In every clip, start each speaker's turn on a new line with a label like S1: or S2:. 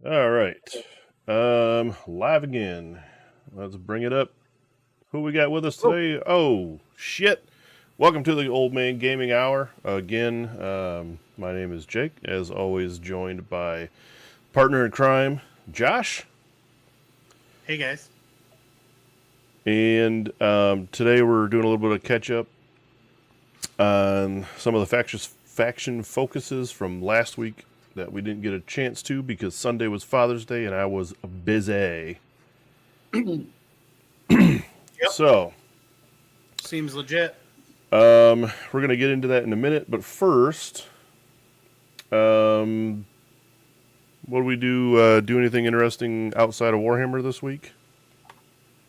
S1: All right. Live again. Let's bring it up. Who we got with us
S2: Oh,
S1: today? Oh, shit. Welcome to the Old Man Gaming Hour. Again, my name is Jake, as always, joined by partner in crime, Josh.
S2: hey guys.
S1: And today we're doing a little bit of catch up on some of the faction focuses from last week that we didn't get a chance to because Sunday was Father's Day and I was busy.
S2: Yep.
S1: So,
S2: Seems legit.
S1: we're gonna get into that in a minute, but first, um, what do we do? Do anything interesting outside of Warhammer this week?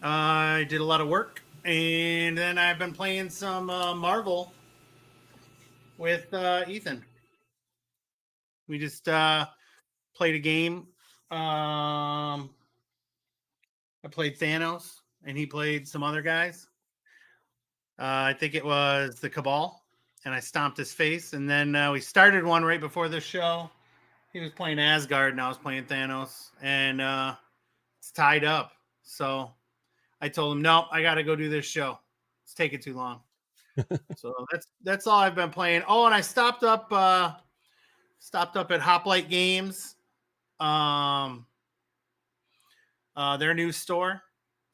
S2: I did a lot of work, and then I've been playing some Marvel with Ethan. We just played a game. I played Thanos, and he played some other guys. I think it was the Cabal, and I stomped his face. And then we started one right before the show. He was playing Asgard, and I was playing Thanos, and it's tied up. So I told him, no, I got to go do this show. It's taking too long. So that's all I've been playing. Oh, and I stopped up at Hoplite Games, their new store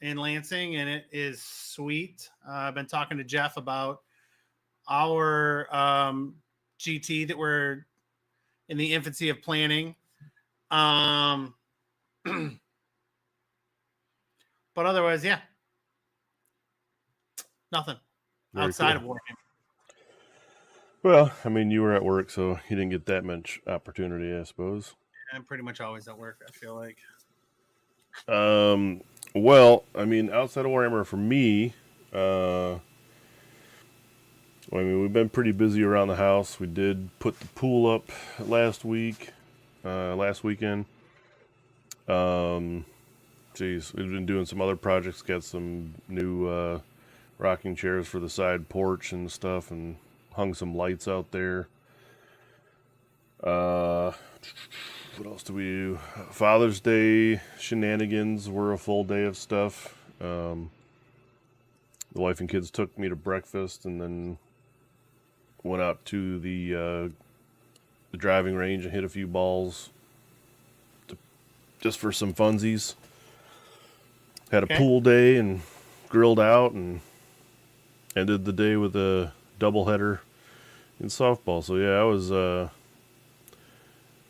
S2: in Lansing, and it is sweet. I've been talking to Jeff about our GT that we're in the infancy of planning. But otherwise, yeah, nothing
S1: Very
S2: outside
S1: cool.
S2: of Warhammer.
S1: Well, I mean, you were at work, so you didn't get that much opportunity, I suppose.
S2: I'm pretty much always at work, I feel like.
S1: Well, I mean, outside of Warhammer, for me, I mean, we've been pretty busy around the house. We did put the pool up last weekend. Geez, we've been doing some other projects. Got some new rocking chairs for the side porch and stuff, and hung some lights out there. What else do we do? Father's Day shenanigans were a full day of stuff. The wife and kids took me to breakfast, and then went out to the driving range and hit a few balls, just for some funsies. Had a pool day and grilled out, and ended the day with a doubleheader in softball. So yeah,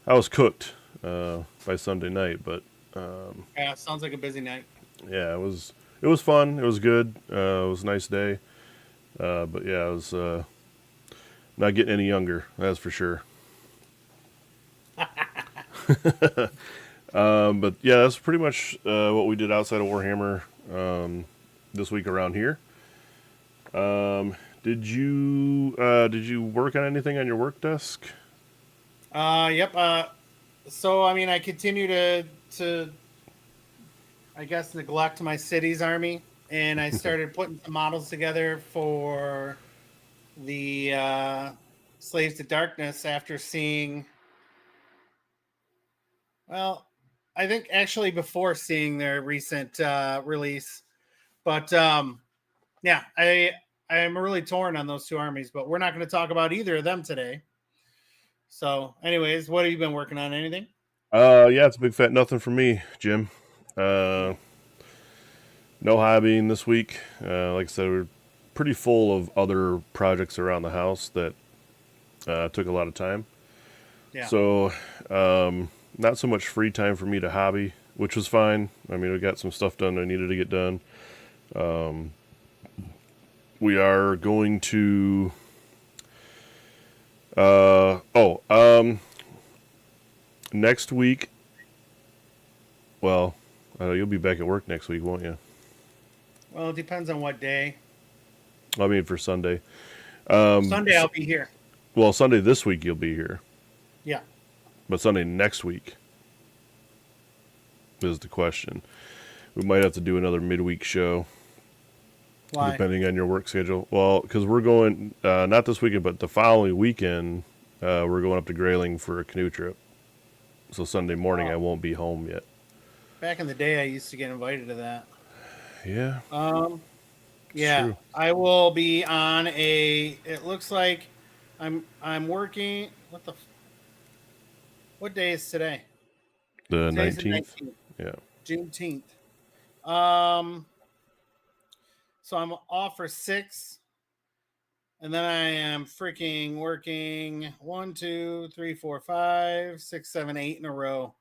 S1: I was cooked by Sunday night, but
S2: Yeah, sounds like a busy night.
S1: yeah, it was fun. It was good. It was a nice day. But yeah, I was not getting any younger. That's for sure. But yeah, that's pretty much what we did outside of Warhammer this week around here. Did you work on anything on your work desk?
S2: Yep. So I mean, I continue to I guess neglect my city's army, and I started putting some models together for the Slaves to Darkness after seeing. Well, I think actually before seeing their recent release, but yeah, I'm really torn on those two armies, but we're not going to talk about either of them today. So, anyways, what have you been working on? Anything?
S1: Yeah, it's a big fat nothing for me, Jim. Uh, no hobbying this week. Like I said, we're pretty full of other projects around the house that took a lot of time.
S2: Yeah.
S1: So, not so much free time for me to hobby, which was fine. I mean, we got some stuff done I needed to get done. We are going to. Next week. Well, you'll be back at work next week, won't you?
S2: Well, it depends on what day.
S1: I mean, for Sunday.
S2: Sunday, I'll be here.
S1: Well, Sunday this week you'll be here,
S2: Yeah.
S1: but Sunday next week is the question. We might have to do another midweek show,
S2: Why?
S1: depending on your work schedule. Well, because we're going not this weekend, but the following weekend, we're going up to Grayling for a canoe trip. So Sunday morning,
S2: Oh.
S1: I won't be home yet.
S2: Back in the day, I used to get invited to that.
S1: Yeah, it's
S2: Yeah,
S1: true.
S2: I will be on a. It looks like I'm working. What day is today?
S1: The
S2: Today's the
S1: 19th.
S2: 19th,
S1: Yeah.
S2: Juneteenth. Um, so I'm off for 6, and then I am freaking working 1, 2, 3, 4, 5, 6, 7, 8 in a row.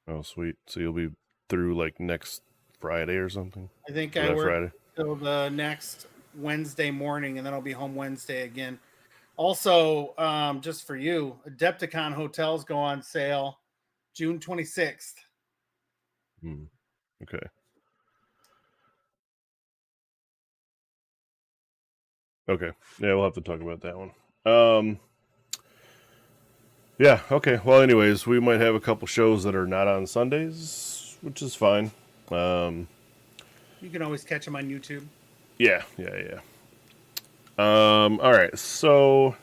S1: Oh, sweet. So you'll be through like next Friday or something?
S2: I think
S1: Or
S2: I
S1: that
S2: work
S1: Friday?
S2: till the next Wednesday morning, and then I'll be home Wednesday again. Also, just for you, Adepticon hotels go on sale June 26th.
S1: Hmm. Okay. Okay. Yeah, we'll have to talk about that one. Yeah, okay. Well, anyways, we might have a couple shows that are not on Sundays, which is fine.
S2: You can always catch them on YouTube.
S1: Yeah. All right. So,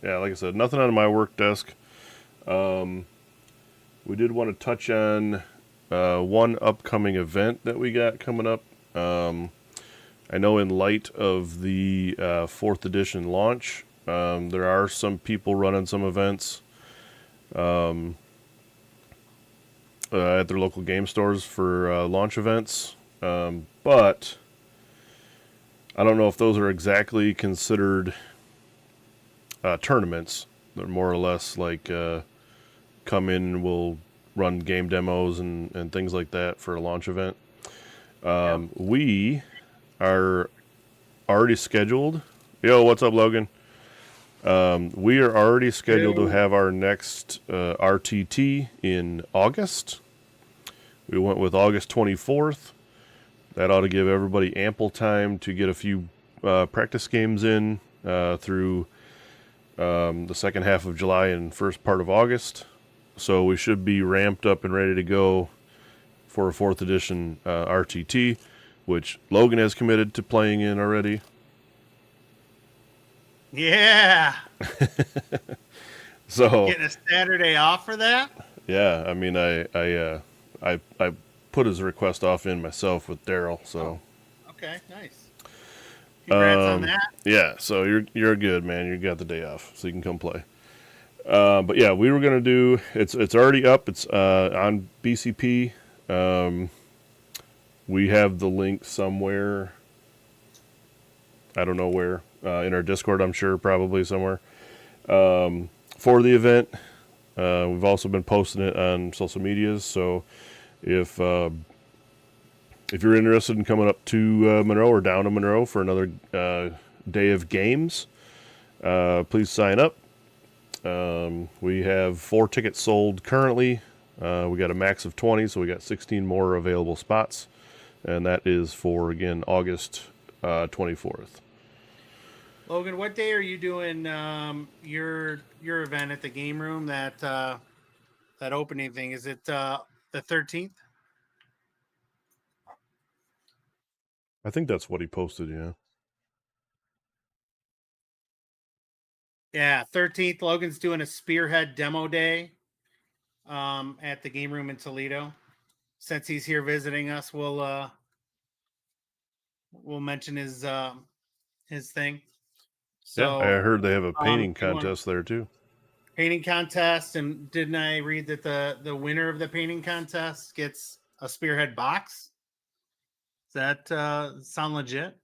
S1: yeah, like I said, nothing on my work desk. We did want to touch on one upcoming event that we got coming up. I know in light of the 4th edition launch, there are some people running some events at their local game stores for launch events. But I don't know if those are exactly considered tournaments. They're more or less like come in and we'll run game demos and things like that for a launch event. We are already scheduled. Yo, what's up, Logan? We are already scheduled to have our next RTT in August. We went with August 24th. That ought to give everybody ample time to get a few practice games in through the second half of July and first part of August. So we should be ramped up and ready to go for a 4th edition RTT, which Logan has committed to playing in already.
S2: Yeah.
S1: So
S2: getting a Saturday off for that?
S1: Yeah, I mean, I put his request off in myself with Daryl. So
S2: okay, nice. Congrats on that.
S1: Yeah, so you're good, man. You got the day off, so you can come play. But yeah, we were gonna do. It's already up. It's on BCP. We have the link somewhere. I don't know where. In our Discord, I'm sure, probably somewhere. For the event, we've also been posting it on social medias. So if you're interested in coming up to Monroe or down to Monroe for another day of games, please sign up. We have 4 tickets sold currently. We got a max of 20, so we got 16 more available spots, and that is for, again, August 24th.
S2: Logan, what day are you doing your event at the game room? That opening thing, is it the 13th?
S1: I think that's what he posted.
S2: Yeah, 13th. Logan's doing a Spearhead demo day at the game room in Toledo. Since he's here visiting us, we'll mention his thing. So
S1: Yeah, I heard they have a painting contest there too.
S2: Painting contest, and didn't I read that the winner of the painting contest gets a Spearhead box? Does that sound legit?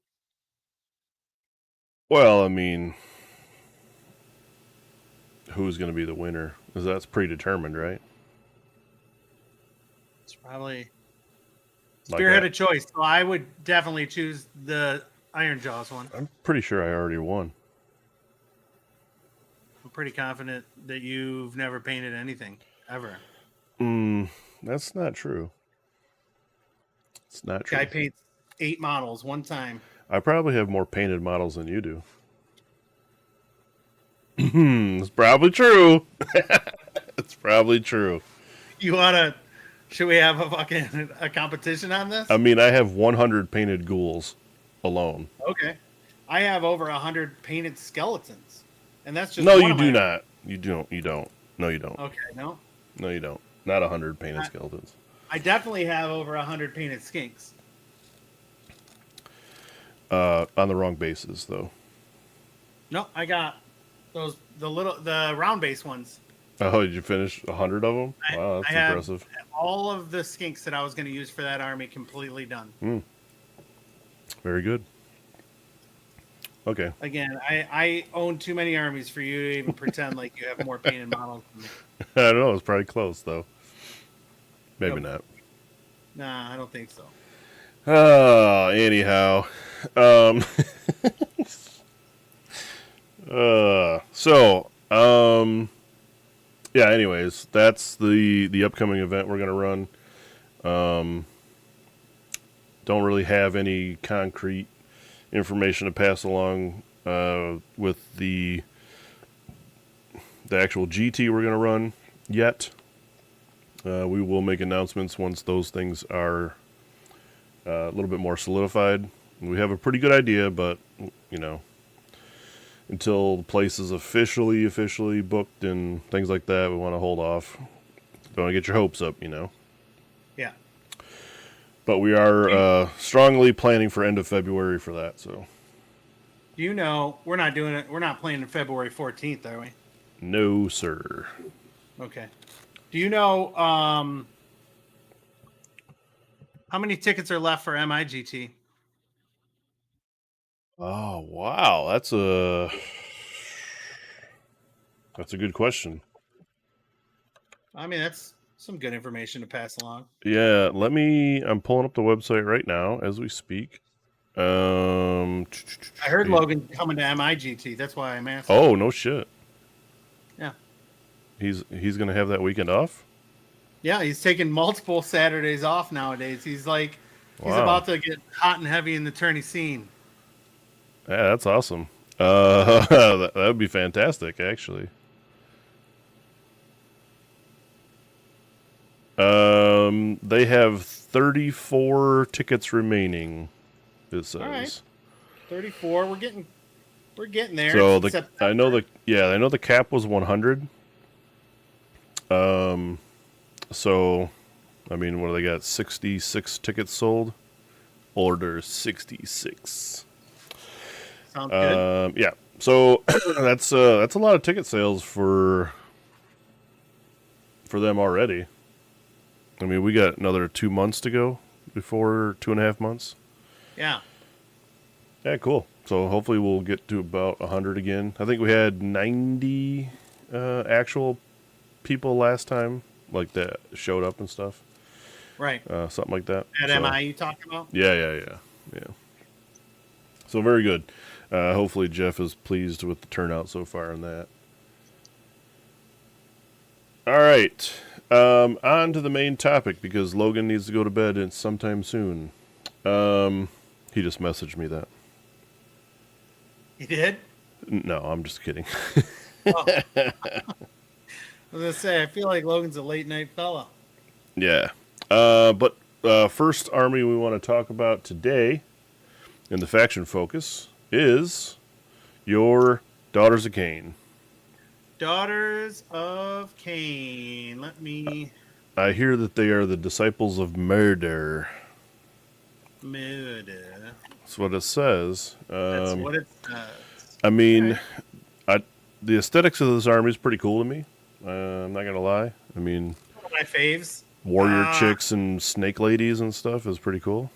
S1: Well, I mean, who's going to be the winner? Because that's predetermined, right?
S2: It's probably
S1: Like
S2: Spearhead a choice. So I would definitely choose the Iron Jaws one.
S1: I'm pretty sure I already won.
S2: I'm pretty confident that you've never painted anything ever.
S1: That's not true. It's not true.
S2: Guy paints 8 models one time.
S1: I probably have more painted models than you do. It's probably true. It's probably true.
S2: You wanna? Should we have a competition on this?
S1: I mean, I have 100 painted ghouls alone.
S2: Okay, I have over 100 painted skeletons, and that's just
S1: no.
S2: one
S1: You
S2: of
S1: do
S2: my...
S1: not. You don't. You don't. No, you don't.
S2: Okay, no.
S1: No, you don't. Not 100 painted
S2: I,
S1: skeletons.
S2: I definitely have over 100 painted skinks.
S1: On the wrong bases, though.
S2: No, I got the round base ones.
S1: Oh, did you finish 100 of them? Wow, that's
S2: I have
S1: impressive.
S2: all of the skinks that I was going to use for that army completely done.
S1: Very good. Okay.
S2: Again, I own too many armies for you to even pretend like you have more painted models than me.
S1: I don't know. It's probably close, though. Maybe not.
S2: Nah, I don't think so.
S1: Anyhow. Yeah, anyways, that's the upcoming event we're going to run. Don't really have any concrete information to pass along with the actual GT we're going to run yet. We will make announcements once those things are a little bit more solidified. We have a pretty good idea, but, until the place is officially booked and things like that, we want to hold off. Don't want to get your hopes up,
S2: Yeah.
S1: But we are strongly planning for end of February for that, so.
S2: We're not doing it. We're not playing on February 14th, are we?
S1: No, sir.
S2: Okay. Do you know how many tickets are left for MIGT?
S1: Oh, wow. That's a good question.
S2: I mean, that's some good information to pass along.
S1: Yeah, I'm pulling up the website right now as we speak.
S2: I heard Logan coming to MIGT. That's why I'm asking.
S1: Oh, no shit.
S2: Yeah.
S1: He's going to have that weekend off?
S2: Yeah, he's taking multiple Saturdays off nowadays. He's about to get hot and heavy in the tourney scene.
S1: Yeah, that's awesome. That would be fantastic, actually. They have 34 tickets remaining, it says. All right.
S2: 34. We're getting there.
S1: So I know the cap was 100. So I mean, what do they got? 66 tickets sold. Order 66.
S2: Sounds good.
S1: Yeah. So that's a lot of ticket sales for them already. I mean, we got another 2 months to go before 2.5 months.
S2: Yeah.
S1: Yeah, cool. So hopefully we'll get to about 100 again. I think we had 90 actual people last time, like that showed up and stuff.
S2: Right.
S1: Something like that.
S2: At MI you talking about?
S1: Yeah. So very good. Hopefully Jeff is pleased with the turnout so far on that. All right. On to the main topic, because Logan needs to go to bed sometime soon. He just messaged me that.
S2: He did?
S1: No, I'm just kidding.
S2: Oh. I was going to say, I feel like Logan's a late night fella.
S1: Yeah. But first army we want to talk about today in the faction focus is your Daughters of Cain.
S2: Daughters of Cain.
S1: I hear that they are the disciples of murder.
S2: Murder.
S1: That's what it says.
S2: That's what it says.
S1: I mean, the aesthetics of this army is pretty cool to me. I'm not going to lie. I mean,
S2: one of my faves.
S1: Warrior chicks and snake ladies and stuff is pretty cool.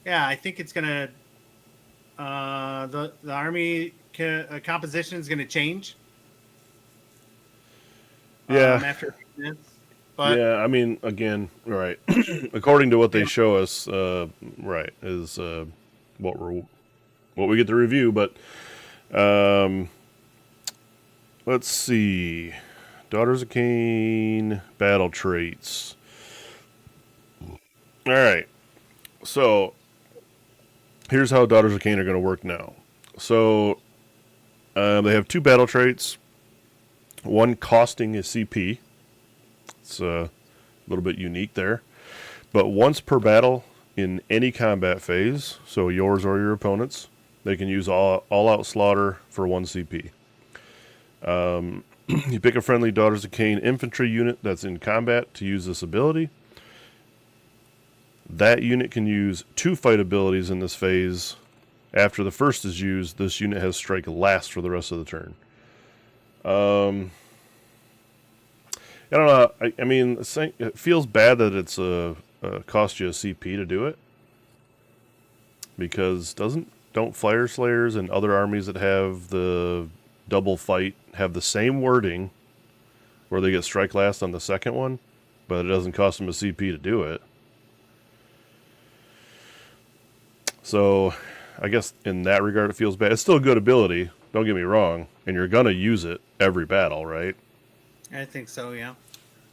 S2: Yeah, I think it's going to... the army composition is going to change.
S1: Yeah.
S2: After this. But
S1: yeah, I mean, again, right. According to what they show us, right, is what we get to review. But let's see, Daughters of Cain battle traits. All right, so here's how Daughters of Cain are going to work now. So they have 2 battle traits. One costing a CP. It's a little bit unique there. But once per battle in any combat phase, so yours or your opponent's, they can use all-out slaughter for 1 CP. You pick a friendly Daughters of Cain infantry unit that's in combat to use this ability. That unit can use 2 fight abilities in this phase. After the first is used, this unit has strike last for the rest of the turn. I don't know. I mean, it feels bad that it's cost you a CP to do it, because don't Fire Slayers and other armies that have the double fight have the same wording, where they get strike last on the second one, but it doesn't cost them a CP to do it. So, I guess in that regard, it feels bad. It's still a good ability. Don't get me wrong, and you're gonna use it every battle, right?
S2: I think so, yeah.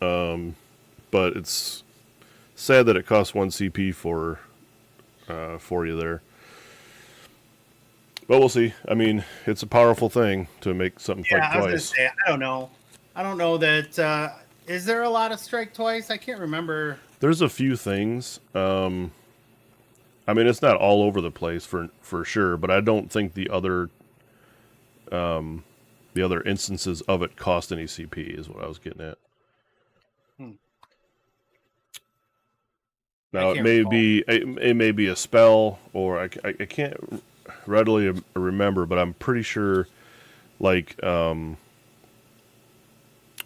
S1: But it's sad that it costs 1 CP for you there. But we'll see. I mean, it's a powerful thing to make something fight
S2: I was
S1: twice.
S2: gonna say, I don't know. I don't know that. Is there a lot of strike twice? I can't remember.
S1: There's a few things. I mean, it's not all over the place for sure, but I don't think the other instances of it cost any CP is what I was getting at. Now it may be a spell, or I can't readily remember, but I'm pretty sure, like, well,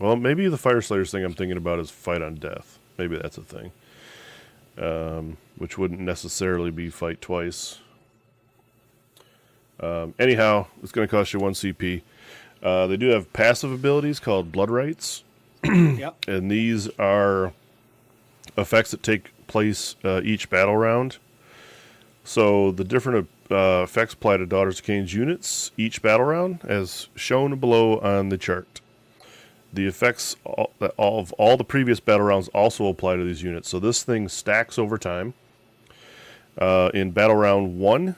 S1: maybe the Fire Slayers thing I'm thinking about is Fight on Death. Maybe that's a thing, which wouldn't necessarily be fight twice. Anyhow, it's going to cost you 1 CP. They do have passive abilities called Blood Rights.
S2: Yep.
S1: And these are effects that take place each battle round. So the different effects apply to Daughters of Cain's units each battle round, as shown below on the chart. The effects of all the previous battle rounds also apply to these units. So this thing stacks over time. In battle round 1,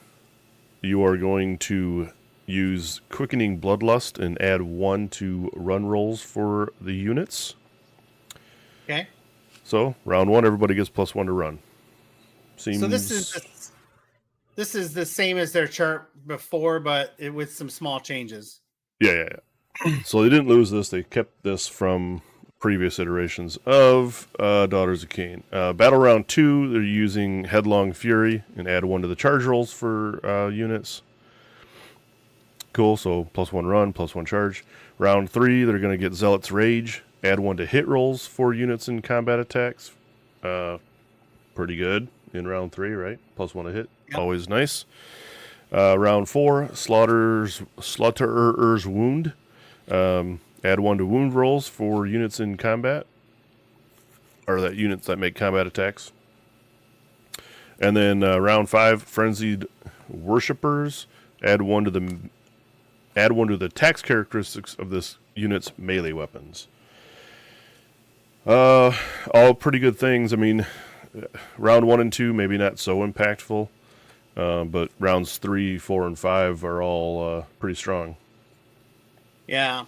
S1: you are going to use Quickening Bloodlust and add 1 to run rolls for the units.
S2: Okay.
S1: So round 1, everybody gets +1 to run.
S2: So this is the same as their chart before, but with some small changes.
S1: Yeah. So they didn't lose this. They kept this from previous iterations of Daughters of Cain. Battle round 2, they're using Headlong Fury and add 1 to the charge rolls for units. Cool, so +1 run, +1 charge. Round 3, they're going to get Zealot's Rage, add 1 to hit rolls for units in combat attacks. Pretty good in round 3, right? +1 to hit,
S2: Yep.
S1: Always nice. Round 4, Slaughterer's Wound. Add 1 to wound rolls for units in combat, or that units that make combat attacks. And then round 5, Frenzied Worshippers. Add 1 to the tax characteristics of this unit's melee weapons. All pretty good things. I mean, round 1 and 2 maybe not so impactful, but rounds 3, 4, and 5 are all pretty strong.
S2: Yeah.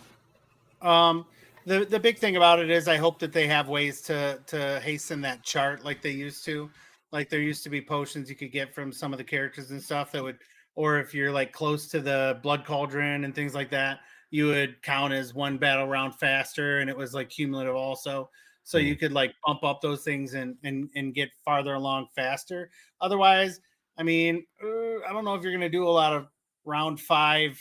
S2: The big thing about it is I hope that they have ways to hasten that chart like they used to. Like there used to be potions you could get from some of the characters and stuff that would, or if you're like close to the Blood Cauldron and things like that, you would count as 1 battle round faster, and it was like cumulative also. So you could like bump up those things and get farther along faster. Otherwise, I mean, I don't know if you're going to do a lot of round 5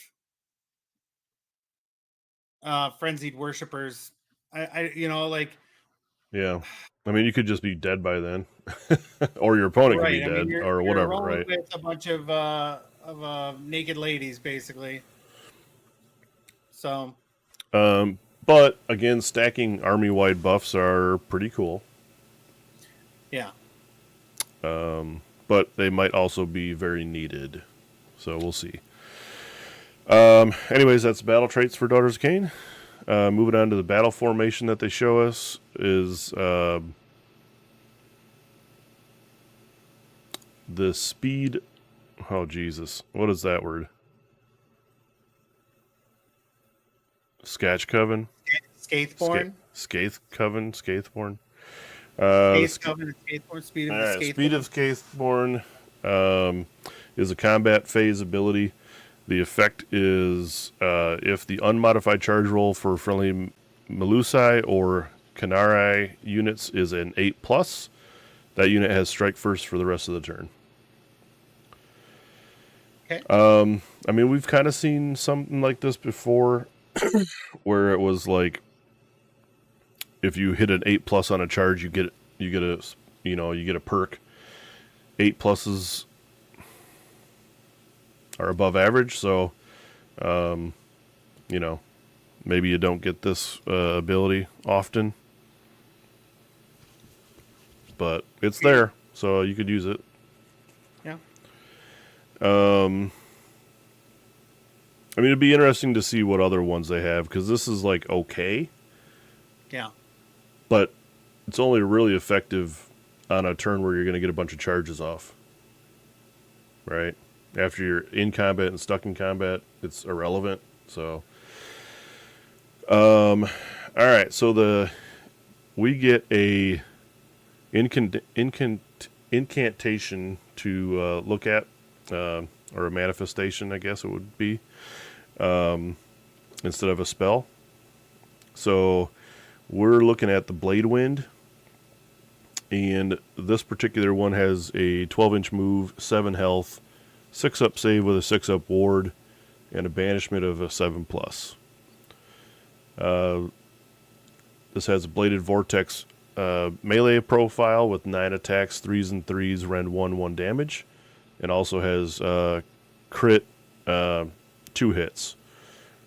S2: frenzied worshippers.
S1: Yeah, I mean, you could just be dead by then, or your opponent could be dead, or whatever, right?
S2: With a bunch of naked ladies, basically. So,
S1: but again, stacking army-wide buffs are pretty cool.
S2: Yeah.
S1: But they might also be very needed, so we'll see. Anyways, that's battle traits for Daughters of Cain. Moving on to the battle formation that they show us is the speed. Oh, Jesus. What is that word? Scatch Coven?
S2: Skaithborn?
S1: Skaith Coven? Skaithborn?
S2: Coven and Skaithborn. Speed of the Skaithborn.
S1: Speed of Skaithborn is a combat phase ability. The effect is if the unmodified charge roll for friendly Melusai or Canari units is an 8+, that unit has strike first for the rest of the turn.
S2: Okay.
S1: I mean, we've kind of seen something like this before, where it was like, if you hit an 8+ on a charge, you get a perk. 8+s are above average, so maybe you don't get this ability often, but it's there, so you could use it.
S2: Yeah.
S1: I mean, it'd be interesting to see what other ones they have, because this is like okay.
S2: Yeah.
S1: But it's only really effective on a turn where you're going to get a bunch of charges off. Right? After you're in combat and stuck in combat, it's irrelevant. So, all right. So we get a incantation to look at, or a manifestation, I guess it would be, instead of a spell. So we're looking at the Blade Wind, and this particular one has a 12-inch move, 7 health, 6-up save with a 6-up ward, and a banishment of a 7+. This has a Bladed Vortex melee profile with 9 attacks, 3s and 3s, rend 1 damage, and also has crit 2 hits.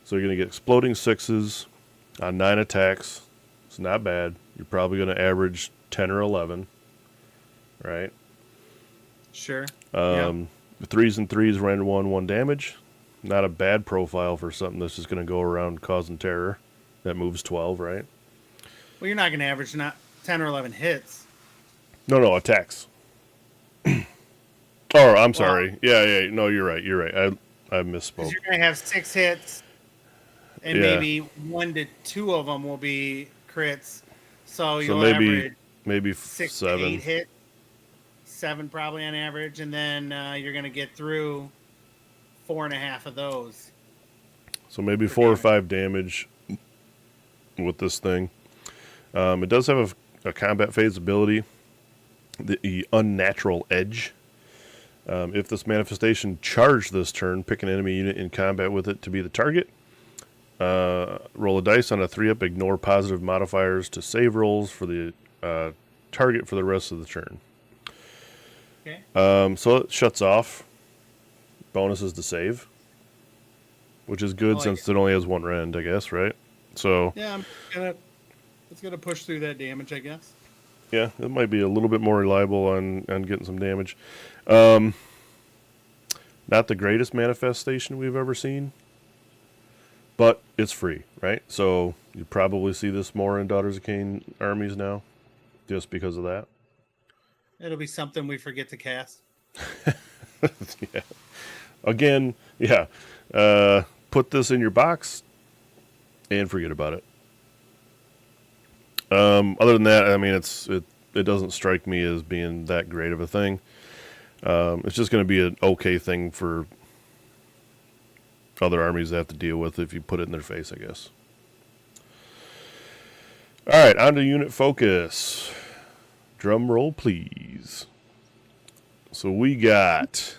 S1: So you're going to get exploding 6s on 9 attacks. It's not bad. You're probably going to average 10 or 11, right?
S2: Sure.
S1: The 3s and 3s rend 1 damage. Not a bad profile for something that's just going to go around causing terror. That moves 12, right?
S2: Well, you're not going to average not 10 or 11 hits.
S1: No, attacks. Oh, I'm sorry. Yeah. No, you're right. I misspoke.
S2: Because you're going to have 6 hits, and maybe 1 to 2 of them will be crits. So you'll
S1: maybe
S2: 6
S1: 7.
S2: to 8 hit, 7 probably on average, and then you're going to get through 4.5 of those.
S1: So maybe 4 or 5 damage with this thing. It does have a combat phase ability, the Unnatural Edge. If this manifestation charged this turn, pick an enemy unit in combat with it to be the target. Roll a dice on a 3-up, ignore positive modifiers to save rolls for the target for the rest of the turn.
S2: Okay.
S1: So it shuts off bonuses to save, which is good since it only has 1 rend, I guess, right? So
S2: yeah, it's gonna push through that damage, I guess.
S1: Yeah, it might be a little bit more reliable on getting some damage. Not the greatest manifestation we've ever seen, but it's free, right? So you probably see this more in Daughters of Cain armies now, just because of that.
S2: It'll be something we forget to cast.
S1: Yeah. Again, yeah. Put this in your box and forget about it. Other than that, I mean, it doesn't strike me as being that great of a thing. It's just going to be an okay thing for other armies to have to deal with if you put it in their face, I guess. All right, on to unit focus. Drum roll, please. So we got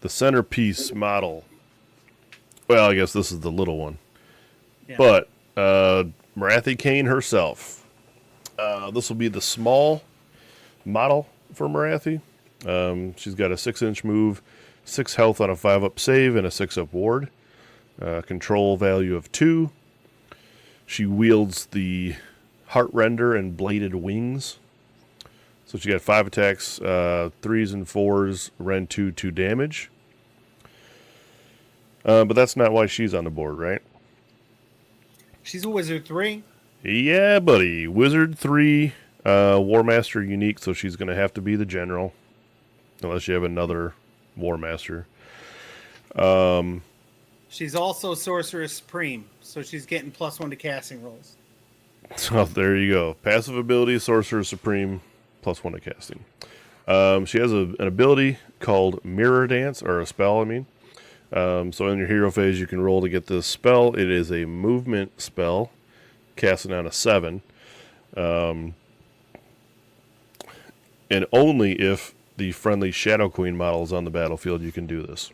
S1: the centerpiece model. Well, I guess this is the little one. Yeah. But Marathi Kane herself. This will be the small model for Marathi. She's got a 6-inch move, 6 health on a 5-up save, and a 6-up ward. Control value of 2. She wields the Heart Render and Bladed Wings. So she got 5 attacks, 3s and 4s, rend 2 damage. But that's not why she's on the board, right?
S2: She's a Wizard 3.
S1: Yeah, buddy. Wizard 3, War Master unique, so she's going to have to be the general. Unless you have another War Master.
S2: She's also Sorceress Supreme, so she's getting +1 to casting rolls.
S1: So there you go. Passive ability, Sorcerer Supreme, +1 to casting. She has an ability called Mirror Dance, or a spell, I mean. So in your hero phase, you can roll to get this spell. It is a movement spell, casting on a 7. And only if the friendly Shadow Queen model is on the battlefield, you can do this.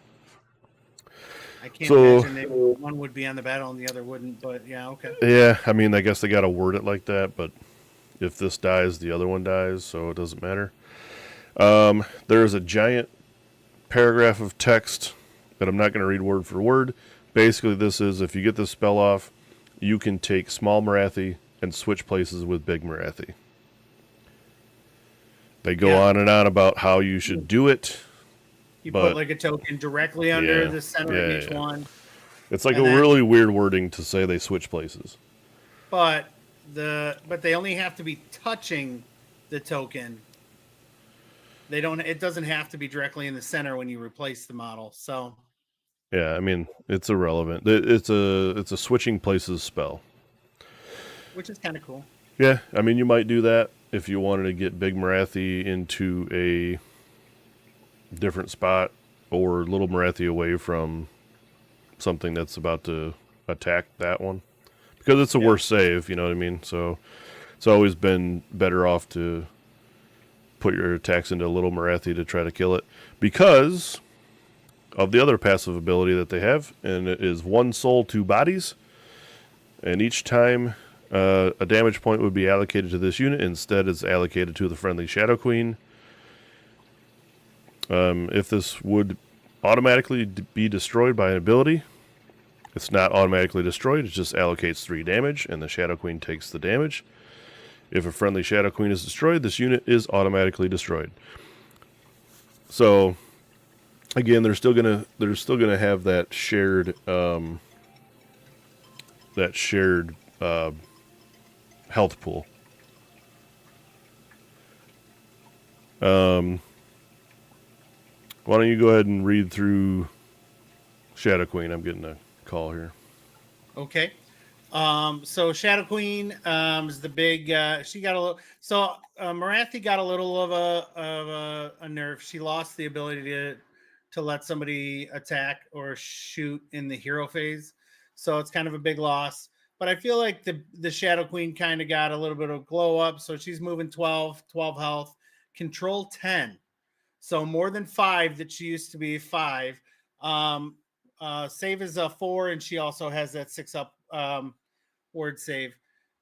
S2: I can't imagine that one would be on the battle and the other wouldn't, but yeah, okay.
S1: Yeah, I mean, I guess they got to word it like that, but if this dies, the other one dies, so it doesn't matter. There's a giant paragraph of text that I'm not going to read word for word. Basically, this is if you get this spell off, you can take small Marathi and switch places with big Marathi. They go on and on about how you should do it.
S2: You put like a token directly under the center of each one.
S1: It's like a really weird wording to say they switch places.
S2: But they only have to be touching the token. They don't. It doesn't have to be directly in the center when you replace the model. So.
S1: Yeah, I mean it's irrelevant. It's a switching places spell,
S2: which is kind of cool.
S1: Yeah, I mean you might do that if you wanted to get Big Marathi into a different spot or Little Marathi away from something that's about to attack that one, because it's a worse save. You know what I mean? So it's always been better off to put your attacks into Little Marathi to try to kill it, because of the other passive ability that they have, and it is 1 soul, 2 bodies, and each time a damage point would be allocated to this unit. Instead, it's allocated to the friendly Shadow Queen. If this would automatically be destroyed by an ability, it's not automatically destroyed. It just allocates 3 damage, and the Shadow Queen takes the damage. If a friendly Shadow Queen is destroyed, this unit is automatically destroyed. So, again, they're still gonna have that shared health pool. Why don't you go ahead and read through Shadow Queen? I'm getting a call here.
S2: Okay. So Shadow Queen is the big. She got a little. So Marathi got a little of a nerf. She lost the ability to let somebody attack or shoot in the hero phase. So it's kind of a big loss. But I feel like the Shadow Queen kind of got a little bit of glow up. So she's moving 12 health, control 10. So more than 5 that she used to be 5. Save is a 4, and she also has that 6 up word save.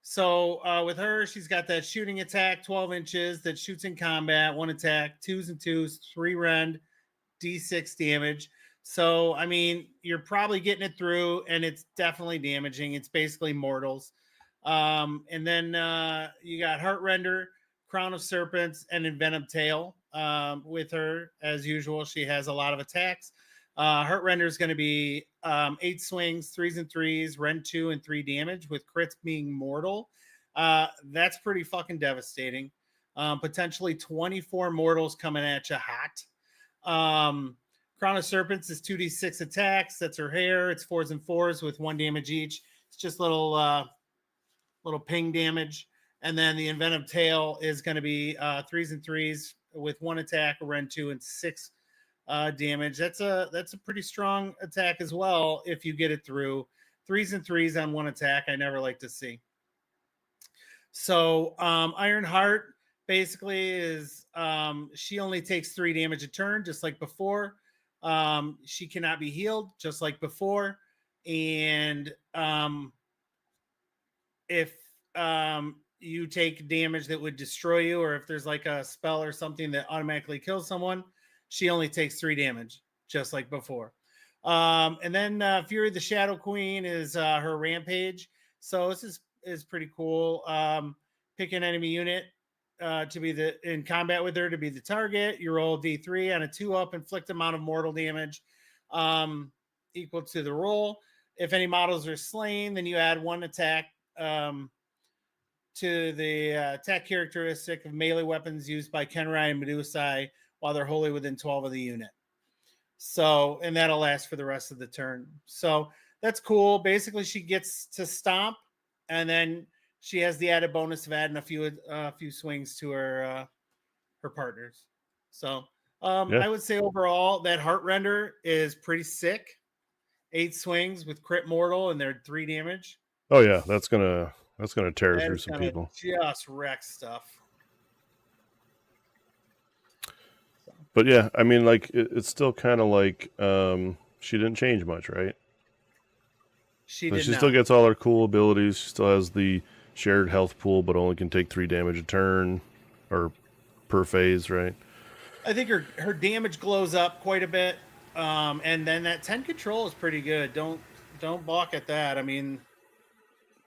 S2: So with her, she's got that shooting attack, 12 inches, that shoots in combat, 1 attack, 2s and 2s, 3 rend, D6 damage. So, I mean, you're probably getting it through, and it's definitely damaging. It's basically mortals. And then you got Heart Render, Crown of Serpents, and Envenomed Tail with her. As usual, she has a lot of attacks. Heart Render is going to be 8 swings, 3s and 3s, rend 2 and 3 damage, with crits being mortal. That's pretty fucking devastating. Potentially 24 mortals coming at you hot. Crown of Serpents is 2d6 attacks. That's her hair. It's 4s and 4s with 1 damage each. It's just little ping damage. And then the Envenomed Tail is going to be 3s and 3s with 1 attack, a rend 2 and 6 damage. That's a pretty strong attack as well if you get it through. 3s and 3s on 1 attack, I never like to see. So Iron Heart basically is she only takes 3 damage a turn, just like before. She cannot be healed, just like before. And if you take damage that would destroy you, or if there's like a spell or something that automatically kills someone, she only takes 3 damage, just like before. And then Fury the Shadow Queen is her rampage. So this is pretty cool. Pick an enemy unit to be in combat with her to be the target. You roll D3 on a 2-up, inflict amount of mortal damage equal to the roll. If any models are slain, then you add 1 attack to the attack characteristic of melee weapons used by Kenrai and Medusai while they're wholly within 12 of the unit. So, and that'll last for the rest of the turn. So that's cool. Basically, she gets to stomp, and then she has the added bonus of adding a few swings to her partners. So I would say overall that Heart Render is pretty sick. 8 swings with crit mortal, and they're 3 damage.
S1: Oh yeah, that's gonna tear
S2: That
S1: through
S2: is
S1: some
S2: gonna
S1: people.
S2: just wreck stuff.
S1: But yeah, I mean, like it's still kind of like she didn't change much, right?
S2: She
S1: So
S2: did
S1: she still
S2: not.
S1: gets all her cool abilities. She still has the shared health pool, but only can take 3 damage a turn or per phase, right?
S2: I think her damage glows up quite a bit, and then that 10 control is pretty good. Don't balk at that. I mean,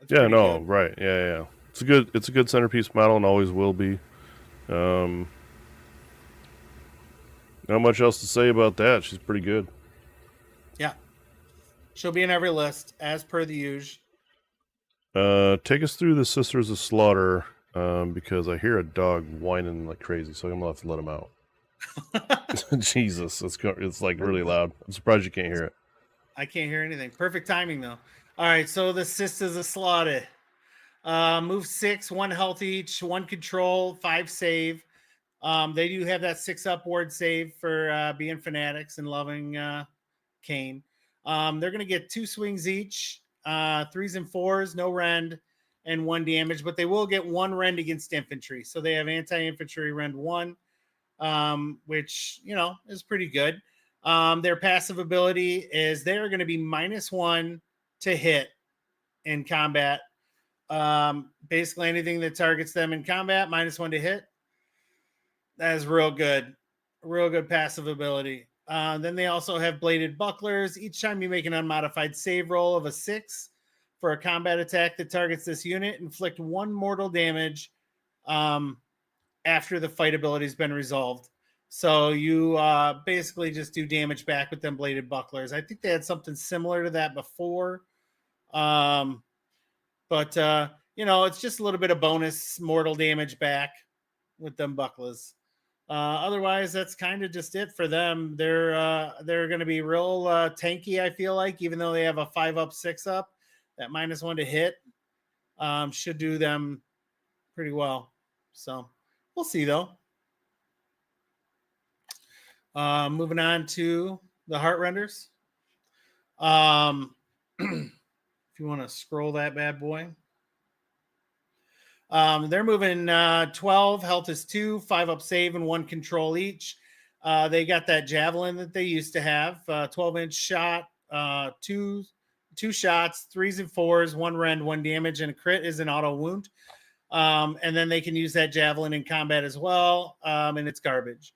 S2: it's
S1: Yeah,
S2: pretty
S1: no,
S2: good.
S1: right, yeah. It's a good centerpiece model and always will be. Um, Not much else to say about that. She's pretty good.
S2: Yeah, she'll be in every list as per the usual.
S1: Take us through the Sisters of Slaughter, because I hear a dog whining like crazy, so I'm gonna have to let him out. Jesus, it's like really loud. I'm surprised you can't hear it.
S2: I can't hear anything. Perfect timing though. All right, so the Sisters of Slaughter. Move 6, 1 health each, 1 control, 5 save. They do have that 6 upward save for being fanatics and loving Kane. They're going to get 2 swings each, 3s and 4s, no rend, and 1 damage, but they will get 1 rend against infantry. So they have anti-infantry rend 1, which, is pretty good. Their passive ability is they're going to be -1 to hit in combat. Basically anything that targets them in combat, -1 to hit. That is real good passive ability. Then they also have bladed bucklers. Each time you make an unmodified save roll of a 6 for a combat attack that targets this unit, inflict 1 mortal damage after the fight ability has been resolved. So you basically just do damage back with them bladed bucklers. I think they had something similar to that before. But it's just a little bit of bonus mortal damage back with them bucklers. Otherwise, that's kind of just it for them. They're going to be real tanky. I feel like, even though they have a 5-up, 6-up, that -1 to hit should do them pretty well. So we'll see though. Moving on to the Heart Renders. If you want to scroll that bad boy. They're moving 12. Health is 2, 5-up save, and 1 control each. They got that javelin that they used to have, 12-inch shot, 2 shots, 3s and 4s, 1 rend, 1 damage, and a crit is an auto wound. And then they can use that javelin in combat as well, and it's garbage.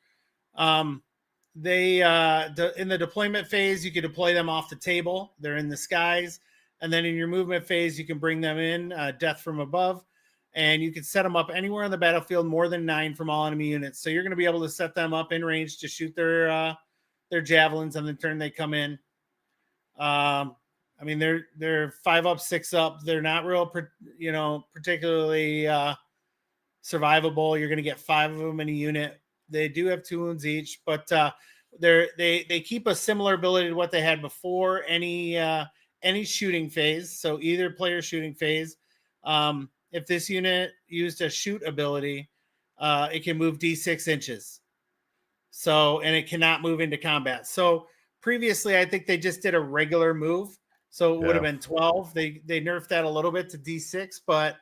S2: They in the deployment phase, you can deploy them off the table. They're in the skies. And then in your movement phase, you can bring them in, death from above. And you can set them up anywhere on the battlefield, more than 9 from all enemy units. So you're going to be able to set them up in range to shoot their javelins on the turn they come in. I mean, they're 5-up, 6-up. They're not real, particularly survivable. You're going to get 5 of them in a unit. They do have 2 wounds each, but they keep a similar ability to what they had before. Any shooting phase, so either player shooting phase. If this unit used a shoot ability, it can move D6 inches. So, and it cannot move into combat. So previously, I think they just did a regular move. So it would have been 12. They nerfed that a little bit to D6, but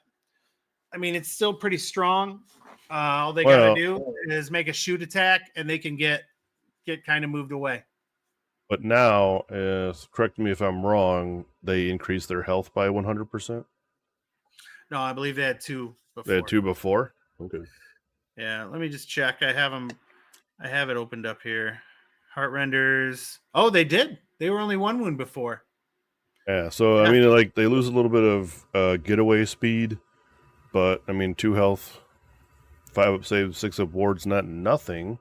S2: I mean, it's still pretty strong. All they got to do is make a shoot attack, and they can get kind of moved away.
S1: But now, correct me if I'm wrong, they increased their health by 100%?
S2: No, I believe they had 2 before.
S1: They had 2 before? Okay.
S2: Yeah, let me just check. I have it opened up here. Heart Renders. Oh, they did. They were only 1 wound before.
S1: Yeah, so, I mean, like, they lose a little bit of getaway speed, but, I mean, 2 health, 5-up save, 6-up wards, not nothing.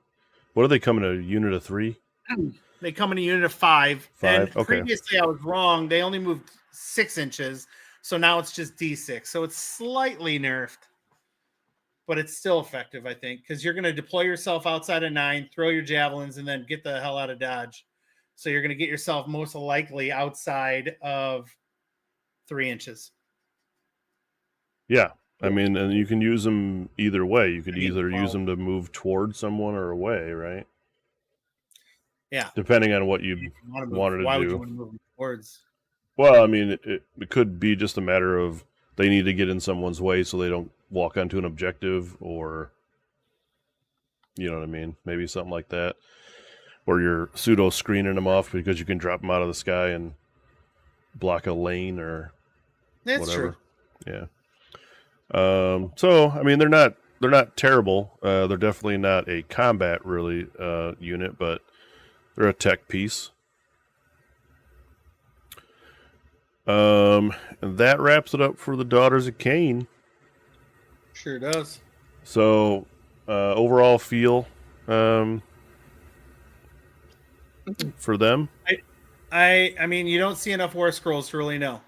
S1: What are they coming, a unit of 3?
S2: They come in a unit of 5.
S1: 5,
S2: and
S1: okay.
S2: Previously I was wrong. They only moved 6 inches, so now it's just D6. So it's slightly nerfed, but it's still effective, I think, because you're going to deploy yourself outside of 9, throw your javelins, and then get the hell out of Dodge. So you're going to get yourself most likely outside of 3 inches.
S1: Yeah. I mean, and you can use them either way. You could either use them to move towards someone or away, right?
S2: Yeah.
S1: depending on what you wanted to
S2: Why would
S1: do.
S2: you want to move forwards?
S1: Well, I mean, it could be just a matter of they need to get in someone's way so they don't walk onto an objective, or you know what I mean? Maybe something like that. Or you're pseudo screening them off because you can drop them out of the sky and block a lane or
S2: That's
S1: whatever.
S2: true.
S1: Yeah. So I mean, they're not terrible. They're definitely not a combat really unit, but they're a tech piece. And that wraps it up for the Daughters of Cain.
S2: Sure does.
S1: So overall feel for them.
S2: I mean, you don't see enough War Scrolls to really know.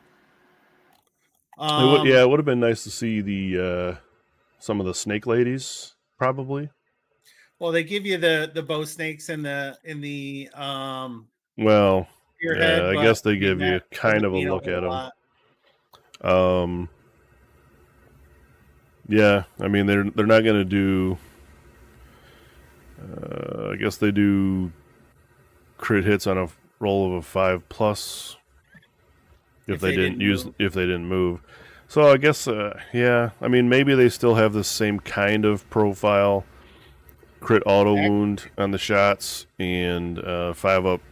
S1: It would have been nice to see the some of the snake ladies, probably.
S2: Well, they give you the bow snakes in the
S1: Well,
S2: spearhead,
S1: yeah, I
S2: but
S1: guess they
S2: I mean,
S1: give you
S2: that
S1: kind
S2: doesn't
S1: of a
S2: mean
S1: look
S2: whole
S1: at them.
S2: lot.
S1: Yeah, I mean they're not going to do. I guess they do crit hits on a roll of a 5+ if they didn't move. So I guess yeah, I mean maybe they still have the same kind of profile, crit auto wound on the shots and 5-up.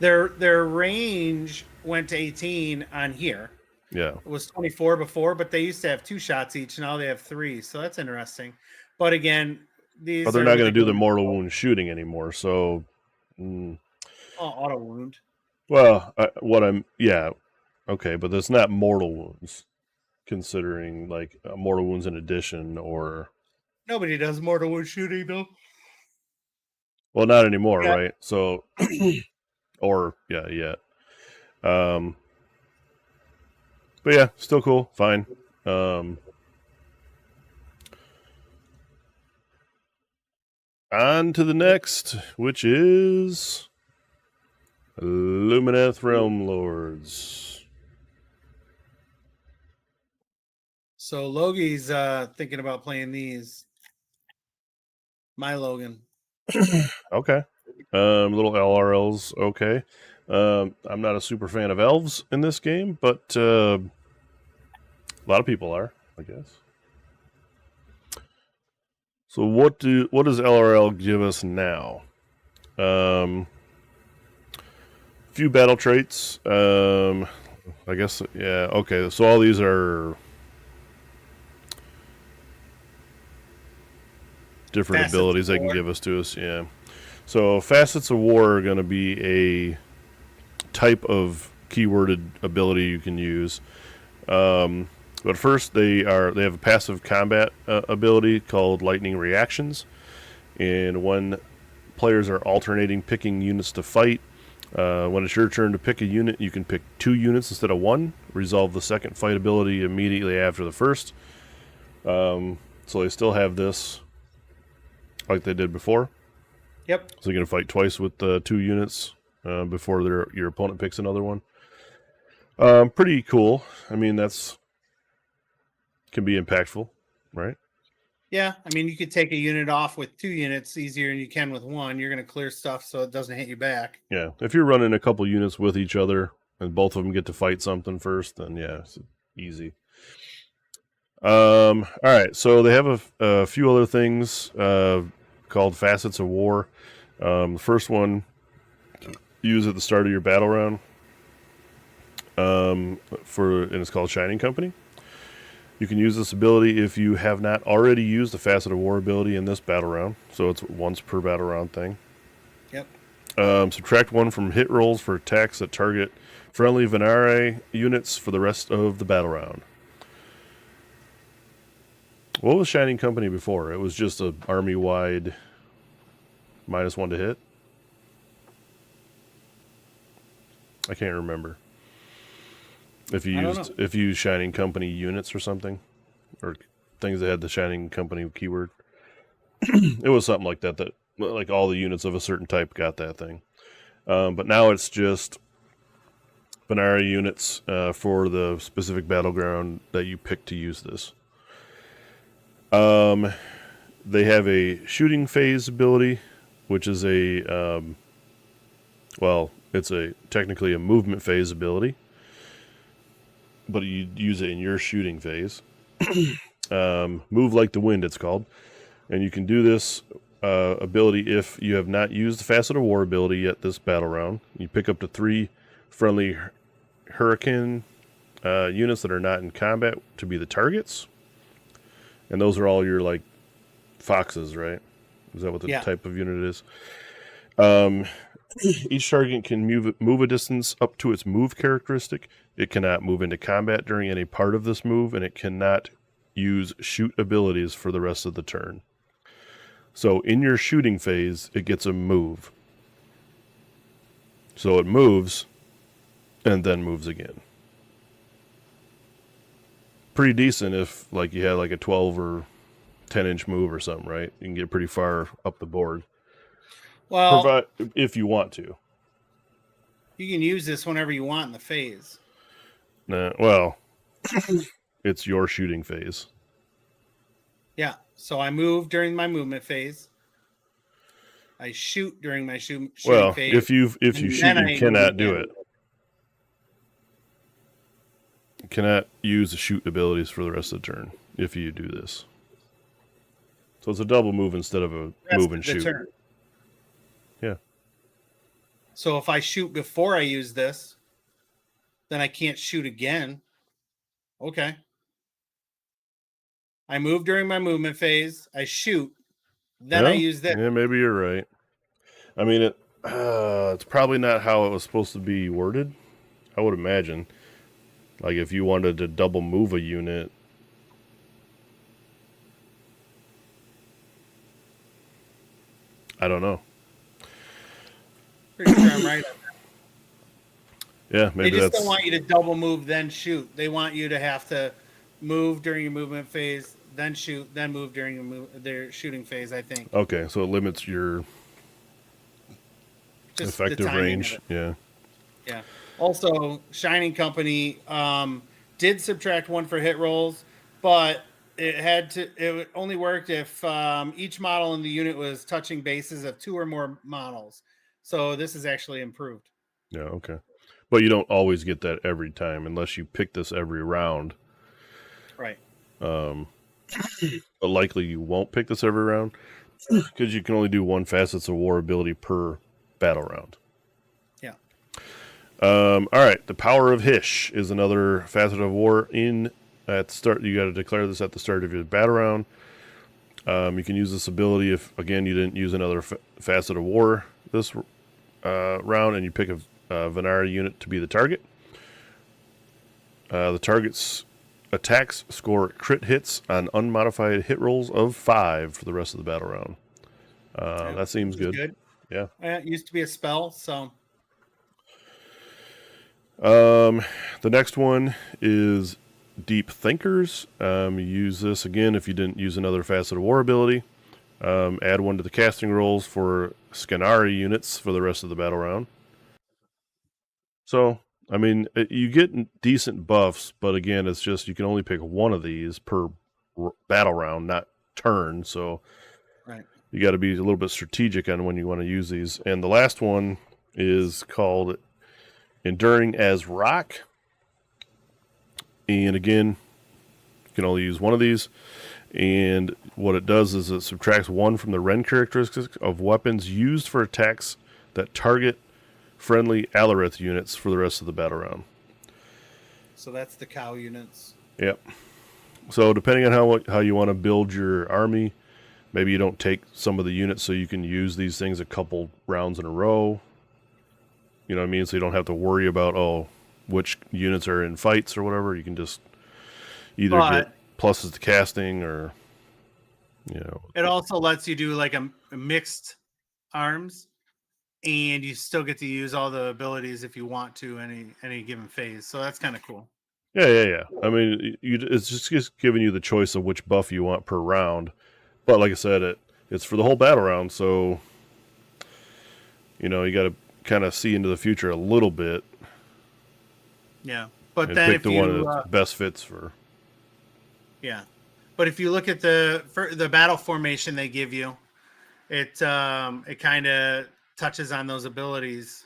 S2: Their range went to 18 on here.
S1: Yeah,
S2: it was 24 before, but they used to have 2 shots each. Now they have 3, so that's interesting. But again,
S1: but they're not going to do the mortal wound shooting anymore. So,
S2: auto wound.
S1: Well, okay, but that's not mortal wounds, considering like mortal wounds in addition, or
S2: nobody does mortal wound shooting though.
S1: Well, not anymore, right? So, or yeah. But yeah, still cool, fine. On to the next, which is Lumineth Realm Lords.
S2: So Logi's thinking about playing these. My Logan.
S1: Okay. Little LRLs, okay. I'm not a super fan of elves in this game, but a lot of people are, I guess. So what does LRL give us now? Few battle traits. I guess yeah. Okay, so all these are different facets abilities they can give us to us. Yeah. So facets of war are going to be a type of keyworded ability you can use. But first, they have a passive combat ability called Lightning Reactions, and when players are alternating picking units to fight, when it's your turn to pick a unit, you can pick 2 units instead of 1. Resolve the second fight ability immediately after the first. So they still have this like they did before.
S2: Yep.
S1: So you're going to fight twice with 2 units before your opponent picks another one. Pretty cool. I mean, can be impactful, right?
S2: Yeah, I mean, you could take a unit off with 2 units easier than you can with 1. You're going to clear stuff so it doesn't hit you back.
S1: Yeah, if you're running a couple units with each other and both of them get to fight something first, then yeah, it's easy. All right, so they have a few other things called Facets of War. The first one, use at the start of your battle round. And it's called Shining Company. You can use this ability if you have not already used the Facet of War ability in this battle round. So it's once per battle round thing.
S2: Yep.
S1: Subtract 1 from hit rolls for attacks that target friendly Venari units for the rest of the battle round. What was Shining Company before? It was just a army-wide -1 to hit? I can't remember. If you used Shining Company units or something, or things that had the Shining Company keyword, it was something like that. That like all the units of a certain type got that thing. But now it's just Venari units for the specific battleground that you pick to use this. They have a shooting phase ability, which is it's technically a movement phase ability, but you use it in your shooting phase. Move like the wind, it's called. And you can do this ability if you have not used the Facet of War ability yet this battle round. You pick up to 3 friendly Hurricane units that are not in combat to be the targets. And those are all your, like, foxes, right? Is that what the type of unit is? Each target can move a distance up to its move characteristic. It cannot move into combat during any part of this move, and it cannot use shoot abilities for the rest of the turn. So in your shooting phase, it gets a move. So it moves and then moves again. Pretty decent if like you had like a 12 or 10-inch move or something, right? You can get pretty far up the board.
S2: Well,
S1: if you want to.
S2: You can use this whenever you want in the phase.
S1: It's your shooting phase.
S2: Yeah, so I move during my movement phase. I shoot during my shooting phase.
S1: If you shoot, you cannot do it. You cannot use the shoot abilities for the rest of the turn if you do this. So it's a double move instead of a move and shoot.
S2: Turn.
S1: Yeah.
S2: So if I shoot before I use this, then I can't shoot again. Okay. I move during my movement phase. I shoot. Then I use this.
S1: Yeah, maybe you're right. I mean, it's probably not how it was supposed to be worded, I would imagine. Like if you wanted to double move a unit. I don't know.
S2: Pretty sure I'm right on that.
S1: Yeah, maybe
S2: they just don't want you to double move, then shoot. They want you to have to move during your movement phase, then shoot, then move during their shooting phase, I think.
S1: Okay, so it limits your just effective range. Yeah.
S2: Yeah. Also, Shining Company did subtract 1 for hit rolls, but it only worked if each model in the unit was touching bases of 2 or more models. So this is actually improved.
S1: Yeah, okay. But you don't always get that every time unless you pick this every round.
S2: Right.
S1: But likely you won't pick this every round because you can only do 1 Facets of War ability per battle round.
S2: Yeah.
S1: All right. The Power of Hish is another Facet of War at the start. You got to declare this at the start of your battle round. You can use this ability if, again, you didn't use another Facet of War this round and you pick a Venari unit to be the target. The target's attacks score crit hits on unmodified hit rolls of 5 for the rest of the battle round. That seems good. Yeah.
S2: It used to be a spell, so.
S1: The next one is Deep Thinkers. You use this again if you didn't use another Facet of War ability. Add 1 to the casting rolls for Scanari units for the rest of the battle round. So, I mean, you get decent buffs, but again, it's just you can only pick 1 of these per battle round, not turn. So,
S2: right.
S1: You got to be a little bit strategic on when you want to use these. And the last one is called Enduring as Rock. And again, you can only use 1 of these. And what it does is it subtracts 1 from the rend characteristics of weapons used for attacks that target friendly Alarith units for the rest of the battle round.
S2: So that's the cow units.
S1: Yep. So depending on how you want to build your army, maybe you don't take some of the units so you can use these things a couple rounds in a row. You know what I mean? So you don't have to worry about, which units are in fights or whatever. You can just either get pluses to casting or,
S2: It also lets you do like a mixed arms. And you still get to use all the abilities if you want to any given phase. So that's kind of cool.
S1: Yeah. I mean, it's just giving you the choice of which buff you want per round. But like I said, it's for the whole battle round. So, you got to kind of see into the future a little bit.
S2: Yeah. But then
S1: pick the one that best fits for.
S2: Yeah. But if you look at the battle formation they give you, it kind of touches on those abilities.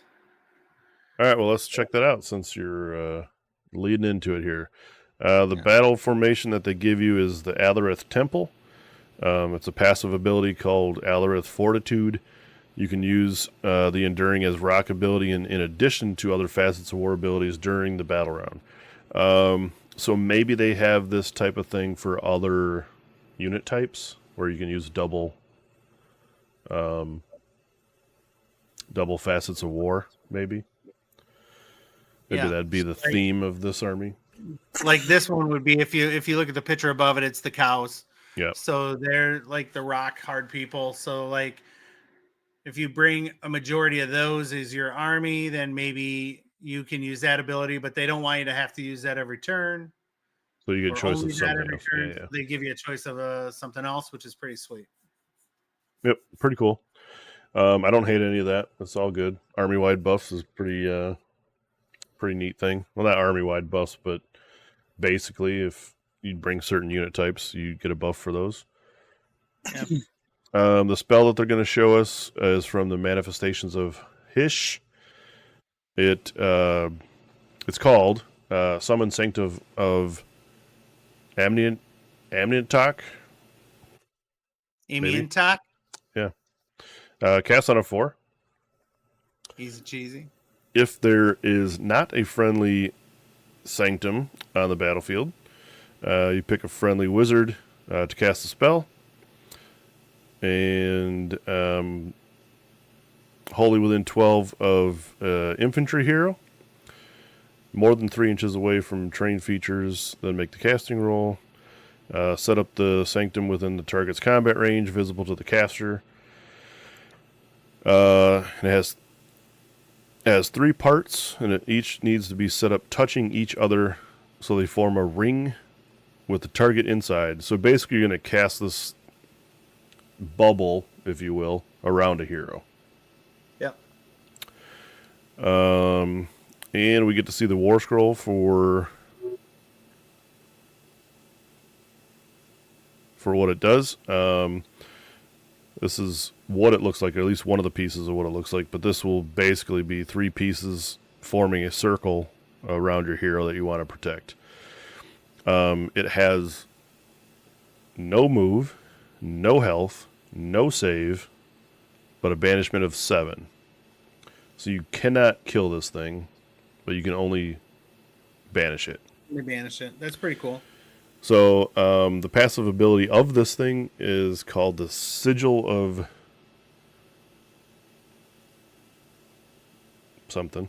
S1: All right, well, let's check that out since you're leading into it here. The battle formation that they give you is the Alarith Temple. It's a passive ability called Alarith Fortitude. You can use the Enduring as rock ability in addition to other facets of war abilities during the battle round. So maybe they have this type of thing for other unit types where you can use double facets of war, maybe. Maybe that'd be the theme of this army.
S2: Like this one would be if you look at the picture above it, it's the cows.
S1: Yeah.
S2: So they're like the rock hard people. So like if you bring a majority of those as your army, then maybe you can use that ability, but they don't want you to have to use that every turn.
S1: So you get a choice of something else.
S2: Yeah. They give you a choice of something else, which is pretty sweet.
S1: Yep, pretty cool. I don't hate any of that. It's all good. Army-wide buffs is pretty neat thing. Well, not army-wide buffs, but basically if you bring certain unit types, you get a buff for those.
S2: Yeah.
S1: The spell that they're going to show us is from the Manifestations of Hysh. It's called Summon Sanctum of Amniantok.
S2: Amniantok?
S1: Yeah. Cast on a 4.
S2: Easy cheesy.
S1: If there is not a friendly sanctum on the battlefield, you pick a friendly wizard to cast a spell. And wholly within 12 of infantry hero, more than 3 inches away from trained features, then make the casting roll. Set up the sanctum within the target's combat range, visible to the caster. It has 3 parts, and it each needs to be set up touching each other so they form a ring with the target inside. So basically you're going to cast this bubble, if you will, around a hero.
S2: Yep.
S1: And we get to see the war scroll for what it does. This is what it looks like, or at least one of the pieces of what it looks like, but this will basically be 3 pieces forming a circle around your hero that you want to protect. It has no move, no health, no save, but a banishment of 7. So you cannot kill this thing, but you can only banish it.
S2: Banish it. That's pretty cool.
S1: So the passive ability of this thing is called the Sigil of something.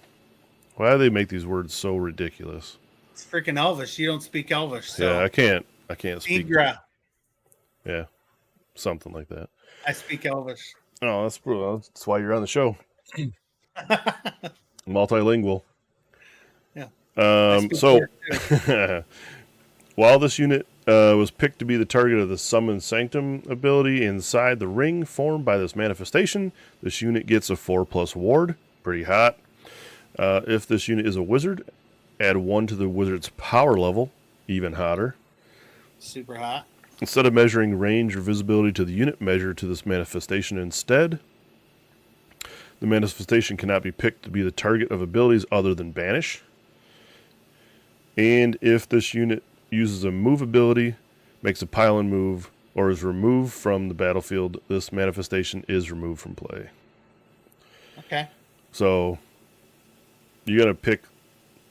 S1: Why do they make these words so ridiculous?
S2: It's freaking Elvish. You don't speak Elvish. So.
S1: Yeah, I can't speak.
S2: Igra.
S1: Yeah, something like that.
S2: I speak Elvish.
S1: Oh, that's why you're on the show. Multilingual.
S2: Yeah.
S1: So, while this unit was picked to be the target of the Summon Sanctum ability inside the ring formed by this manifestation, this unit gets a 4+ ward. Pretty hot. If this unit is a wizard, add 1 to the wizard's power level. Even hotter.
S2: Super hot.
S1: Instead of measuring range or visibility to the unit, measure to this manifestation instead. The manifestation cannot be picked to be the target of abilities other than banish. And if this unit uses a move ability, makes a pile-in move, or is removed from the battlefield, this manifestation is removed from play.
S2: Okay.
S1: So you're going to pick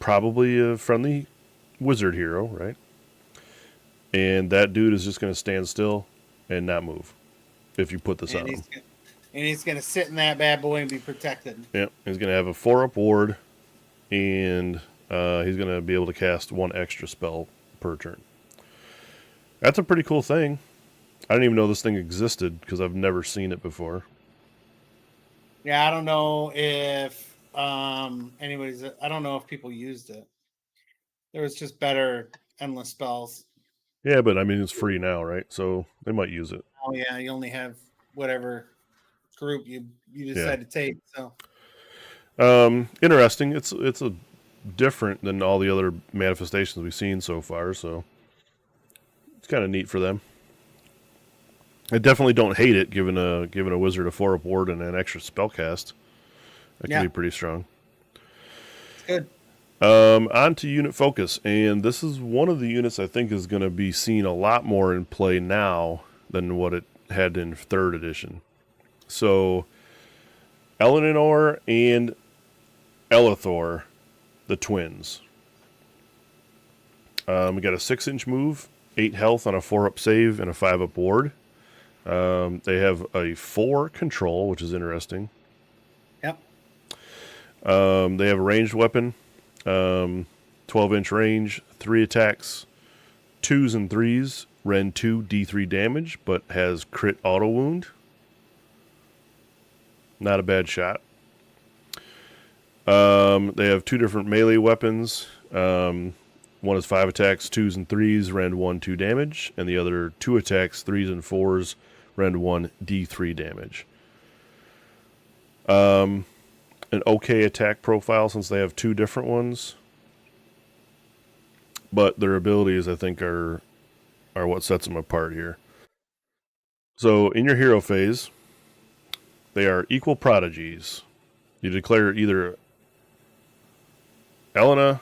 S1: probably a friendly wizard hero, right? And that dude is just going to stand still and not move if you put this on him.
S2: And he's going to sit in that bad boy and be protected.
S1: Yep. He's going to have a 4+ ward, and he's going to be able to cast 1 extra spell per turn. That's a pretty cool thing. I didn't even know this thing existed because I've never seen it before.
S2: Yeah, I don't know if I don't know if people used it. There was just better endless spells.
S1: Yeah, but I mean, it's free now, right? So they might use it.
S2: Oh yeah, you only have whatever group you decide to take. So
S1: interesting. It's a different than all the other manifestations we've seen so far. So it's kind of neat for them. I definitely don't hate it, giving a wizard a 4-up ward and an extra spellcast. That can be pretty strong.
S2: It's good.
S1: On to unit focus, and this is one of the units I think is going to be seen a lot more in play now than what it had in 3rd edition. So, Eleanor and Elithor, the twins. We got a 6-inch move, 8 health on a 4-up save, and a 5-up ward. They have a 4 control, which is interesting.
S2: Yep.
S1: They have a ranged weapon, 12-inch range, 3 attacks, 2s and 3s, Ren 2, D3 damage, but has crit auto wound. Not a bad shot. They have 2 different melee weapons. One is 5 attacks, 2s and 3s, Rend 1, 2 damage, and the other 2 attacks, 3s and 4s, Rend 1, D3 damage. An okay attack profile since they have 2 different ones. But their abilities, I think, are what sets them apart here. So, in your hero phase, they are equal prodigies. You declare either Elena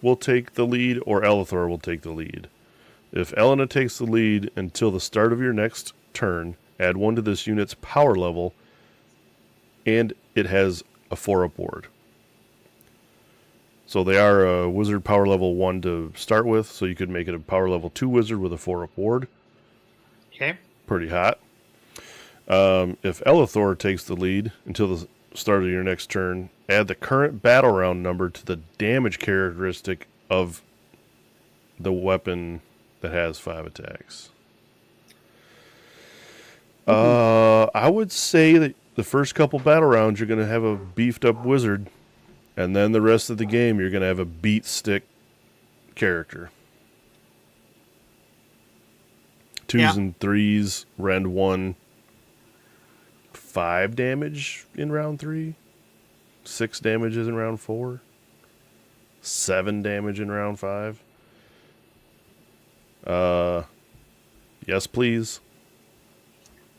S1: will take the lead or Elithor will take the lead. If Elena takes the lead until the start of your next turn, add 1 to this unit's power level, and it has a 4-up ward. So they are a wizard power level 1 to start with, so you could make it a power level 2 wizard with a 4-up ward.
S2: Okay.
S1: Pretty hot. If Elithor takes the lead until the start of your next turn, add the current battle round number to the damage characteristic of the weapon that has 5 attacks. I would say that the first couple battle rounds you're going to have a beefed up wizard, and then the rest of the game you're going to have a beat stick character. 2s and 3s, Rend 1, 5 damage in round 3, 6 damages in round 4, 7 damage in round 5. Yes, please.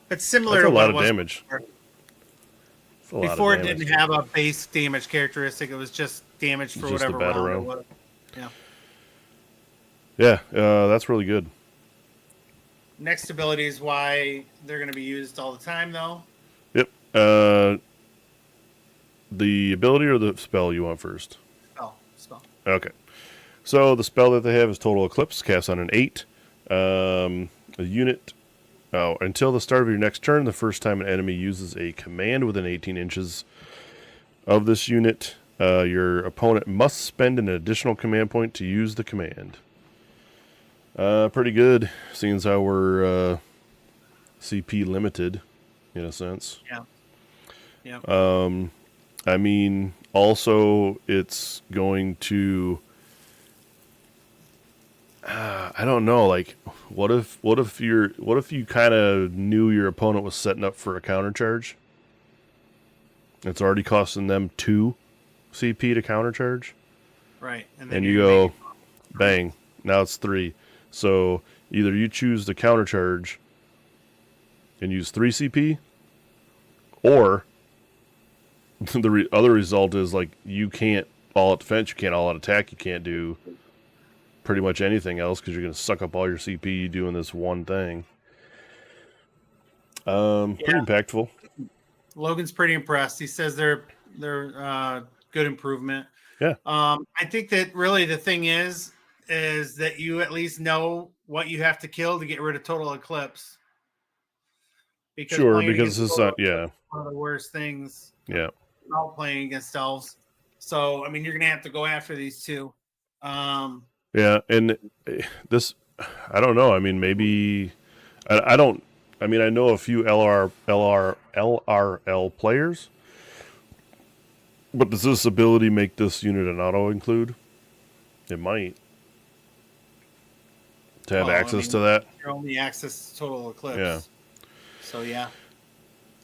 S2: It's similar
S1: That's
S2: to
S1: a lot
S2: what
S1: of
S2: it was
S1: damage.
S2: Before. It didn't have a base damage characteristic. It was just damage for
S1: Just a
S2: whatever
S1: battle
S2: round it
S1: round.
S2: was. Yeah.
S1: Yeah, that's really good.
S2: Next ability is why they're going to be used all the time, though.
S1: Yep. The ability or the spell you want first?
S2: Spell.
S1: Okay. So the spell that they have is Total Eclipse, cast on an 8. A unit. Until the start of your next turn, the first time an enemy uses a command within 18 inches of this unit, your opponent must spend an additional command point to use the command. Pretty good, seeing as how we're CP limited, in a sense.
S2: Yeah.
S1: I mean, also, it's going to... I don't know, like, what if you kind of knew your opponent was setting up for a counter charge? It's already costing them 2 CP to counter charge.
S2: Right.
S1: And you go, bang, now it's 3. So either you choose the counter charge and use 3 CP, or the other result is, like, you can't all out defense, you can't all out attack, you can't do pretty much anything else because you're going to suck up all your CP doing this one thing. Pretty impactful.
S2: Logan's pretty impressed. He says they're good improvement.
S1: Yeah.
S2: I think that really the thing is that you at least know what you have to kill to get rid of Total Eclipse. Because
S1: it's not, yeah.
S2: One of the worst things.
S1: Yeah.
S2: Not playing against elves. So, I mean, you're going to have to go after these two.
S1: Yeah, and this, I don't know. I mean, maybe, I don't, I mean, I know a few LRL players, but does this ability make this unit an auto-include? It might. To have access to that.
S2: You're only access to Total Eclipse.
S1: Yeah.
S2: So, yeah.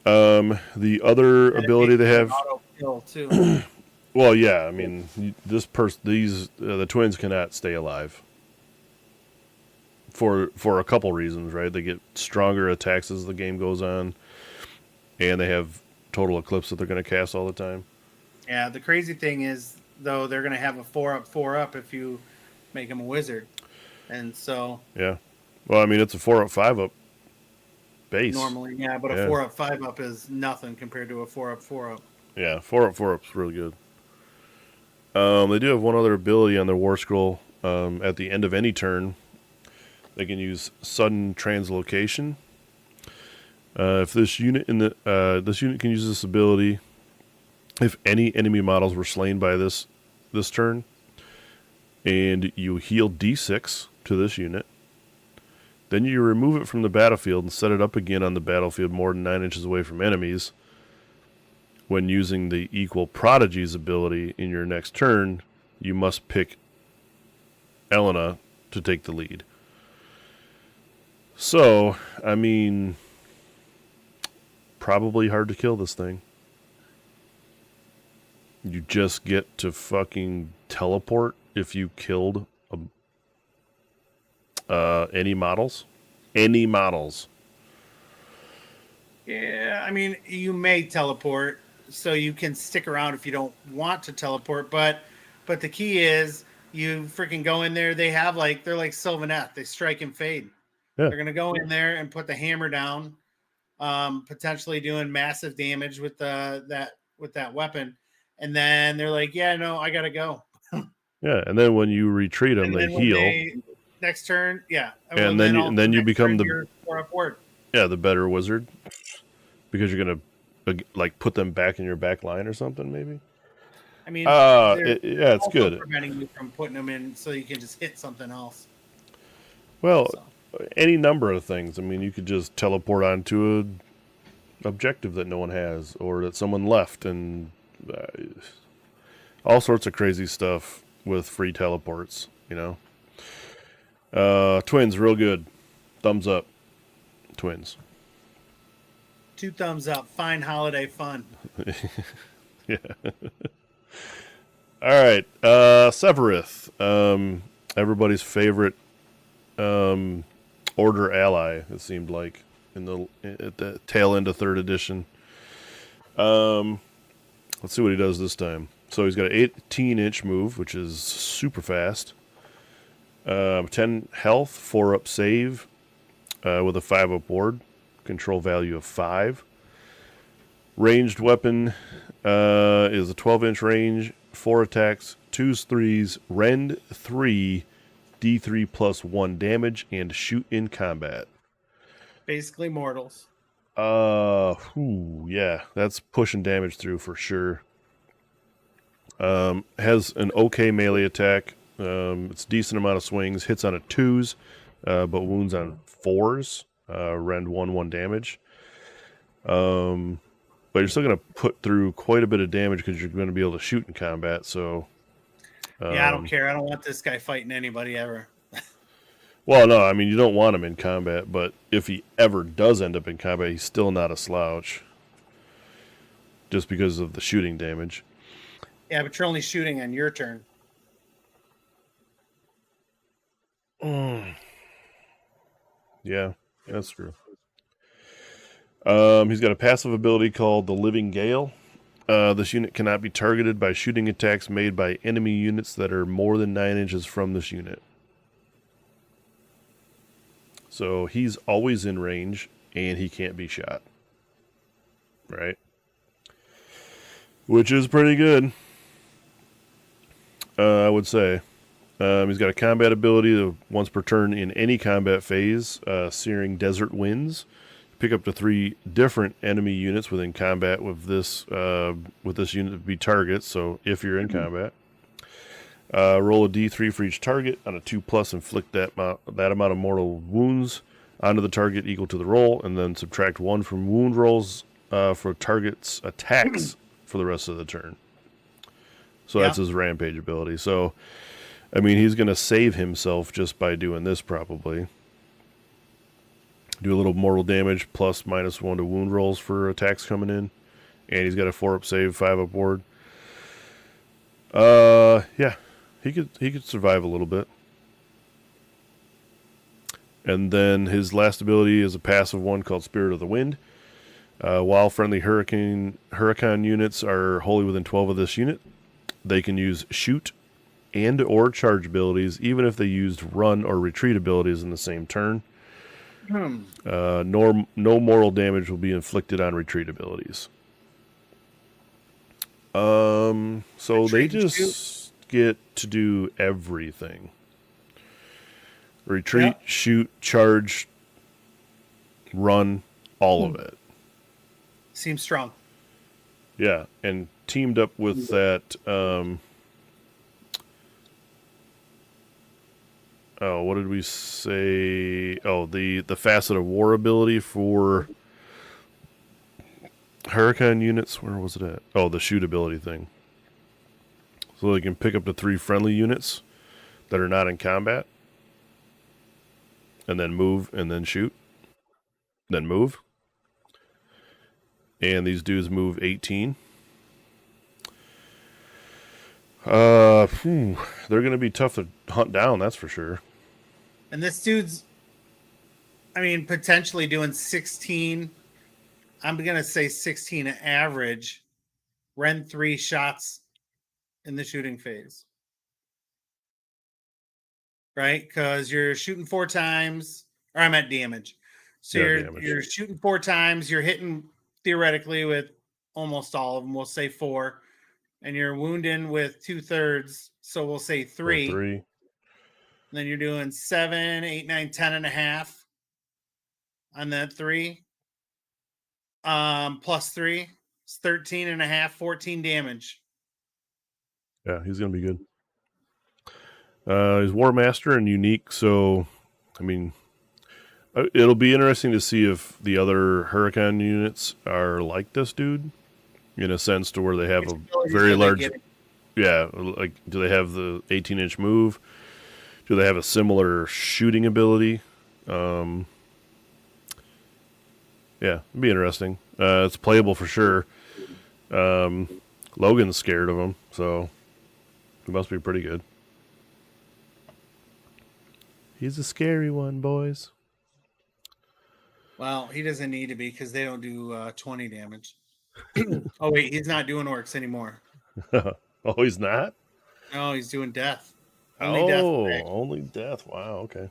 S1: The other ability they have...
S2: Auto-kill, too.
S1: Well, yeah, I mean, the twins cannot stay alive. for a couple reasons, right? They get stronger attacks as the game goes on, and they have total eclipse that they're going to cast all the time.
S2: Yeah, the crazy thing is, though, they're going to have a 4-up if you make them a wizard. And so...
S1: Yeah. Well, I mean, it's a 4-up, 5-up base.
S2: Normally, yeah, but a 4-up, 5-up is nothing compared to a 4-up, 4-up.
S1: Yeah, 4-up, 4-up's really good. They do have one other ability on their War Scroll. At the end of any turn, they can use Sudden Translocation. If this unit this unit can use this ability if any enemy models were slain by this turn, and you heal D6 to this unit, then you remove it from the battlefield and set it up again on the battlefield more than 9 inches away from enemies. When using the Equal Prodigies ability in your next turn, you must pick Elena to take the lead. So, I mean, probably hard to kill this thing. You just get to fucking teleport if you killed any models. Any models.
S2: Yeah, I mean, you may teleport, so you can stick around if you don't want to teleport. But the key is you freaking go in there. They're like Sylvaneth. They strike and fade. Yeah. They're gonna go in there and put the hammer down, potentially doing massive damage with that weapon. And then they're like, yeah, no, I gotta go.
S1: Yeah, and then when you retreat them, they heal.
S2: Next turn, yeah.
S1: And then you become the
S2: 4-up ward.
S1: Yeah, the better wizard, because you're gonna like put them back in your back line or something, maybe.
S2: I mean,
S1: it's good.
S2: Preventing you from putting them in, so you can just hit something else.
S1: Well, any number of things. I mean, you could just teleport onto an objective that no one has, or that someone left, and all sorts of crazy stuff with free teleports. You know, twins, real good. Thumbs up. Twins.
S2: 2 thumbs up. Fine holiday fun.
S1: Yeah. All right. Severith. Everybody's favorite Order ally, it seemed like, at the tail end of 3rd edition. Let's see what he does this time. So he's got an 18-inch move, which is super fast. 10 health, 4-up save, with a 5-up ward. Control value of 5. Ranged weapon is a 12-inch range, 4 attacks, 2s, 3s, rend 3, D3 plus 1 damage, and shoot in combat.
S2: Basically mortals.
S1: Yeah, that's pushing damage through for sure. Has an okay melee attack. It's a decent amount of swings. Hits on a 2s, but wounds on 4s. Rend 1 damage. But you're still going to put through quite a bit of damage because you're going to be able to shoot in combat. So,
S2: yeah, I don't care. I don't want this guy fighting anybody ever.
S1: Well, no, I mean, you don't want him in combat, but if he ever does end up in combat, he's still not a slouch. Just because of the shooting damage.
S2: Yeah, but you're only shooting on your turn.
S1: Yeah, that's true. He's got a passive ability called the Living Gale. This unit cannot be targeted by shooting attacks made by enemy units that are more than 9 inches from this unit. So he's always in range, and he can't be shot. Right? Which is pretty good, I would say. He's got a combat ability that once per turn in any combat phase, Searing Desert Winds. Pick up to 3 different enemy units within combat with this unit to be targets. So if you're in combat, roll a d3 for each target. On a 2+, inflict that amount of mortal wounds onto the target equal to the roll, and then subtract 1 from wound rolls for target's attacks for the rest of the turn. So that's his rampage ability. So, I mean, he's going to save himself just by doing this probably. Do a little mortal damage plus -1 to wound rolls for attacks coming in. And he's got a 4-up save, 5-up ward. Yeah, he could survive a little bit. And then his last ability is a passive one called Spirit of the Wind. While friendly Hurricane units are wholly within 12 of this unit, they can use shoot and or charge abilities, even if they used run or retreat abilities in the same turn. No moral damage will be inflicted on retreat abilities. So they just get to do everything. Retreat, shoot, charge, run, all of it.
S2: Seems strong.
S1: Yeah, and teamed up with that, what did we say? Oh, the Facet of War ability for Hurricane units. Where was it at? Oh, the shoot ability thing. So they can pick up to 3 friendly units that are not in combat, and then move, and then shoot, then move. And these dudes move 18. They're going to be tough to hunt down, that's for sure.
S2: And this dude's, potentially doing 16. I'm going to say 16 average. Rend 3 shots in the shooting phase. Right? Because you're shooting 4 times, or I'm at damage. So you're shooting 4 times. You're hitting theoretically with almost all of them. We'll say 4. And you're wounding with 2/3. So we'll say 3.
S1: 3.
S2: And then you're doing 7, 8, 9, 10 and a half on that 3. Plus 3. It's 13 and a half, 14 damage.
S1: Yeah, he's going to be good. He's War Master and unique, so, it'll be interesting to see if the other Hurricane units are like this dude, in a sense to where they have a very large... Yeah, like, do they have the 18-inch move? Do they have a similar shooting ability? Yeah, it'd be interesting. It's playable for sure. Logan's scared of him, so it must be pretty good. He's a scary one, boys.
S2: Well, he doesn't need to be because they don't do 20 damage. Oh, wait, he's not doing orcs anymore.
S1: Oh, he's not?
S2: No, he's doing death.
S1: Only death. Wow, okay.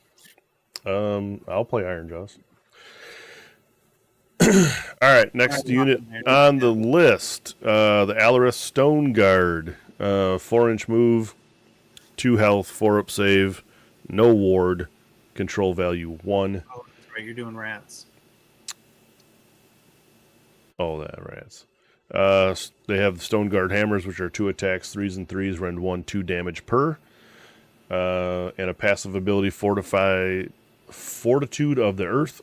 S1: I'll play Iron Jaws. All right, next unit on the list, the Alaris Stone Guard. 4-inch move, 2 health, 4 up save, no ward, control value 1.
S2: Oh, that's right, you're doing rats.
S1: Oh, that rats. They have Stone Guard hammers, which are 2 attacks, 3s and 3s, rend 1, 2 damage per. And a passive ability, Fortitude of the Earth.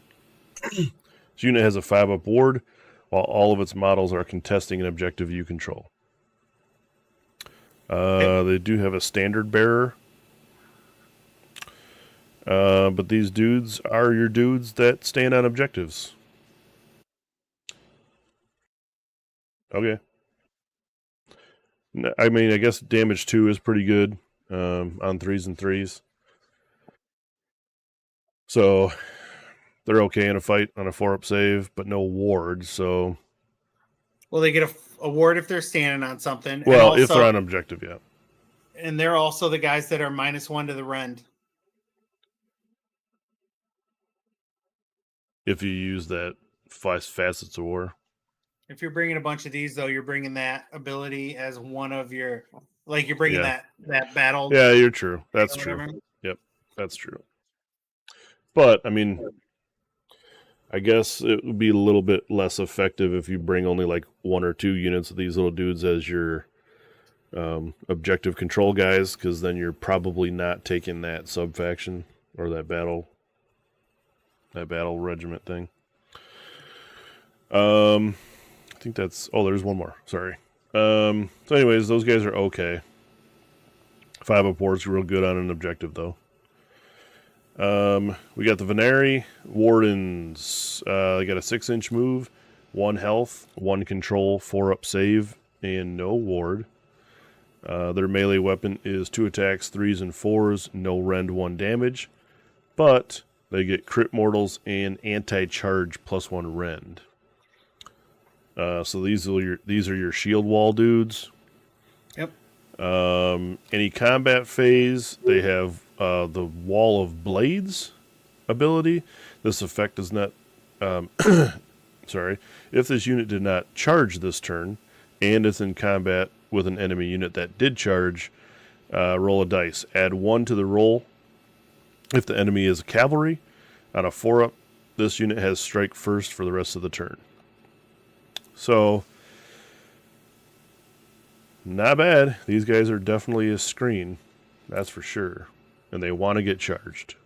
S1: This unit has a 5-up ward, while all of its models are contesting an objective you control. They do have a standard bearer. But these dudes are your dudes that stand on objectives. Okay. I guess damage 2 is pretty good on 3s and 3s. So they're okay in a fight on a 4-up save, but no ward, so...
S2: Well, they get a ward if they're standing on something.
S1: Well, if they're on objective, yeah.
S2: And they're also the guys that are -1 to the rend.
S1: If you use that 5 Facets of War.
S2: If you're bringing a bunch of these, though, you're bringing that ability as one of your... Like, you're bringing that battle...
S1: Yeah, you're true. That's true. Yep, that's true. But, I guess it would be a little bit less effective if you bring only, 1 or 2 units of these little dudes as your objective control guys, because then you're probably not taking that sub-faction or that battle regiment thing. I think that's... Oh, there's one more. Sorry. So anyways, those guys are okay. 5-up ward's real good on an objective, though. We got the Venari Wardens. They got a 6-inch move, 1 health, 1 control, 4-up save, and no ward. Their melee weapon is 2 attacks, 3s and 4s, no rend, 1 damage. But They get crit mortals and anti-charge +1 rend. So these are your shield wall dudes.
S2: Yep.
S1: Any combat phase, they have the Wall of Blades ability. This effect does not. Sorry. If this unit did not charge this turn, and it's in combat with an enemy unit that did charge, roll a dice. Add 1 to the roll. If the enemy is cavalry, on a 4-up, this unit has strike first for the rest of the turn. So, not bad. These guys are definitely a screen. That's for sure. And they want to get charged.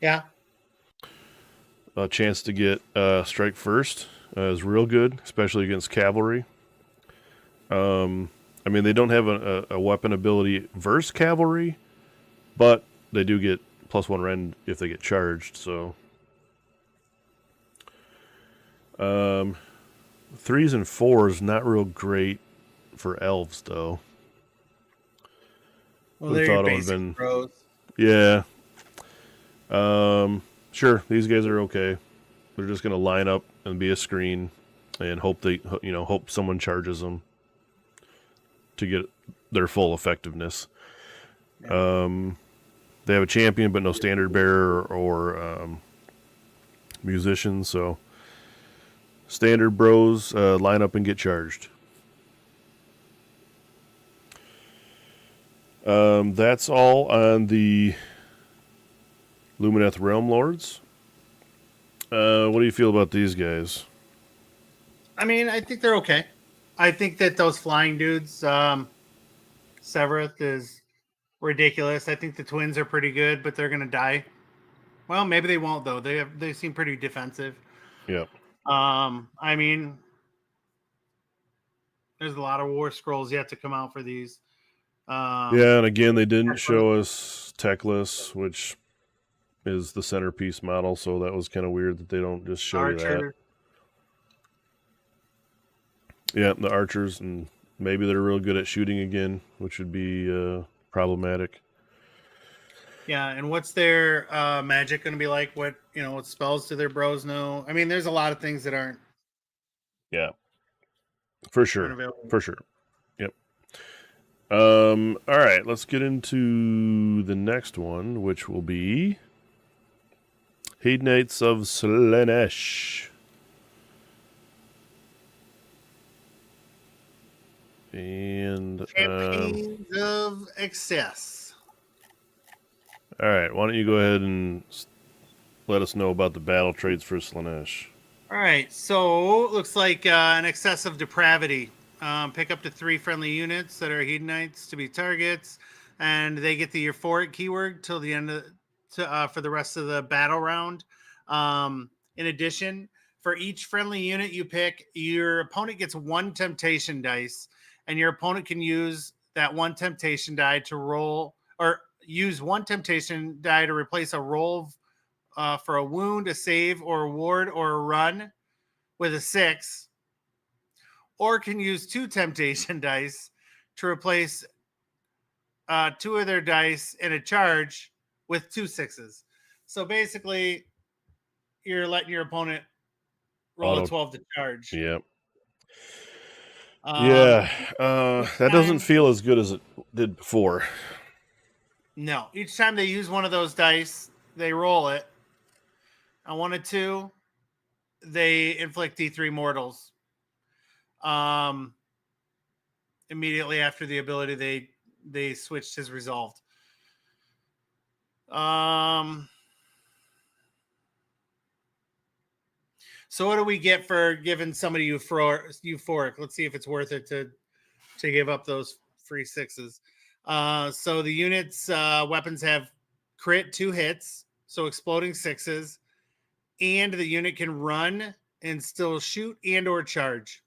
S2: Yeah.
S1: A chance to get strike first is real good, especially against cavalry. I mean, they don't have a weapon ability versus cavalry, but they do get +1 rend if they get charged. So, 3s and 4s not real great for elves, though.
S2: Well, they're your basic pros.
S1: Yeah. Sure, these guys are okay. They're just gonna line up and be a screen, and hope someone charges them to get their full effectiveness.
S2: Yeah.
S1: They have a champion, but no standard bearer or musician. So standard bros line up and get charged. That's all on the Lumineth Realm Lords. What do you feel about these guys?
S2: I mean, I think they're okay. I think that those flying dudes, Severeth is ridiculous. I think the twins are pretty good, but they're gonna die. Well, maybe they won't though. They seem pretty defensive.
S1: Yeah.
S2: I mean, there's a lot of war scrolls yet to come out for these.
S1: Yeah, and again, they didn't show us Techless, which is the centerpiece model, so that was kind of weird that they don't just show you that. Yeah, the archers, and maybe they're real good at shooting again, which would be problematic.
S2: Yeah, and what's their magic going to be like? What spells do their bros know? I mean, there's a lot of things that aren't.
S1: Yeah, for sure,
S2: unavailable.
S1: For sure. Yep. All right, let's get into the next one, which will be Knights of Slaanesh. And
S2: Campaigns of Excess.
S1: All right, why don't you go ahead and let us know about the battle traits for Slaanesh.
S2: All right, so looks like an Excess of Depravity. Pick up to 3 friendly units that are Hedonites to be targets, and they get the euphoric keyword till the end for the rest of the battle round. In addition, for each friendly unit you pick, your opponent gets 1 temptation dice, and your opponent can use that 1 temptation die to roll, or use 1 temptation die to replace a roll for a wound, a save, or a ward, or a run with a 6, or can use 2 temptation dice to replace 2 of their dice in a charge with 2 6s. So basically, you're letting your opponent roll a 12 to charge.
S1: Yep. That doesn't feel as good as it did before.
S2: No, each time they use one of those dice, they roll it. On 1 or 2, they inflict D3 mortals. Immediately after the ability, they switched his resolved. So what do we get for giving somebody euphoric? Let's see if it's worth it to give up those free 6s. So the unit's weapons have crit 2 hits, so exploding 6s, and the unit can run and still shoot and or charge.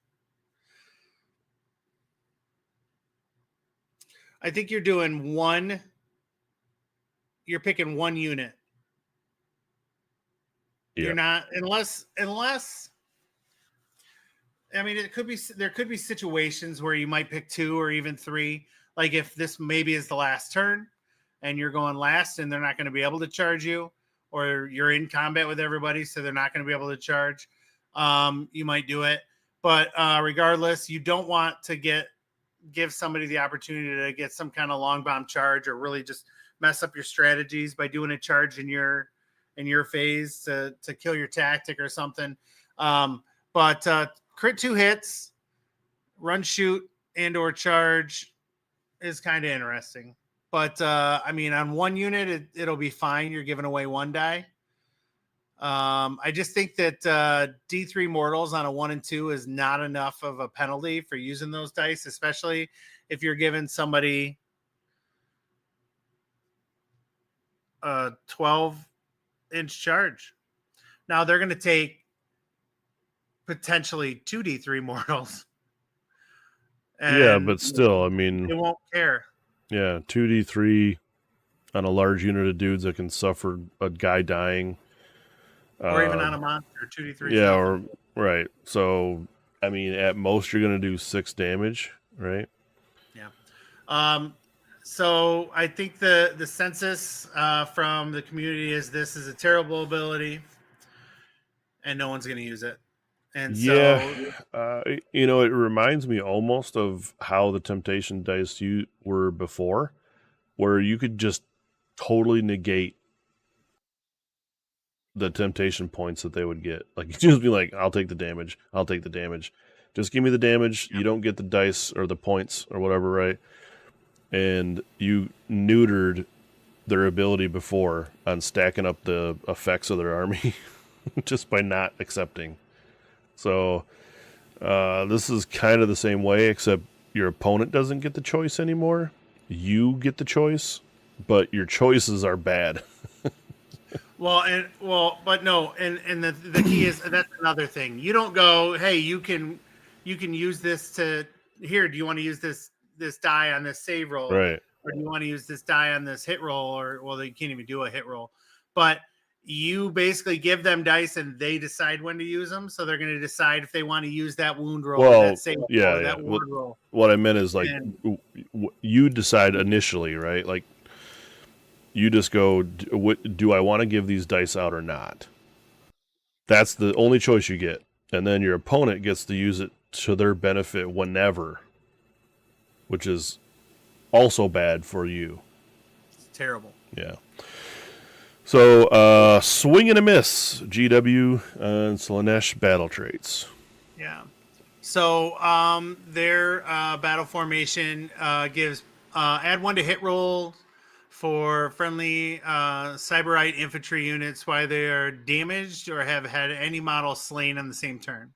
S2: I think you're doing one. You're picking 1 unit. Yeah. You're not unless. I mean, there could be situations where you might pick 2 or even 3. Like if this maybe is the last turn, and you're going last and they're not going to be able to charge you, or you're in combat with everybody, so they're not going to be able to charge, you might do it. But regardless, you don't want to give somebody the opportunity to get some kind of long bomb charge or really just mess up your strategies by doing a charge in your phase to kill your tactic or something. But crit 2 hits, run, shoot, and or charge is kind of interesting. But I mean, on one unit, it'll be fine. You're giving away 1 die. I just think that D3 mortals on a 1 and 2 is not enough of a penalty for using those dice, especially if you're giving somebody a 12-inch charge. Now they're going to take potentially 2 D3 mortals.
S1: Yeah, but still, I mean,
S2: they won't care.
S1: Yeah, 2d3 on a large unit of dudes that can suffer a guy dying.
S2: Or even on a monster, 2d3.
S1: Yeah, or right. So, I mean, at most you're going to do 6 damage, right?
S2: Yeah. So I think the census from the community is this is a terrible ability, and no one's going to use it. And
S1: yeah, you know, it reminds me almost of how the Temptation dice were before, where you could just totally negate the temptation points that they would get. Like, you just be like, I'll take the damage. I'll take the damage. Just give me the damage. You don't get the dice or the points or whatever, right? And you neutered their ability before on stacking up the effects of their army just by not accepting. So this is kind of the same way, except your opponent doesn't get the choice anymore. You get the choice, but your choices are bad.
S2: But no, and the key is that's another thing. You don't go, hey, you can use this to here. Do you want to use this die on this save roll,
S1: right?
S2: Or do you want to use this die on this hit roll? Or well, you can't even do a hit roll, but you basically give them dice and they decide when to use them. So they're going to decide if they want to use that wound roll, or that save roll, or that wound roll.
S1: What I meant is like you decide initially, right? Like you just go, do I want to give these dice out or not? That's the only choice you get. And then your opponent gets to use it to their benefit whenever, which is also bad for you.
S2: It's terrible.
S1: Yeah. So, swing and a miss, GW and Slaanesh battle traits.
S2: Yeah. So, their battle formation gives add 1 to hit roll for friendly Cyberite infantry units while they are damaged or have had any model slain on the same turn.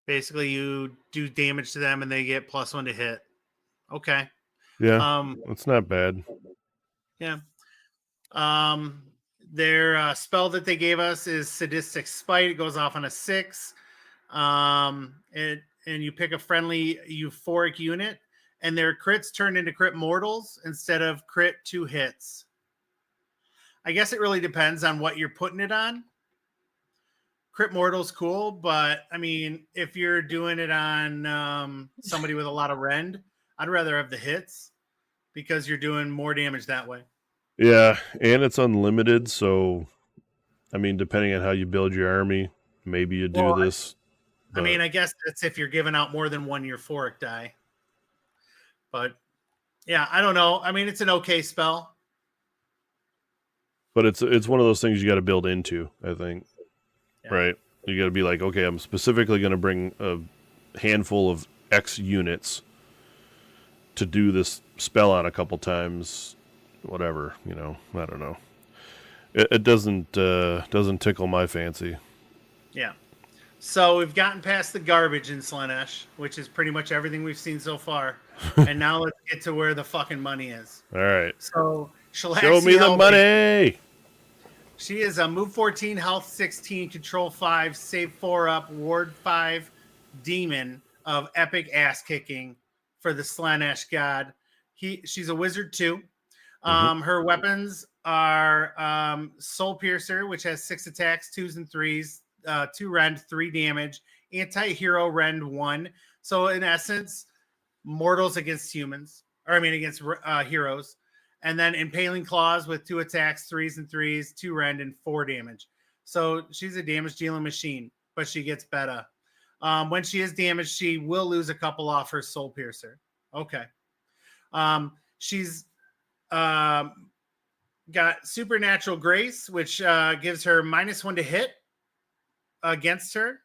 S2: Basically, you do damage to them and they get +1 to hit. Okay.
S1: Yeah, that's not bad.
S2: Yeah. Their spell that they gave us is Sadistic Spite. It goes off on a 6. And you pick a friendly euphoric unit, and their crits turn into crit mortals instead of crit 2 hits. I guess it really depends on what you're putting it on. Crit mortal's cool, but I mean, if you're doing it on somebody with a lot of rend, I'd rather have the hits because you're doing more damage that way.
S1: Yeah, and it's unlimited, so I mean, depending on how you build your army, maybe you do this.
S2: I mean, I guess that's if you're giving out more than 1 euphoric die. But yeah, I don't know. I mean, it's an okay spell.
S1: But it's one of those things you got to build into, I think. Yeah. Right? You got to be like, okay, I'm specifically going to bring a handful of X units to do this spell on a couple times. Whatever, you know, I don't know. It doesn't tickle my fancy.
S2: Yeah. So we've gotten past the garbage in Slaanesh, which is pretty much everything we've seen so far. And now let's get to where the fucking money is.
S1: All right.
S2: So
S1: show me the money.
S2: She is a move 14, health 16, control 5, save 4 up, ward 5 demon of epic ass kicking for the Slaanesh god. She's a wizard too. Her weapons are Soul Piercer, which has 6 attacks, 2s and 3s, 2 rend, 3 damage, anti-hero rend 1. So in essence, mortals against humans, or I mean against heroes. And then Impaling Claws with 2 attacks, 3s and 3s, 2 rend, and 4 damage. So she's a damage dealing machine, but she gets better. When she is damaged, she will lose a couple off her Soul Piercer. Okay. She's got Supernatural Grace, which gives her -1 to hit against her,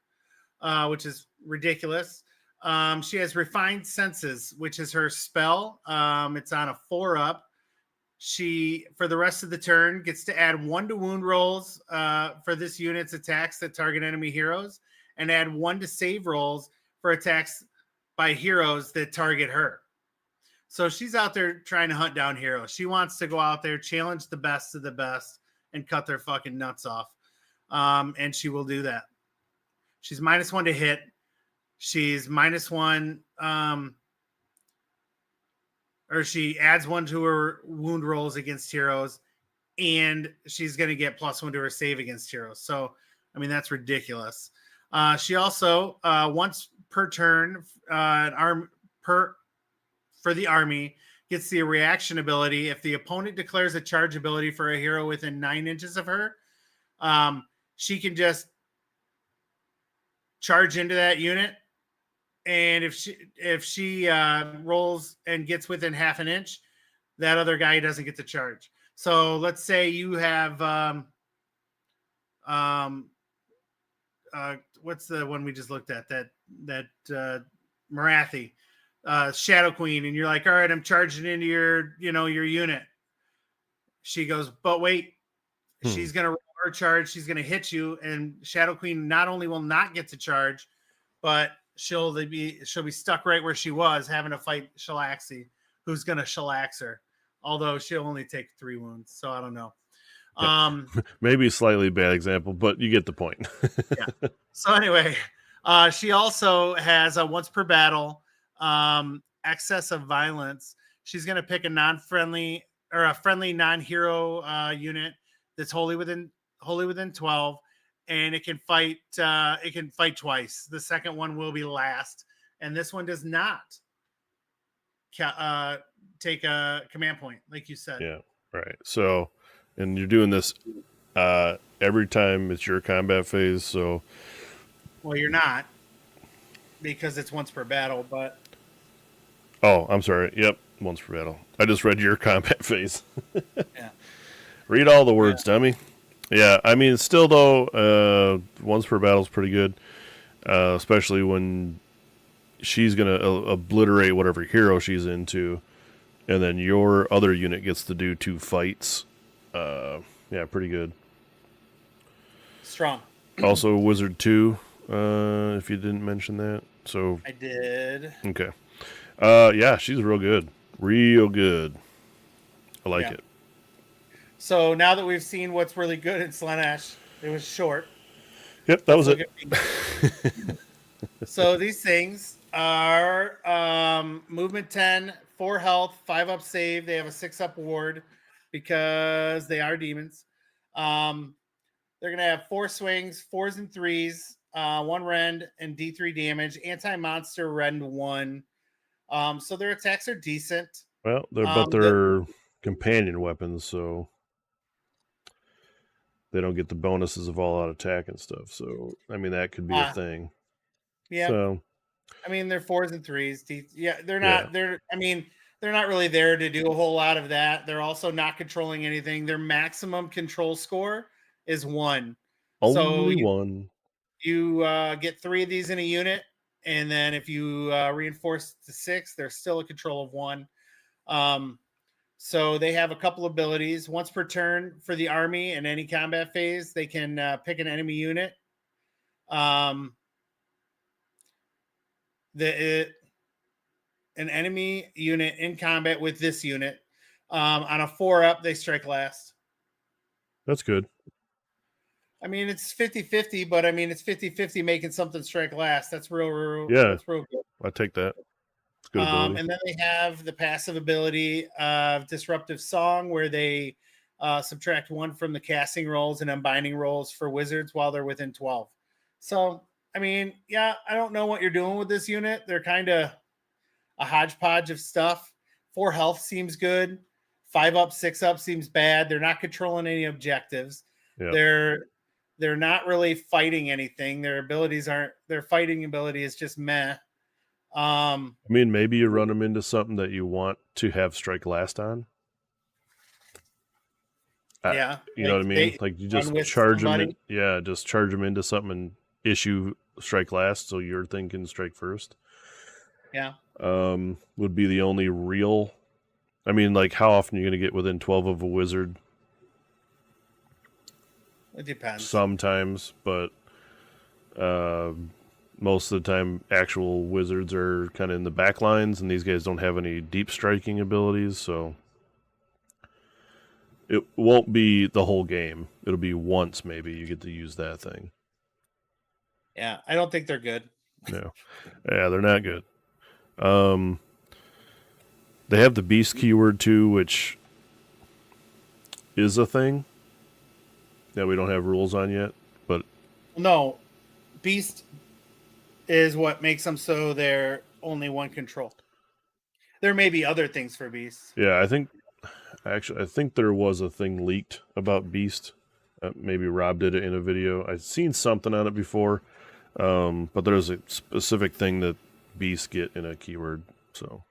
S2: which is ridiculous. She has Refined Senses, which is her spell. It's on a 4-up. She, for the rest of the turn, gets to add 1 to wound rolls for this unit's attacks that target enemy heroes, and add 1 to save rolls for attacks by heroes that target her. So she's out there trying to hunt down heroes. She wants to go out there, challenge the best of the best, and cut their fucking nuts off. And she will do that. She's -1 to hit. She's -1, or she adds 1 to her wound rolls against heroes, and she's going to get +1 to her save against heroes. So, I mean, that's ridiculous. She also, once per turn, for the army, gets the reaction ability. If the opponent declares a charge ability for a hero within 9 inches of her, she can just charge into that unit. And if she rolls and gets within half an inch, that other guy doesn't get to charge. So let's say you have what's the one we just looked at? That Marathi, Shadow Queen, and you're like, all right, I'm charging into your unit. She goes, but wait, she's gonna roll her charge. She's gonna hit you, and Shadow Queen not only will not get to charge, but she'll be stuck right where she was, having to fight Shalaxi, who's gonna shellax her. Although she'll only take 3 wounds, so I don't know.
S1: Maybe a slightly bad example, but you get the point.
S2: Yeah. So anyway, she also has a once per battle excess of violence. She's going to pick a non-friendly or a friendly non-hero unit that's wholly within 12, and it can fight. It can fight twice. The second one will be last, and this one does not take a command point, like you said.
S1: Yeah, right. So, and you're doing this every time it's your combat phase. So,
S2: well, you're not, because it's once per battle. But
S1: I'm sorry. Yep, once per battle. I just read your combat phase.
S2: Yeah.
S1: Read all the words, dummy. Yeah, I mean, still though, once per battle is pretty good, especially when she's gonna obliterate whatever hero she's into, and then your other unit gets to do 2 fights. Yeah, pretty good.
S2: Strong.
S1: Also, Wizard 2, if you didn't mention that. So
S2: I did.
S1: Okay. Yeah, she's real good. Real good. I like it.
S2: So now that we've seen what's really good in Slaanesh, it was short.
S1: Yep, that was it.
S2: So these things are movement 10, 4 health, 5 up save. They have a 6 up ward because they are demons. They're going to have 4 swings, 4s and 3s, 1 rend, and D3 damage. Anti-monster rend 1. So their attacks are decent.
S1: Well, they're companion weapons, so they don't get the bonuses of all-out attack and stuff. So, I mean, that could be a thing.
S2: Yeah.
S1: So,
S2: I mean, they're 4s and 3s. They're not. Yeah. They're not really there to do a whole lot of that. They're also not controlling anything. Their maximum control score is 1.
S1: Only 1.
S2: You get 3 of these in a unit, and then if you reinforce to 6, there's still a control of 1. So they have a couple abilities. Once per turn for the army in any combat phase, they can pick an enemy unit. An enemy unit in combat with this unit. On a 4-up, they strike last.
S1: That's good.
S2: I mean, it's 50-50, but I mean, it's 50-50 making something strike last. That's real
S1: yeah,
S2: that's real good.
S1: I take that. It's good ability.
S2: And then they have the passive ability of Disruptive Song, where they subtract 1 from the casting rolls and unbinding rolls for wizards while they're within 12. So, I mean, yeah, I don't know what you're doing with this unit. They're kind of a hodgepodge of stuff. 4 health seems good. 5 up, 6 up seems bad. They're not controlling any objectives.
S1: Yeah.
S2: They're not really fighting anything. Their fighting ability is just meh.
S1: I mean, maybe you run them into something that you want to have strike last on.
S2: Yeah,
S1: you know what I mean? Like you just charge them in, just charge them into something and issue strike last so your thing can strike first.
S2: Yeah.
S1: Would be the only real. I mean, like how often are you going to get within 12 of a wizard?
S2: It depends.
S1: Sometimes, but most of the time actual wizards are kind of in the back lines, and these guys don't have any deep striking abilities, so it won't be the whole game. It'll be once maybe you get to use that thing.
S2: Yeah, I don't think they're good.
S1: No. Yeah, they're not good. They have the beast keyword too, which is a thing that we don't have rules on yet, but
S2: no, beast is what makes them so they're only one control. There may be other things for beasts.
S1: Yeah, I think there was a thing leaked about beast. Maybe Rob did it in a video. I've seen something on it before, but there's a specific thing that beasts get in a keyword. So,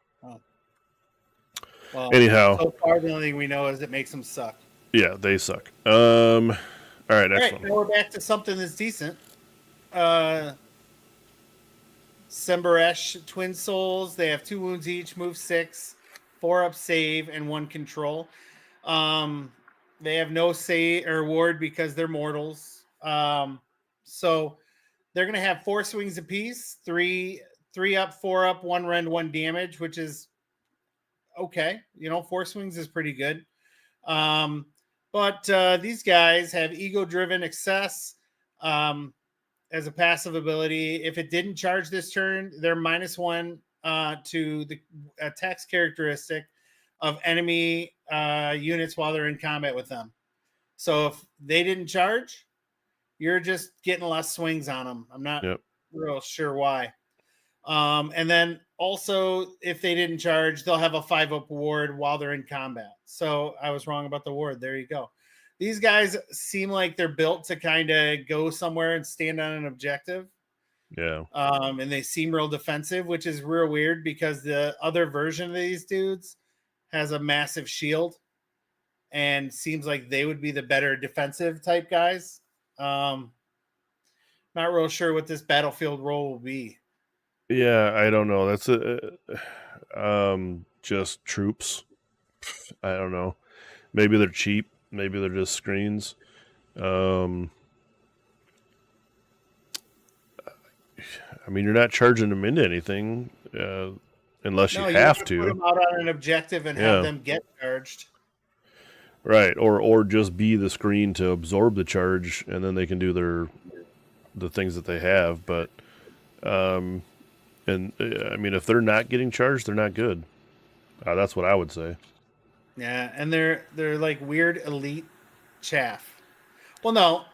S2: well,
S1: anyhow,
S2: so far the only thing we know is it makes them suck.
S1: Yeah, they suck. All right, next one.
S2: Now we're back to something that's decent. Semberesh Twin Souls. They have 2 wounds each, move 6, 4 up save, and 1 control. They have no save or ward because they're mortals. So they're going to have 4 swings apiece, 3 up, 4 up, 1 rend, 1 damage, which is okay. 4 swings is pretty good. But these guys have ego-driven excess as a passive ability. If it didn't charge this turn, they're -1 to the attacks characteristic of enemy units while they're in combat with them. So if they didn't charge, you're just getting less swings on them. I'm not real sure why. And then also, if they didn't charge, they'll have a 5-up ward while they're in combat. So I was wrong about the ward. There you go. These guys seem like they're built to kind of go somewhere and stand on an objective.
S1: Yeah.
S2: And they seem real defensive, which is real weird because the other version of these dudes has a massive shield and seems like they would be the better defensive type guys. Not real sure what this battlefield role will be.
S1: Yeah, I don't know. That's just troops. I don't know. Maybe they're cheap. Maybe they're just screens. I mean, you're not charging them into anything unless you have to.
S2: Put them out on an objective and have them get charged.
S1: Right, or just be the screen to absorb the charge, and then they can do the things that they have. But, and I mean, if they're not getting charged, they're not good. That's what I would say.
S2: Yeah, and they're like weird elite chaff. Well, no,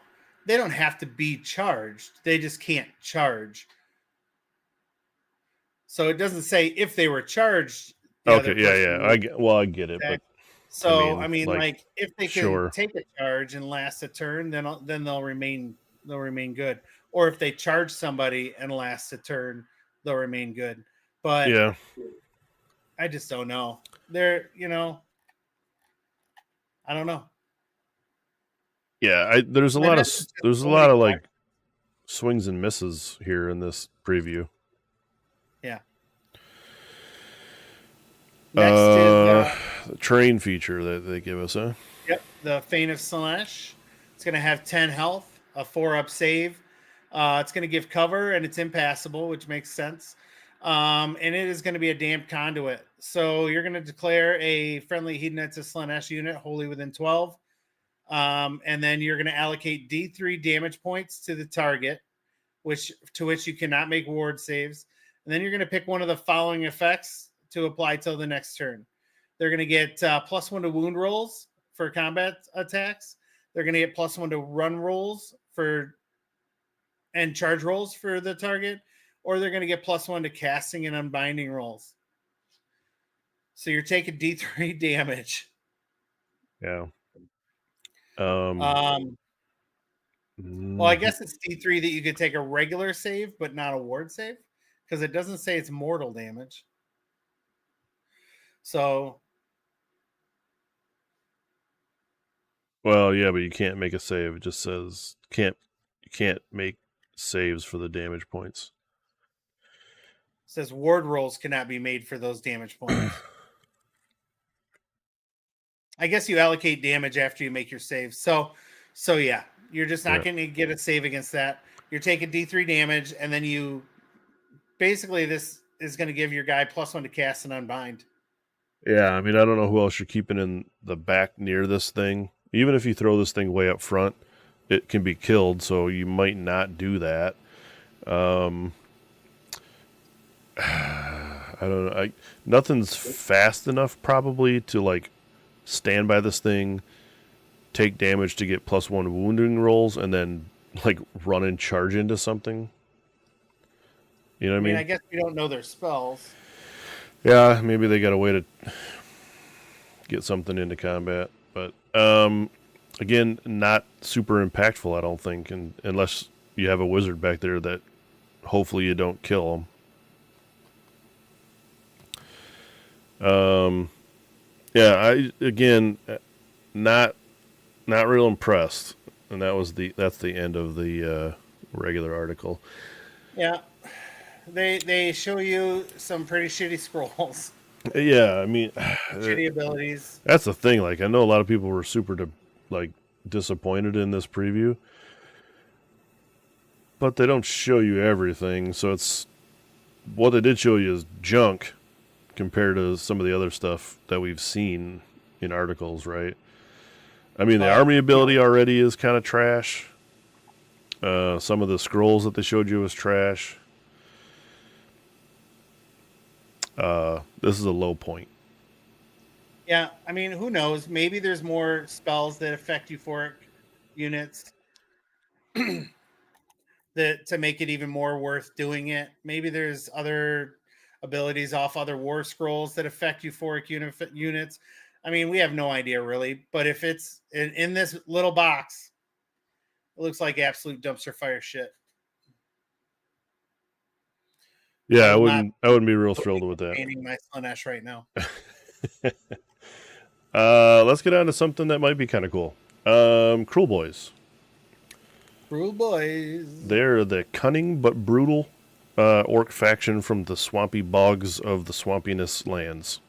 S2: they don't have to be charged. They just can't charge. So it doesn't say if they were charged.
S1: Okay, yeah. I get it, but
S2: so I mean, like if they can take a charge and last a turn, then they'll remain good. Or if they charge somebody and last a turn, they'll remain good. But
S1: yeah,
S2: I just don't know. They're I don't know.
S1: Yeah, there's a lot of like swings and misses here in this preview.
S2: Yeah. Next is
S1: the train feature that they give us, huh?
S2: Yep, the Fane of Slaanesh. It's going to have 10 health, a 4-up save. It's going to give cover, and it's impassable, which makes sense. And it is going to be a damp conduit. So you're going to declare a friendly Hedonite to Slaanesh unit wholly within 12. And then you're going to allocate D3 damage points to the target, which you cannot make ward saves. And then you're going to pick one of the following effects to apply till the next turn. They're going to get +1 to wound rolls for combat attacks. They're going to get +1 to run rolls and charge rolls for the target. Or they're going to get +1 to casting and unbinding rolls. So you're taking D3 damage
S1: Yeah.
S2: Well, I
S1: Mhm.
S2: guess it's D3 that you could take a regular save, but not a ward save, because it doesn't say it's mortal damage. So,
S1: Well, yeah, but you can't make a save. It just says you can't make saves for the damage points.
S2: it says ward rolls cannot be made for those damage points. I guess you allocate damage after you make your save. So yeah, you're just not
S1: Yeah.
S2: going to get a save against that. You're taking D3 damage, and then you basically this is going to give your guy +1 to cast and unbind.
S1: Yeah, I mean, I don't know who else you're keeping in the back near this thing. Even if you throw this thing way up front, it can be killed, so you might not do that. I don't know. Nothing's fast enough probably to like stand by this thing, take damage to get +1 wounding rolls, and then like run and charge into something. You know what I
S2: I
S1: mean?
S2: guess we don't know their spells.
S1: Yeah, maybe they got a way to get something into combat, but again, not super impactful, I don't think, and unless you have a wizard back there that hopefully you don't kill them. Yeah, I again not real impressed, and that's the end of the regular article.
S2: Yeah, they show you some pretty shitty scrolls,
S1: Yeah, I mean,
S2: shitty abilities.
S1: that's the thing. Like, I know a lot of people were super like disappointed in this preview, but they don't show you everything. So it's what they did show you is junk compared to some of the other stuff that we've seen in articles, right? I mean, the army ability already is kind of trash. Some of the scrolls that they showed you was trash. This is a low point.
S2: Yeah, I mean, who knows? Maybe there's more spells that affect euphoric units that to make it even more worth doing it. Maybe there's other abilities off other war scrolls that affect euphoric units. I mean, we have no idea really, but if it's in this little box, it looks like absolute dumpster fire shit.
S1: Yeah,
S2: I will not
S1: I wouldn't be real thrilled with that.
S2: painting my Slaanesh right now.
S1: Let's get on to something that might be kind of cool. Cruel Boys.
S2: Cruel boys.
S1: They're the cunning but brutal orc faction from the swampy bogs of the Swampiness lands.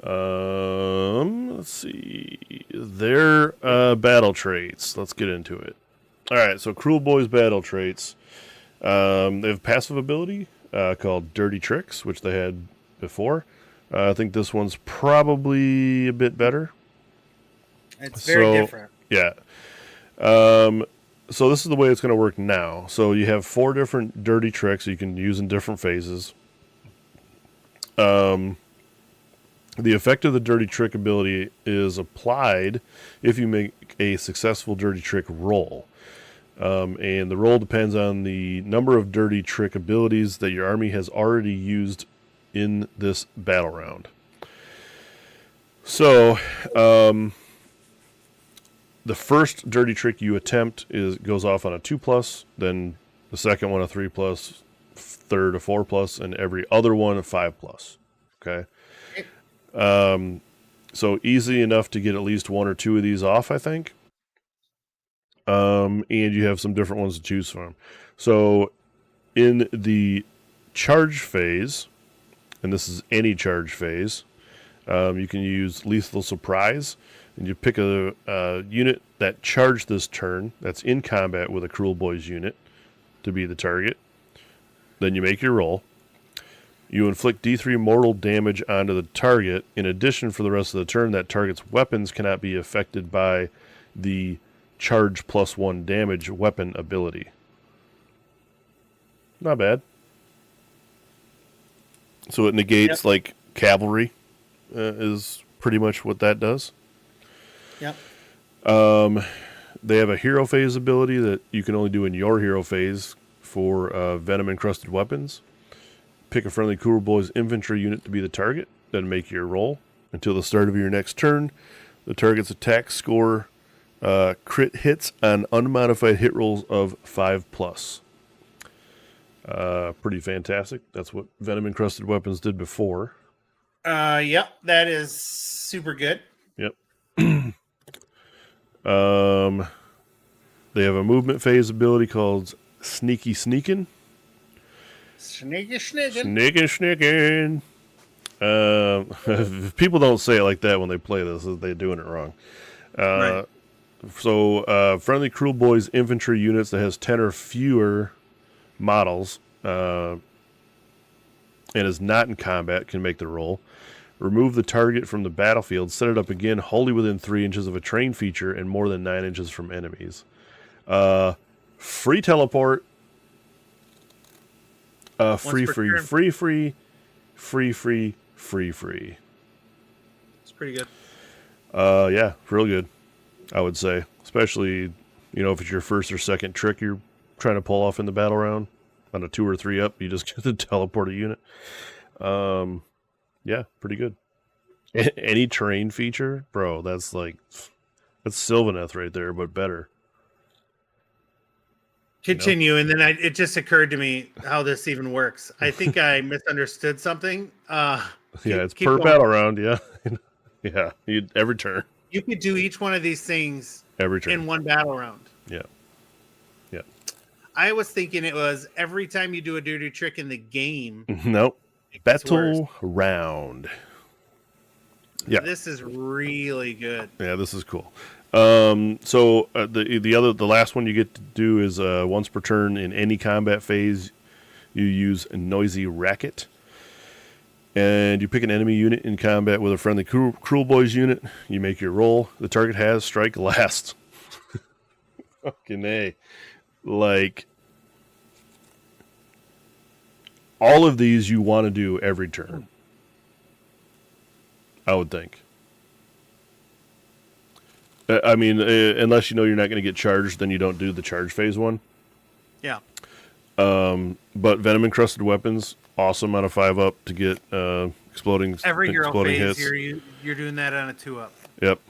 S1: Let's see. Their battle traits. Let's get into it. All right, so Cruel Boys battle traits. They have passive ability called Dirty Tricks, which they had before. I think this one's probably a bit better.
S2: It's very different.
S1: Yeah. So this is the way it's going to work now. So you have 4 different dirty tricks you can use in different phases. The effect of the dirty trick ability is applied if you make a successful dirty trick roll. And the roll depends on the number of dirty trick abilities that your army has already used in this battle round. So, the first dirty trick you attempt goes off on a 2+, then the second one a 3+, third a 4+, and every other one a 5+. Okay. So easy enough to get at least 1 or 2 of these off, I think. And you have some different ones to choose from. So in the charge phase, and this is any charge phase, you can use Lethal Surprise, and you pick a unit that charged this turn that's in combat with a Cruel Boys unit to be the target. Then you make your roll. You inflict D3 mortal damage onto the target. In addition, for the rest of the turn, that target's weapons cannot be affected by the charge +1 damage weapon ability. Not bad. So it negates like cavalry is pretty much what that does.
S2: Yep.
S1: They have a hero phase ability that you can only do in your hero phase for venom encrusted weapons. Pick a friendly Cruel Boys infantry unit to be the target, then make your roll. Until the start of your next turn, the target's attack score crit hits on unmodified hit rolls of 5+. Pretty fantastic. That's what Venom Encrusted Weapons did before.
S2: Yep, that is super good.
S1: Yep. They have a movement phase ability called Sneaky Sneakin'.
S2: Sneaky sneaking.
S1: Sneaking Sneakin'. If people don't say it like that when they play this, they're doing it wrong.
S2: Right.
S1: So, friendly Cruel Boys infantry units that has 10 or fewer models and is not in combat can make the roll. Remove the target from the battlefield, set it up again wholly within 3 inches of a terrain feature and more than 9 inches from enemies. Free teleport. Free.
S2: It's pretty good.
S1: Yeah, real good, I would say. Especially, if it's your first or second trick you're trying to pull off in the battle round. On a 2 or 3 up, you just get to teleport a unit. Yeah, pretty good. Any terrain feature, bro, that's Sylvaneth right there, but better.
S2: Continue, and then it just occurred to me how this even works. I think I misunderstood something.
S1: It's per battle round, yeah. Yeah, every turn.
S2: You could do each one of these things
S1: every turn
S2: in one battle round.
S1: Yeah. Yeah.
S2: I was thinking it was every time you do a dirty trick in the game.
S1: Nope. Battle round. Yeah.
S2: This is really good.
S1: Yeah, this is cool. So the last one you get to do is once per turn in any combat phase, you use a Noisy Racket. And you pick an enemy unit in combat with a friendly Cruel Boys unit. You make your roll. The target has strike last. Fucking A. All of these you want to do every turn. I would think. Unless you're not going to get charged, then you don't do the charge phase one.
S2: Yeah.
S1: But Venom Encrusted Weapons, awesome on a 5-up to get exploding
S2: hero phase
S1: hits.
S2: You're doing that on a 2-up.
S1: Yep.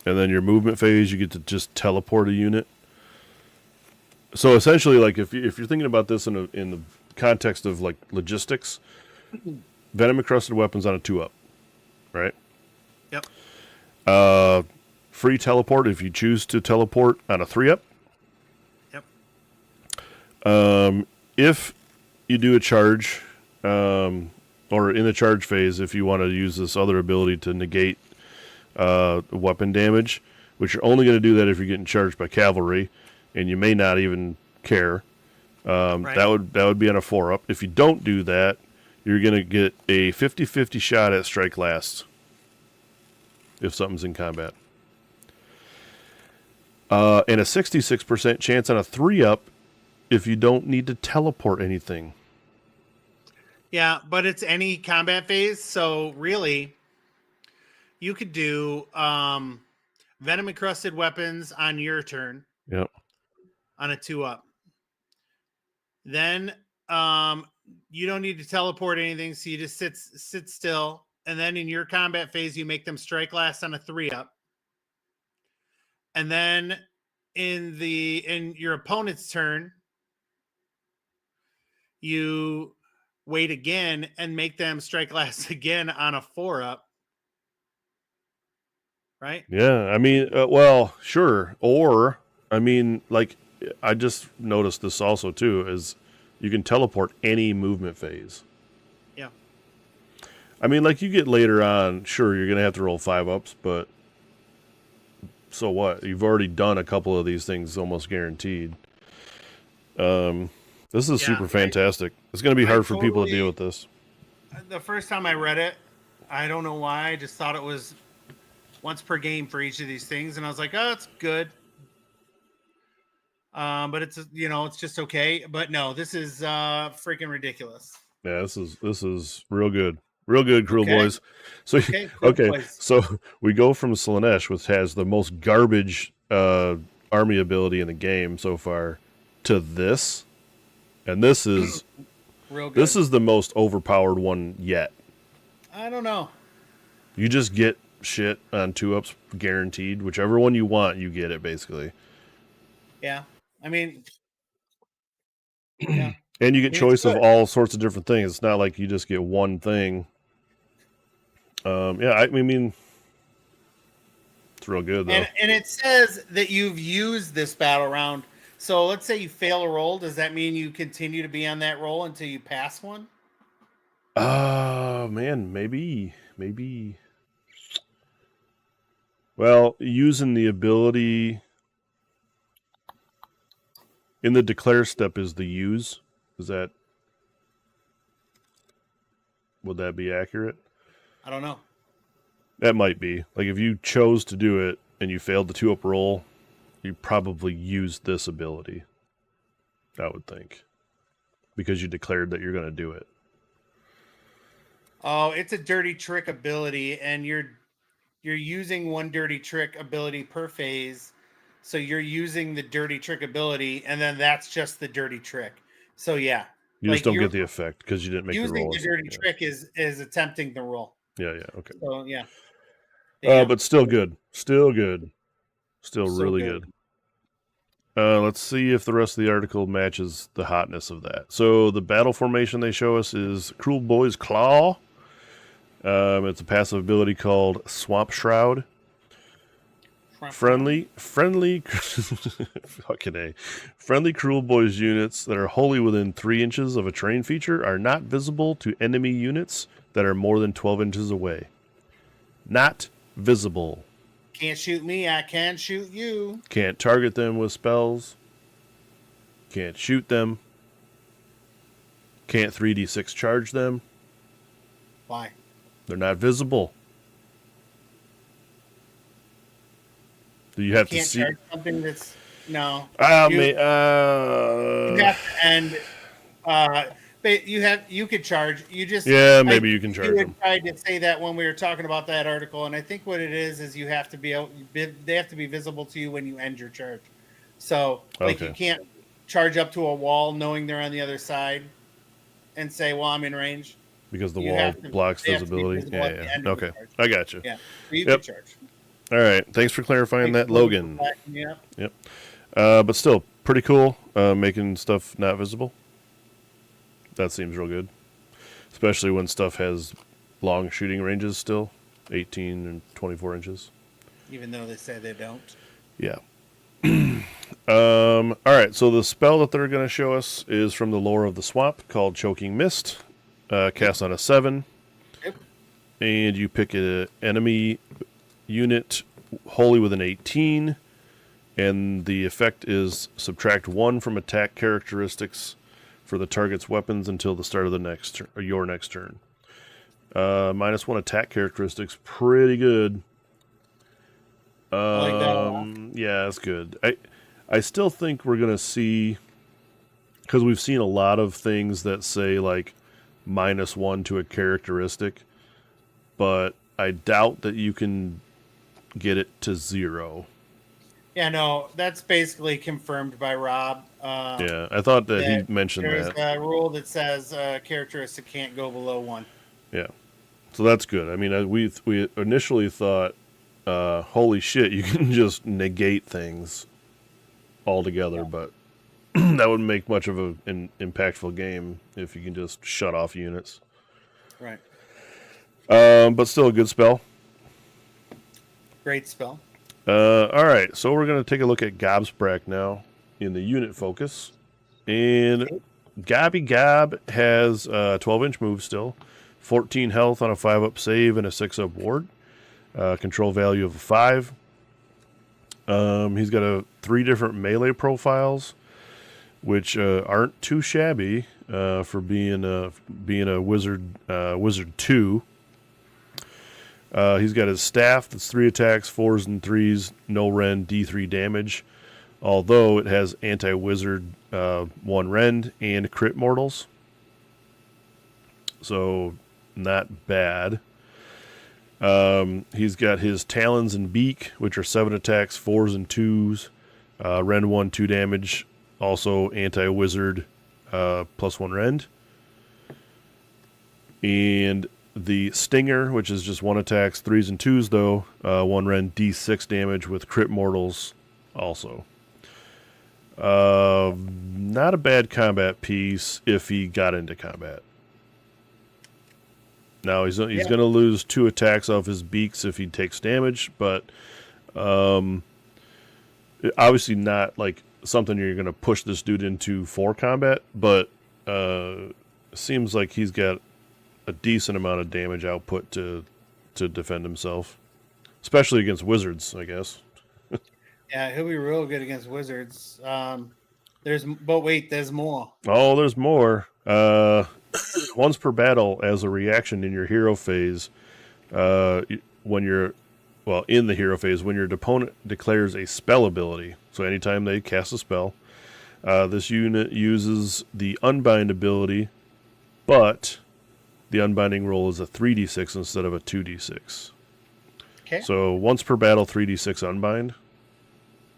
S1: And then your movement phase, you get to just teleport a unit. So essentially, if you're thinking about this in the context of logistics, Venom Encrusted Weapons on a 2-up, right?
S2: Yep.
S1: Free teleport if you choose to teleport on a 3-up.
S2: Yep.
S1: If you do a charge, or in the charge phase, if you want to use this other ability to negate weapon damage, which you're only going to do that if you're getting charged by cavalry, and you may not even care.
S2: Right.
S1: That would be on a 4-up. If you don't do that, you're going to get a 50-50 shot at strike last if something's in combat. And a 66% chance on a 3-up if you don't need to teleport anything.
S2: Yeah, but it's any combat phase, so really, you could do Venom Encrusted Weapons on your turn.
S1: Yep.
S2: On a 2-up. Then you don't need to teleport anything, so you just sit still. And then in your combat phase, you make them strike last on a 3-up. And then in your opponent's turn, you wait again and make them strike last again on a 4-up. Right?
S1: Yeah, sure. Or, I just noticed this also, too, is you can teleport any movement phase.
S2: Yeah.
S1: You get later on, sure, you're going to have to roll 5-ups, but so what? You've already done a couple of these things almost guaranteed. This is super fantastic. It's going to be hard for people to deal with this.
S2: The first time I read it, I don't know why, I just thought it was once per game for each of these things, and I was like, oh, it's good. But it's just okay. But no, this is freaking ridiculous.
S1: Yeah, this is real good. Real good, Cruel Boys. So
S2: Boys.
S1: So we go from Slaanesh, which has the most garbage army ability in the game so far, to this. And this is
S2: real good.
S1: This is the most overpowered one yet.
S2: I don't know.
S1: You just get shit on 2-ups guaranteed. Whichever one you want, you get it basically.
S2: Yeah. I mean, yeah.
S1: And you get
S2: I mean,
S1: choice of all sorts of different things. It's not like you just get one thing. Yeah, I mean, it's real good though.
S2: And it says that you've used this battle round. So let's say you fail a roll. Does that mean you continue to be on that roll until you pass one?
S1: Man, maybe. Well, using the ability in the declare step is the use. Would that be accurate?
S2: I don't know.
S1: That might be. Like if you chose to do it and you failed the 2-up roll, you probably used this ability. I would think. Because you declared that you're going to do it.
S2: Oh, it's a dirty trick ability, and you're using one dirty trick ability per phase. So you're using the dirty trick ability, and then that's just the dirty trick. So yeah.
S1: You just don't get the effect because you didn't make the roll.
S2: Using the dirty trick is attempting the roll.
S1: Yeah, okay.
S2: So yeah.
S1: But still good. Still really good. Let's see if the rest of the article matches the hotness of that. So the battle formation they show us is Cruel Boy's Claw. It's a passive ability called Swamp Shroud. Friendly fucking A. Friendly Cruel Boys units that are wholly within 3 inches of a terrain feature are not visible to enemy units that are more than 12 inches away. Not visible.
S2: Can't shoot me, I can shoot you.
S1: Can't target them with spells. Can't shoot them. Can't 3d6 charge them.
S2: Why?
S1: They're not visible. Do you have to see
S2: charge something that's no?
S1: You have
S2: to end. You could charge. You just
S1: maybe you can charge them.
S2: I tried to say that when we were talking about that article, and I think what it is you have to be able. They have to be visible to you when you end your charge. So you can't charge up to a wall knowing they're on the other side, and say, "Well, I'm in range."
S1: Because the wall blocks visibility. Yeah. Okay, I got you.
S2: Yeah, so you can charge.
S1: All right, thanks for clarifying that, Logan. Yep. But still, pretty cool. Making stuff not visible. That seems real good, especially when stuff has long shooting ranges still, 18 and 24 inches.
S2: Even though they say they don't.
S1: Yeah. All right, so the spell that they're going to show us is from the lore of the swamp called Choking Mist. Cast on a 7.
S2: Yep.
S1: And you pick an enemy unit wholly with an 18, and the effect is subtract 1 from attack characteristics for the target's weapons until the start of your next turn. -1 attack characteristics, pretty good.
S2: I like that a lot.
S1: Yeah, that's good. I still think we're gonna see, because we've seen a lot of things that say like -1 to a characteristic, but I doubt that you can get it to 0.
S2: Yeah, no, that's basically confirmed by Rob.
S1: Yeah, I thought that he mentioned that.
S2: There's a rule that says characteristic can't go below 1.
S1: Yeah, so that's good. I mean, we initially thought, holy shit, you can just negate things altogether, but that wouldn't make much of an impactful game if you can just shut off units.
S2: Right.
S1: But still a good spell.
S2: Great spell.
S1: All right, so we're going to take a look at Gobsprack now in the unit focus. And Gobby Gob has a 12-inch move still, 14 health on a 5-up save and a 6-up ward, control value of a 5. He's got 3 different melee profiles, which aren't too shabby for being a wizard 2. He's got his staff that's 3 attacks, 4s and 3s, no rend, D3 damage. Although it has anti-wizard 1 rend and crit mortals. So not bad. He's got his talons and beak, which are 7 attacks, 4s and 2s, rend 1, 2 damage. Also anti-wizard +1 rend. And the Stinger, which is just 1 attacks, 3s and 2s though. 1 rend D6 damage with crit mortals also. Not a bad combat piece if he got into combat. Now he's going to lose 2 attacks off his beaks if he takes damage, but obviously not like something you're going to push this dude into for combat, but seems like he's got a decent amount of damage output to defend himself, especially against wizards, I guess.
S2: Yeah, he'll be real good against wizards. There's more.
S1: Oh, there's more. Once per battle, as a reaction in your hero phase, when you're in the hero phase, when your opponent declares a spell ability, so anytime they cast a spell, this unit uses the Unbind ability, but the unbinding roll is a 3d6 instead of a 2d6.
S2: Okay.
S1: So once per battle, 3d6 unbind.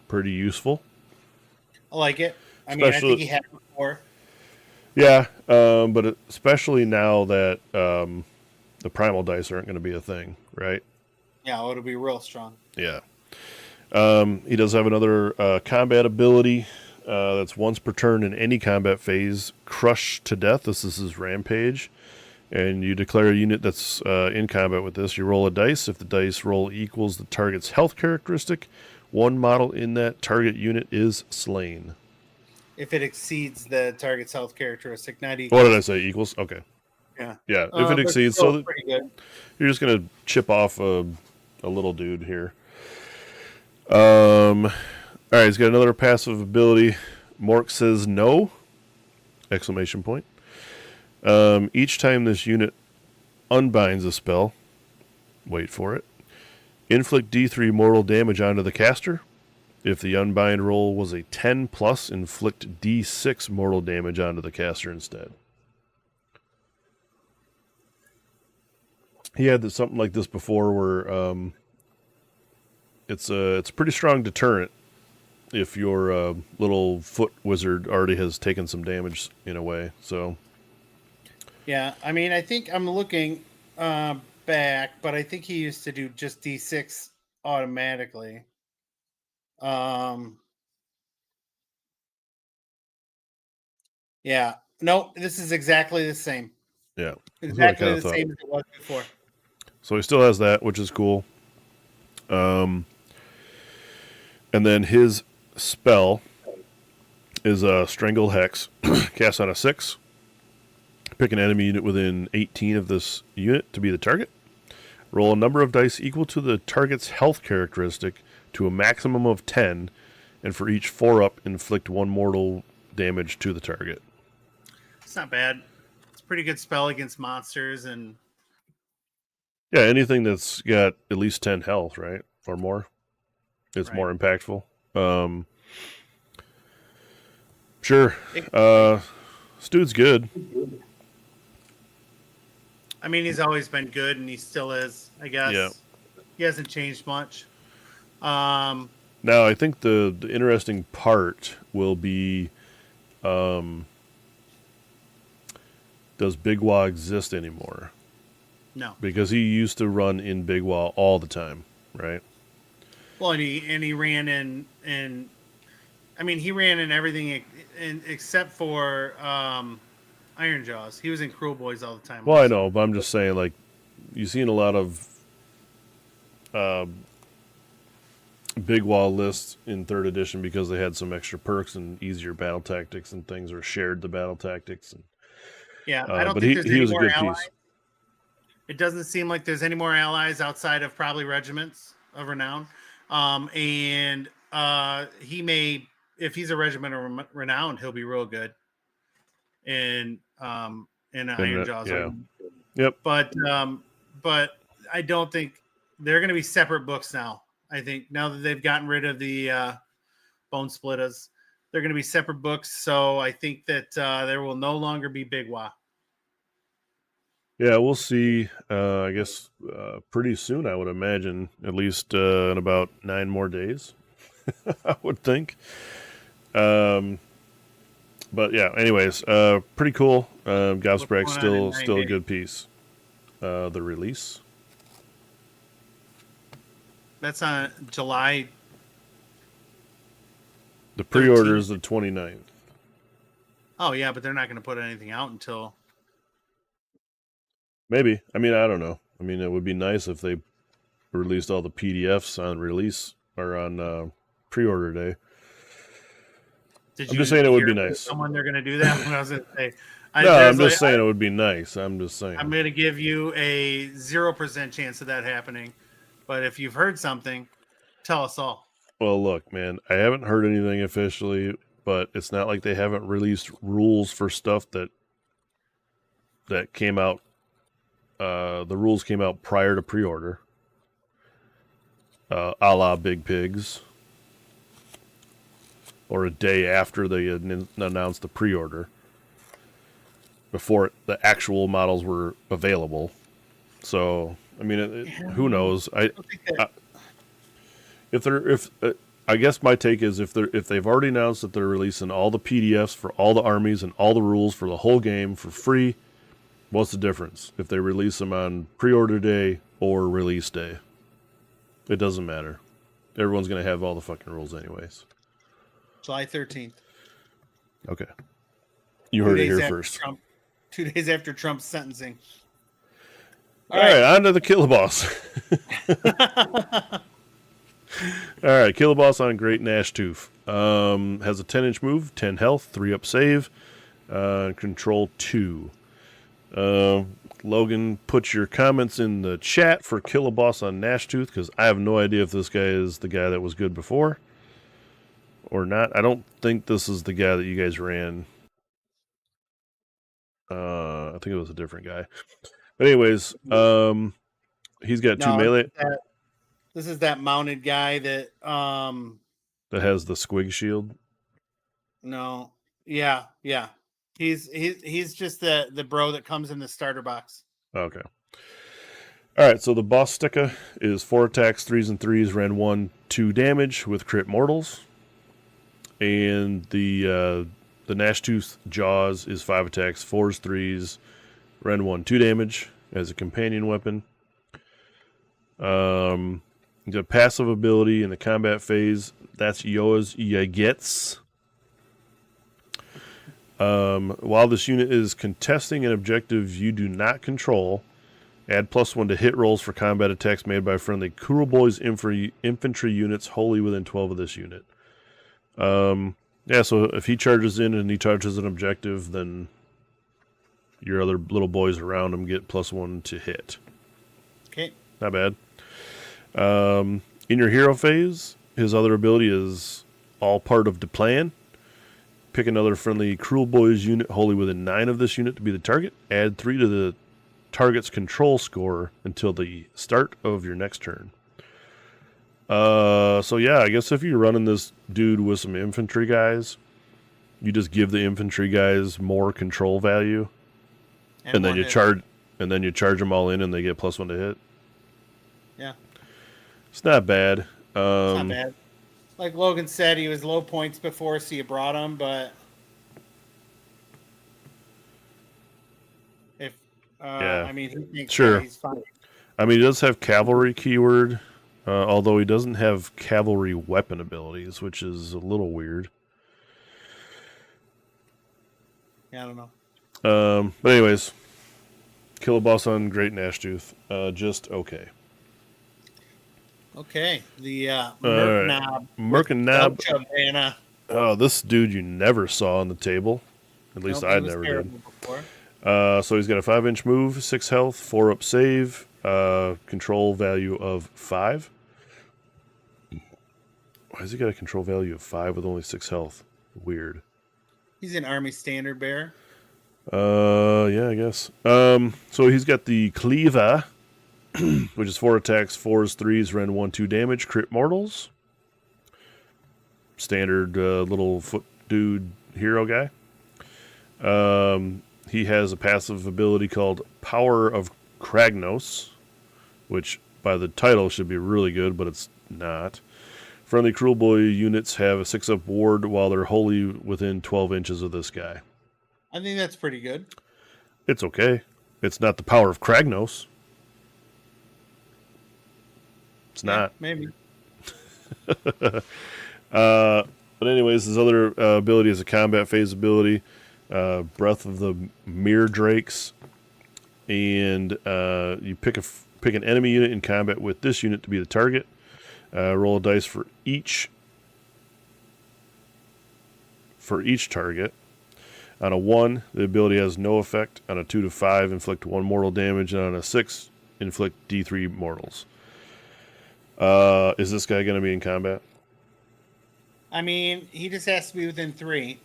S1: Pretty useful.
S2: I like it. I mean, I think he had it before.
S1: Yeah, but especially now that the primal dice aren't going to be a thing, right?
S2: Yeah, it'll be real strong.
S1: Yeah. He does have another combat ability that's once per turn in any combat phase, Crush to Death. This is his Rampage. And you declare a unit that's in combat with this. You roll a dice. If the dice roll equals the target's health characteristic, one model in that target unit is slain.
S2: If it exceeds the target's health characteristic, not equals.
S1: What did I say? Equals? Okay.
S2: Yeah.
S1: Yeah, if it exceeds, so
S2: pretty good.
S1: You're just going to chip off a little dude here. All right, he's got another passive ability. Mork says no! Exclamation point. Each time this unit unbinds a spell, wait for it, inflict D3 mortal damage onto the caster. If the unbind roll was a 10 plus, inflict D6 mortal damage onto the caster instead. He had something like this before where it's a pretty strong deterrent if your little foot wizard already has taken some damage in a way. So
S2: yeah, I mean, I think I'm looking back, but I think he used to do just D6 automatically. Yeah, no, this is exactly the same.
S1: Yeah,
S2: exactly the same as it was before.
S1: So he still has that, which is cool. And then his spell is a Strangle Hex. Cast on a 6. Pick an enemy unit within 18 of this unit to be the target. Roll a number of dice equal to the target's health characteristic to a maximum of 10, and for each 4-up, inflict 1 mortal damage to the target.
S2: It's not bad. It's a pretty good spell against monsters and...
S1: Yeah, anything that's got at least 10 health, right? Or more. It's right. More impactful. Sure. This dude's good.
S2: I mean, he's always been good, and he still is, I guess. Yeah. He hasn't changed much.
S1: Now, I think the interesting part will be, does Big Wa exist anymore?
S2: No.
S1: Because he used to run in Big Wa all the time, right?
S2: Well, and he ran in I mean, he ran in everything except for Iron Jaws. He was in Cruel Boys all the time.
S1: Well, also. I know, but I'm just saying, like, you've seen a lot of Big Wall lists in 3rd edition because they had some extra perks and easier battle tactics and things, or shared the battle tactics. And,
S2: yeah, I don't think there's any more allies. Piece. It doesn't seem like there's any more allies outside of probably regiments of renown. And he may, if he's a regiment of renown, he'll be real good in Iron Jaws.
S1: Yeah. Yep.
S2: But I don't think they're going to be separate books now. I think now that they've gotten rid of the Bone Splitters, they're going to be separate books. So I think that there will no longer be Big Wa.
S1: Yeah, we'll see. I guess pretty soon, I would imagine, at least in about 9 more days, I would think. But yeah, anyways, pretty cool. Gobsprak's still a good piece. the release.
S2: That's on July.
S1: The pre-order
S2: 13th.
S1: is the 29th.
S2: Oh yeah, but they're not going to put anything out until.
S1: Maybe. I mean, I don't know. I mean, it would be nice if they released all the PDFs on release or on pre-order day. I'm just saying it would be nice.
S2: Someone they're going to do that. When I was going to say,
S1: I'm just saying it would be nice. I'm just saying.
S2: I'm going to give you a 0% chance of that happening, but if you've heard something, tell us all.
S1: Well, look, man, I haven't heard anything officially, but it's not like they haven't released rules for stuff that came out. The rules came out prior to pre-order, a la Big Pigs, or a day after they announced the pre-order, before the actual models were available. So, I mean, who knows? I guess my take is if they've already announced that they're releasing all the PDFs for all the armies and all the rules for the whole game for free, what's the difference if they release them on pre-order day or release day? It doesn't matter. Everyone's going to have all the fucking rules anyways.
S2: July 13th.
S1: Okay. You heard it here first.
S2: 2 days after Trump's sentencing.
S1: All right, on to the Killaboss. All right, Killaboss on Great Gnash Tooth. Has a 10-inch move, 10 health, 3 up save, control 2. Logan, put your comments in the chat for Killaboss on Gnash Tooth, because I have no idea if this guy is the guy that was good before or not. I don't think this is the guy that you guys ran. I think it was a different guy. But anyways, he's got 2 melee.
S2: This is that mounted guy that
S1: that has the squig shield.
S2: No. Yeah. He's just the bro that comes in the starter box.
S1: Okay. All right, so the boss sticker is 4 attacks, 3s and 3s, ren 1, 2 damage with crit mortals. And the Gnash Tooth Jaws is 5 attacks, 4s, 3s, ren 1, 2 damage as a companion weapon. The passive ability in the combat phase, that's Yoa's Yagets. While this unit is contesting an objective you do not control, add +1 to hit rolls for combat attacks made by friendly Kuro Boys infantry units wholly within 12 of this unit. Yeah, so if he charges in and he charges an objective, then your other little boys around him get +1 to hit.
S2: Okay.
S1: Not bad. In your hero phase, his other ability is all part of the plan. Pick another friendly Cruel Boys unit wholly within 9 of this unit to be the target. Add 3 to the target's control score until the start of your next turn. So yeah, I guess if you're running this dude with some infantry guys, you just give the infantry guys more control value, and then you charge them all in, and they get +1 to hit.
S2: Yeah,
S1: it's not bad.
S2: It's not bad. Like Logan said, he was low points before, so you brought him, but if
S1: yeah,
S2: I mean, he thinks
S1: sure,
S2: he's fine.
S1: I mean, he does have cavalry keyword, although he doesn't have cavalry weapon abilities, which is a little weird.
S2: Yeah, I don't know.
S1: But anyways, Killaboss on Great Gnash Tooth, just okay.
S2: Okay, the
S1: Merknob. Oh, this dude you never saw on the table. At least I never did. So he's got a 5-inch move, 6 health, 4 up save, control value of 5. Why has he got a control value of 5 with only 6 health? Weird.
S2: He's an army standard bearer.
S1: Yeah, I guess. So he's got the Cleaver, which is 4 attacks, 4s, 3s, ren 1, 2 damage, crit mortals. Standard little foot dude hero guy. He has a passive ability called Power of Kragnos, which by the title should be really good, but it's not. Friendly Cruel Boy units have a 6-up ward while they're wholly within 12 inches of this guy.
S2: I think that's pretty good.
S1: It's okay. It's not the Power of Kragnos. it's not.
S2: Maybe.
S1: But anyways, his other ability is a combat phase ability, Breath of the Mere Drakes, and you pick an enemy unit in combat with this unit to be the target. Roll a dice for each target. On a 1, the ability has no effect. On a 2 to 5, inflict 1 mortal damage, and on a 6, inflict D3 mortals. Is this guy going to be in combat?
S2: I mean, he just has to be within 3.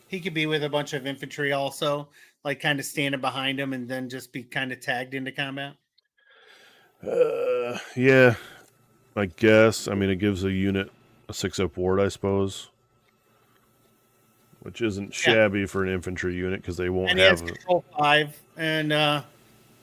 S2: He could be with a bunch of infantry also, like kind of standing behind him and then just be kind of tagged into combat.
S1: Yeah, I guess. I mean, it gives a unit a 6-up ward, I suppose, which isn't shabby for an infantry unit because they won't
S2: and
S1: have.
S2: He has control 5, and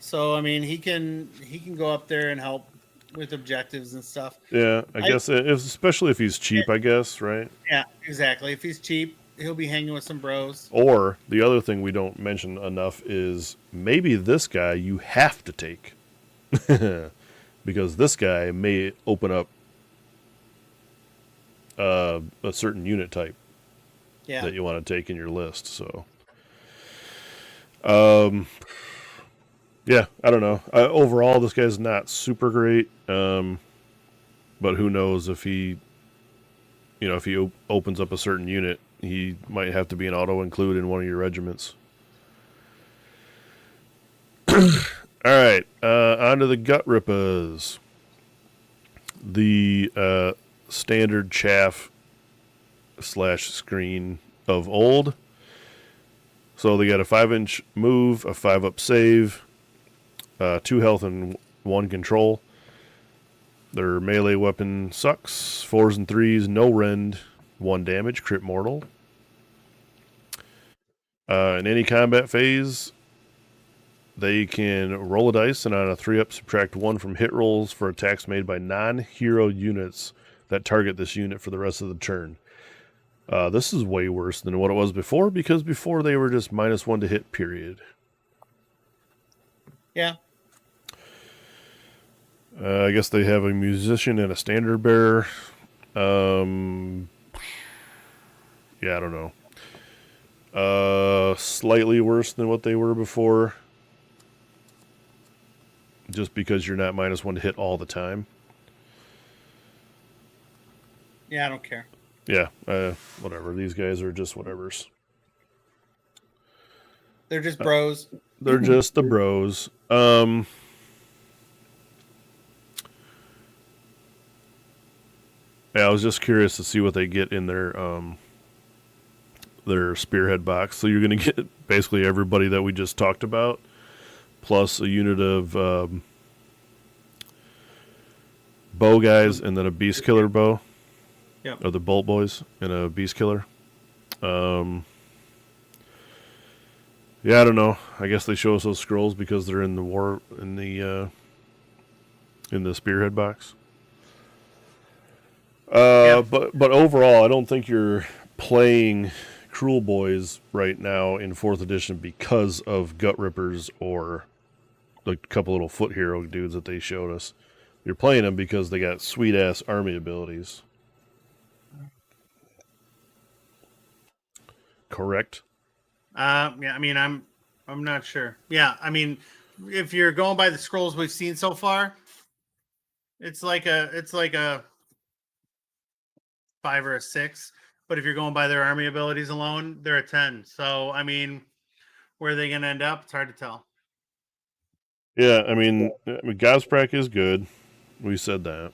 S2: so I mean, he can go up there and help with objectives and stuff.
S1: Yeah, I guess, especially if he's cheap, I guess, right?
S2: Yeah, exactly. If he's cheap, he'll be hanging with some bros.
S1: Or the other thing we don't mention enough is maybe this guy you have to take. Because this guy may open up a certain unit type that you want to take in your list. So, yeah, I don't know. Overall, this guy's not super great. But who knows if he opens up a certain unit, he might have to be an auto-include in one of your regiments. All right, on to the Gut Rippers. The standard chaff / screen of old. So they got a 5-inch move, a 5-up save, 2 health and 1 control. Their melee weapon sucks. 4s and 3s, no rend, 1 damage, crit mortal. In any combat phase, they can roll a dice and on a 3-up subtract 1 from hit rolls for attacks made by non-hero units that target this unit for the rest of the turn. This is way worse than what it was before because before they were just -1 to hit, period.
S2: Yeah.
S1: I guess they have a musician and a standard bearer. Yeah, I don't know. Slightly worse than what they were before. Just because you're not -1 to hit all the time.
S2: Yeah, I don't care.
S1: Yeah, whatever. These guys are just whatevers.
S2: They're just bros.
S1: They're just the bros. Yeah, I was just curious to see what they get in their spearhead box. So you're going to get basically everybody that we just talked about, plus a unit of bow guys, and then a beast killer bow.
S2: Yep.
S1: Or the bolt boys and a beast killer. Yeah, I don't know. I guess they show us those scrolls because they're in the spearhead box. But overall, I don't think you're playing Cruel Boys right now in 4th edition because of Gut Rippers or the couple little foot hero dudes that they showed us. You're playing them because they got sweet ass army abilities. Correct?
S2: Yeah, I mean, I'm not sure. Yeah, I mean, if you're going by the scrolls we've seen so far, it's like a 5 or a 6. But if you're going by their army abilities alone, they're a 10. So, I mean, where are they going to end up? It's hard to tell.
S1: Yeah, I mean, Gazprak is good. We said that.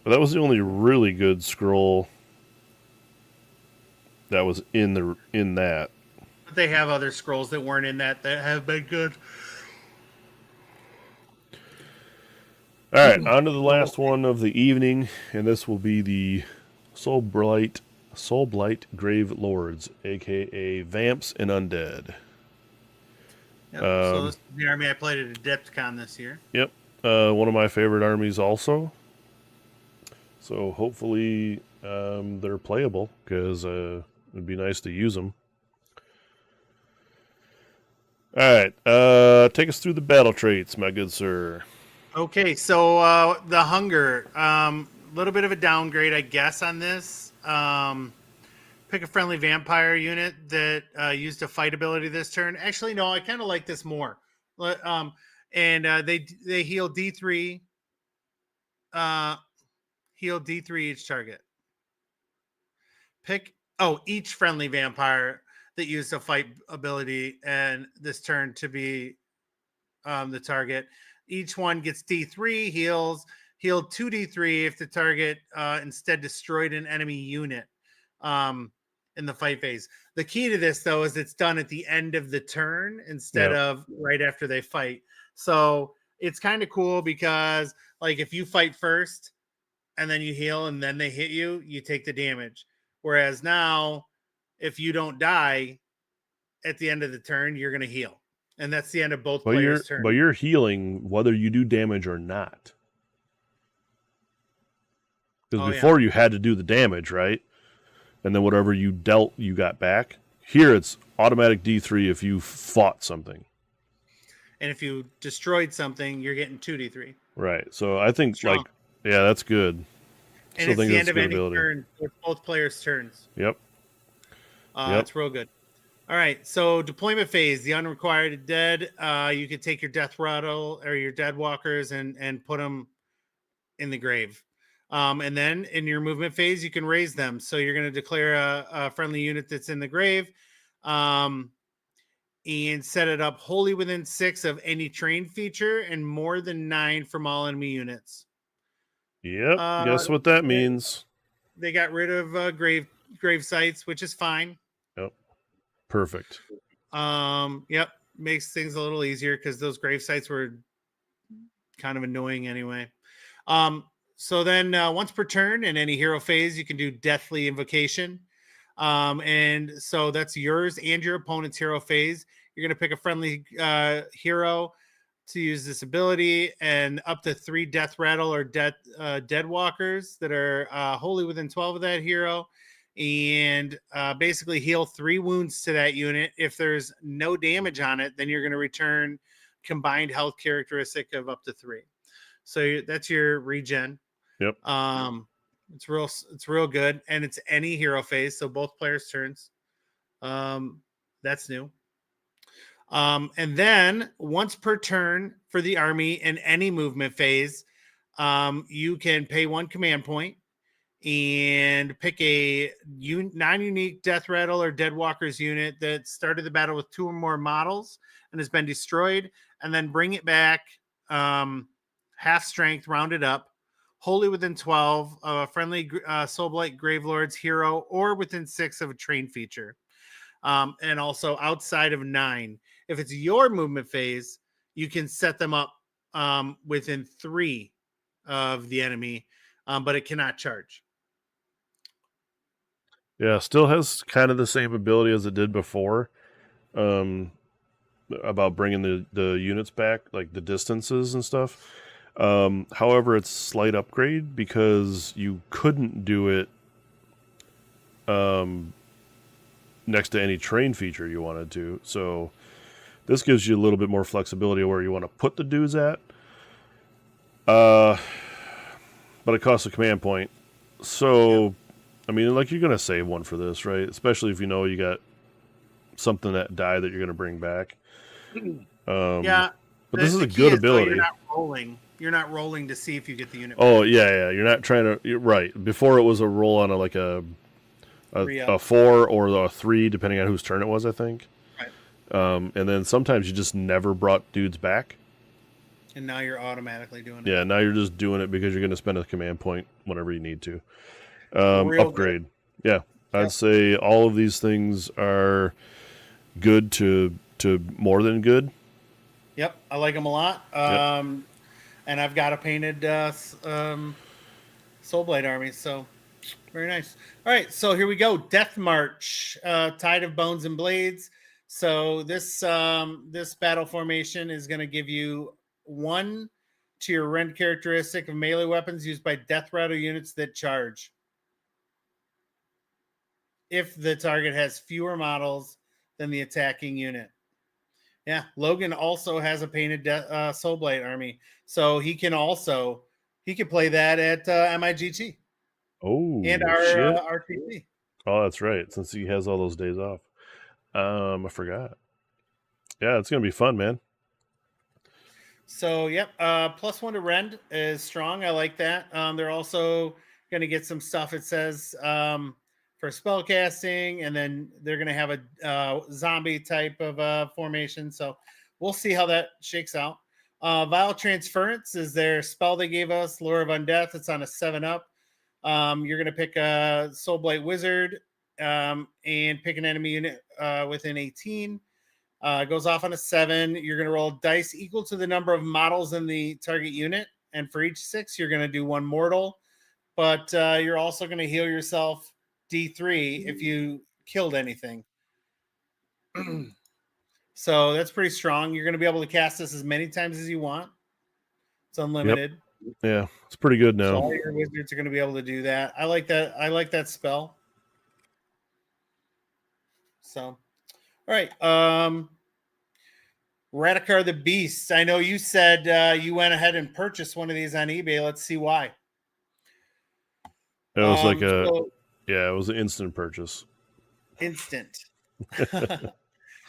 S1: But that was the only really good scroll that was in that.
S2: But they have other scrolls that weren't in that have been good.
S1: All right, on to the last one of the evening, and this will be the Soul Blight Grave Lords, a.k.a. Vamps and Undead.
S2: Yep. So this is the army I played at Adepticon this year.
S1: Yep, one of my favorite armies also. So hopefully they're playable, because it'd be nice to use them. All right, take us through the battle traits, my good sir.
S2: Okay, so the hunger, little bit of a downgrade, I guess, on this. Pick a friendly vampire unit that used a fight ability this turn. Actually, no, I kind of like this more. They heal D3, heal D3 each target. Pick each friendly vampire that used a fight ability and this turn to be the target. Each one gets D3 heals. Heal 2D3 if the target instead destroyed an enemy unit in the fight phase. The key to this, though, is it's done at the end of the turn instead of right after they fight. So it's kind of cool because, like, if you fight first and then you heal and then they hit you, you take the damage. Whereas now, if you don't die at the end of the turn, you're going to heal. And that's the end of both players' turns.
S1: But you're healing whether you do damage or not. Because before you had to do the damage, right? And then whatever you dealt, you got back. Here it's automatic D3 if you fought something.
S2: And if you destroyed something, you're getting 2D3.
S1: Right. So I think, that's good.
S2: And it's the end of any turn with both players' turns.
S1: Yep.
S2: It's real good. All right, so deployment phase, the unrequired dead. You could take your death rattle or your dead walkers and put them in the grave. And then in your movement phase, you can raise them. So you're going to declare a friendly unit that's in the grave and set it up wholly within 6 of any train feature and more than 9 from all enemy units.
S1: Yep. Guess what that means?
S2: They got rid of grave sites, which is fine.
S1: Yep. Perfect.
S2: Yep. Makes things a little easier because those grave sites were kind of annoying anyway. So then once per turn in any hero phase, you can do Deathly Invocation. And so that's yours and your opponent's hero phase. You're going to pick a friendly hero to use this ability and up to 3 Death Rattle or Dead Walkers that are wholly within 12 of that hero. And basically heal 3 wounds to that unit. If there's no damage on it, then you're going to return combined health characteristic of up to 3. So that's your regen.
S1: Yep.
S2: It's real good, and it's any hero phase, so both players' turns. That's new. And then once per turn for the army in any movement phase, you can pay 1 command point and pick a non-unique Death Rattle or Dead Walkers unit that started the battle with 2 or more models and has been destroyed, and then bring it back half strength, rounded up, wholly within 12 of a friendly Soulblight Gravelord's hero or within 6 of a train feature. And also outside of 9. If it's your movement phase, you can set them up within 3 of the enemy, but it cannot charge.
S1: Yeah, still has kind of the same ability as it did before. About bringing the units back, like the distances and stuff. However, it's slight upgrade because you couldn't do it next to any train feature you wanted to. So this gives you a little bit more flexibility where you want to put the dudes at. But it costs a command point. So, I mean, like, you're going to save 1 for this, right? Especially if you know you got something that died that you're going to bring back.
S2: Yeah.
S1: But this is a good ability.
S2: You're not rolling. You're not rolling to see if you get the unit.
S1: Oh, yeah. You're not trying to... You're right. Before it was a roll on a 4 or a 3, depending on whose turn it was, I think. Right. And then sometimes you just never brought dudes back.
S2: And now you're automatically doing it.
S1: Yeah, now you're just doing it because you're going to spend a command point whenever you need to. Upgrade. Good. Yeah. I'd say all of these things are good to more than good.
S2: Yep, I like them a lot. And I've got a painted Soulblight army, so very nice. All right, so here we go. Death March, Tide of Bones and Blades. So this battle formation is going to give you 1 to your rend characteristic of melee weapons used by Death Rattle units that charge. If the target has fewer models than the attacking unit. Yeah, Logan also has a painted Soulblight army, so he can play that at MIGT and
S1: Oh
S2: our
S1: shit!
S2: RTC.
S1: Oh, that's right. Since he has all those days off. I forgot. Yeah, it's gonna be fun, man.
S2: So, yep, +1 to Rend is strong. I like that. They're also going to get some stuff. It says for spell casting, and then they're going to have a zombie type of formation. So we'll see how that shakes out. Vile Transference is their spell they gave us, Lure of Undeath. It's on a 7-up. You're going to pick a Soulblight Wizard and pick an enemy unit within 18. Goes off on a 7. You're going to roll dice equal to the number of models in the target unit. And for each 6, you're going to do 1 mortal. But you're also going to heal yourself D3 if you killed anything. So that's pretty strong. You're going to be able to cast this as many times as you want. It's unlimited.
S1: Yep. Yeah, it's pretty good now.
S2: So all your wizards are going to be able to do that. I like that. I like that spell. So, all right. Radikar the Beast. I know you said you went ahead and purchased one of these on eBay. Let's see why.
S1: It was it was an instant purchase.
S2: Instant.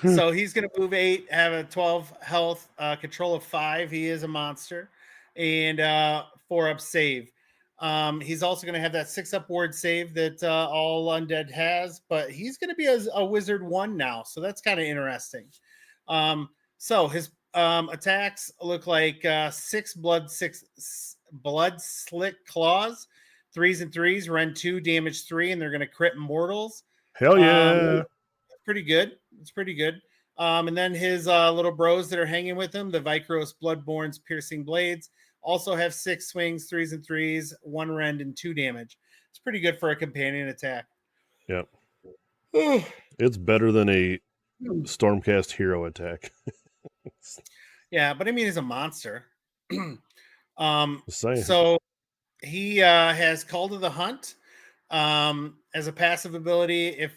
S2: So he's going to move 8, have a 12 health, control of 5. He is a monster, and 4-up save. He's also going to have that 6-up ward save that all undead has, but he's going to be a wizard 1 now, so that's kind of interesting. So his attacks look like 6 blood slick claws, 3s and 3s, run 2, damage 3, and they're going to crit mortals.
S1: Hell yeah!
S2: Pretty good. It's pretty good. And then his little bros that are hanging with him, the Vikros Bloodborne's Piercing Blades, also have 6 swings, 3s and 3s, 1 rend, and 2 damage. It's pretty good for a companion attack.
S1: Yep. It's better than a Stormcast hero attack.
S2: Yeah, but I mean, he's a monster.
S1: Just saying.
S2: So he has Call to the Hunt as a passive ability. If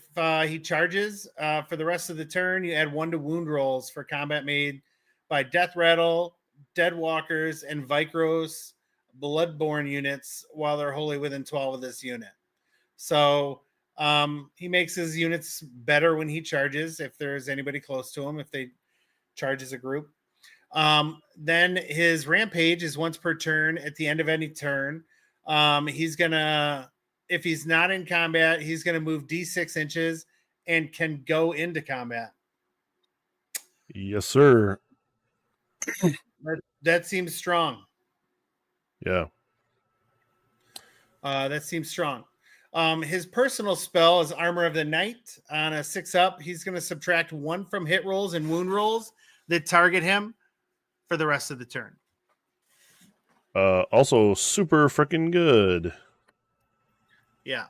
S2: he charges for the rest of the turn, you add 1 to wound rolls for combat made by Death Rattle, Dead Walkers, and Vikros Bloodborne units while they're wholly within 12 of this unit. So he makes his units better when he charges, if there's anybody close to him, if they charge as a group. Then his rampage is once per turn at the end of any turn. He's gonna, if he's not in combat, he's gonna move D6 inches and can go into combat.
S1: Yes, sir.
S2: That seems strong.
S1: Yeah.
S2: That seems strong. His personal spell is Armor of the Night. On a 6-up, he's going to subtract 1 from hit rolls and wound rolls that target him for the rest of the turn.
S1: Also super freaking good.
S2: Yeah.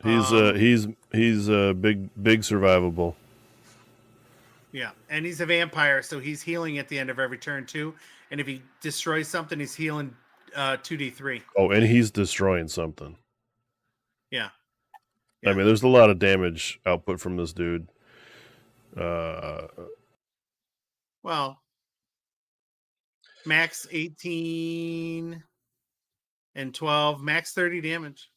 S1: He's big survivable.
S2: Yeah, and he's a vampire, so he's healing at the end of every turn too. And if he destroys something, he's healing 2d3.
S1: Oh, and he's destroying something.
S2: Yeah.
S1: I mean, there's a lot of damage output from this dude.
S2: Well, max 18 and 12, max 30 damage.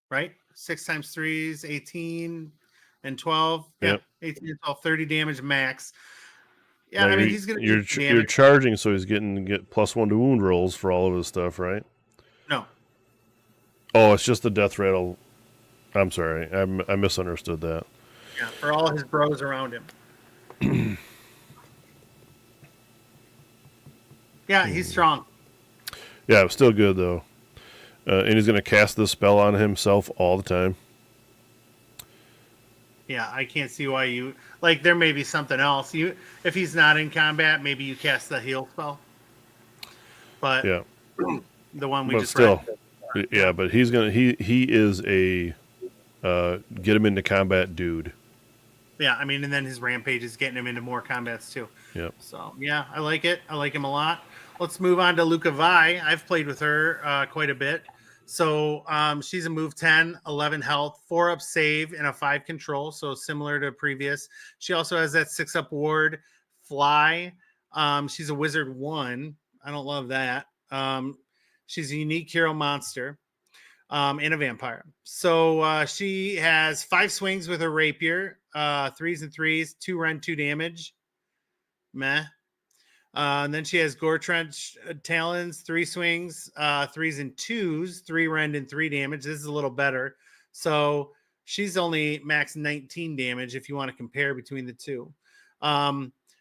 S2: Right? 6 times 3 is 18 and 12.
S1: Yep.
S2: Yeah, 18 and 12, 30 damage max. Yeah,
S1: now
S2: I mean, he's going to
S1: you're charging, so he's getting +1 to wound rolls for all of his stuff, right?
S2: No.
S1: Oh, it's just the death rattle. I'm sorry. I misunderstood that.
S2: Yeah, for all his bros around him. Yeah, he's strong.
S1: Yeah, still good, though. And he's going to cast this spell on himself all the time.
S2: Yeah, I can't see why you... Like, there may be something else. If he's not in combat, maybe you cast the heal spell. But
S1: yeah,
S2: the one we
S1: but
S2: just
S1: still,
S2: read.
S1: Yeah, but he's gonna he is a get him into combat dude.
S2: Yeah, I mean, and then his rampage is getting him into more combats too.
S1: Yep.
S2: So yeah, I like it. I like him a lot. Let's move on to Luca Vi. I've played with her quite a bit. So she's a move 10, 11 health, 4 up save, and a 5 control. So similar to previous. She also has that 6 up ward, fly. She's a wizard 1. I don't love that. She's a unique hero monster and a vampire. So she has 5 swings with her rapier, 3s and 3s, 2 rend, 2 damage. Meh. And then she has Gore Trench Talons, 3 swings, 3s and 2s, 3 rend and 3 damage. This is a little better. So she's only max 19 damage if you want to compare between the two.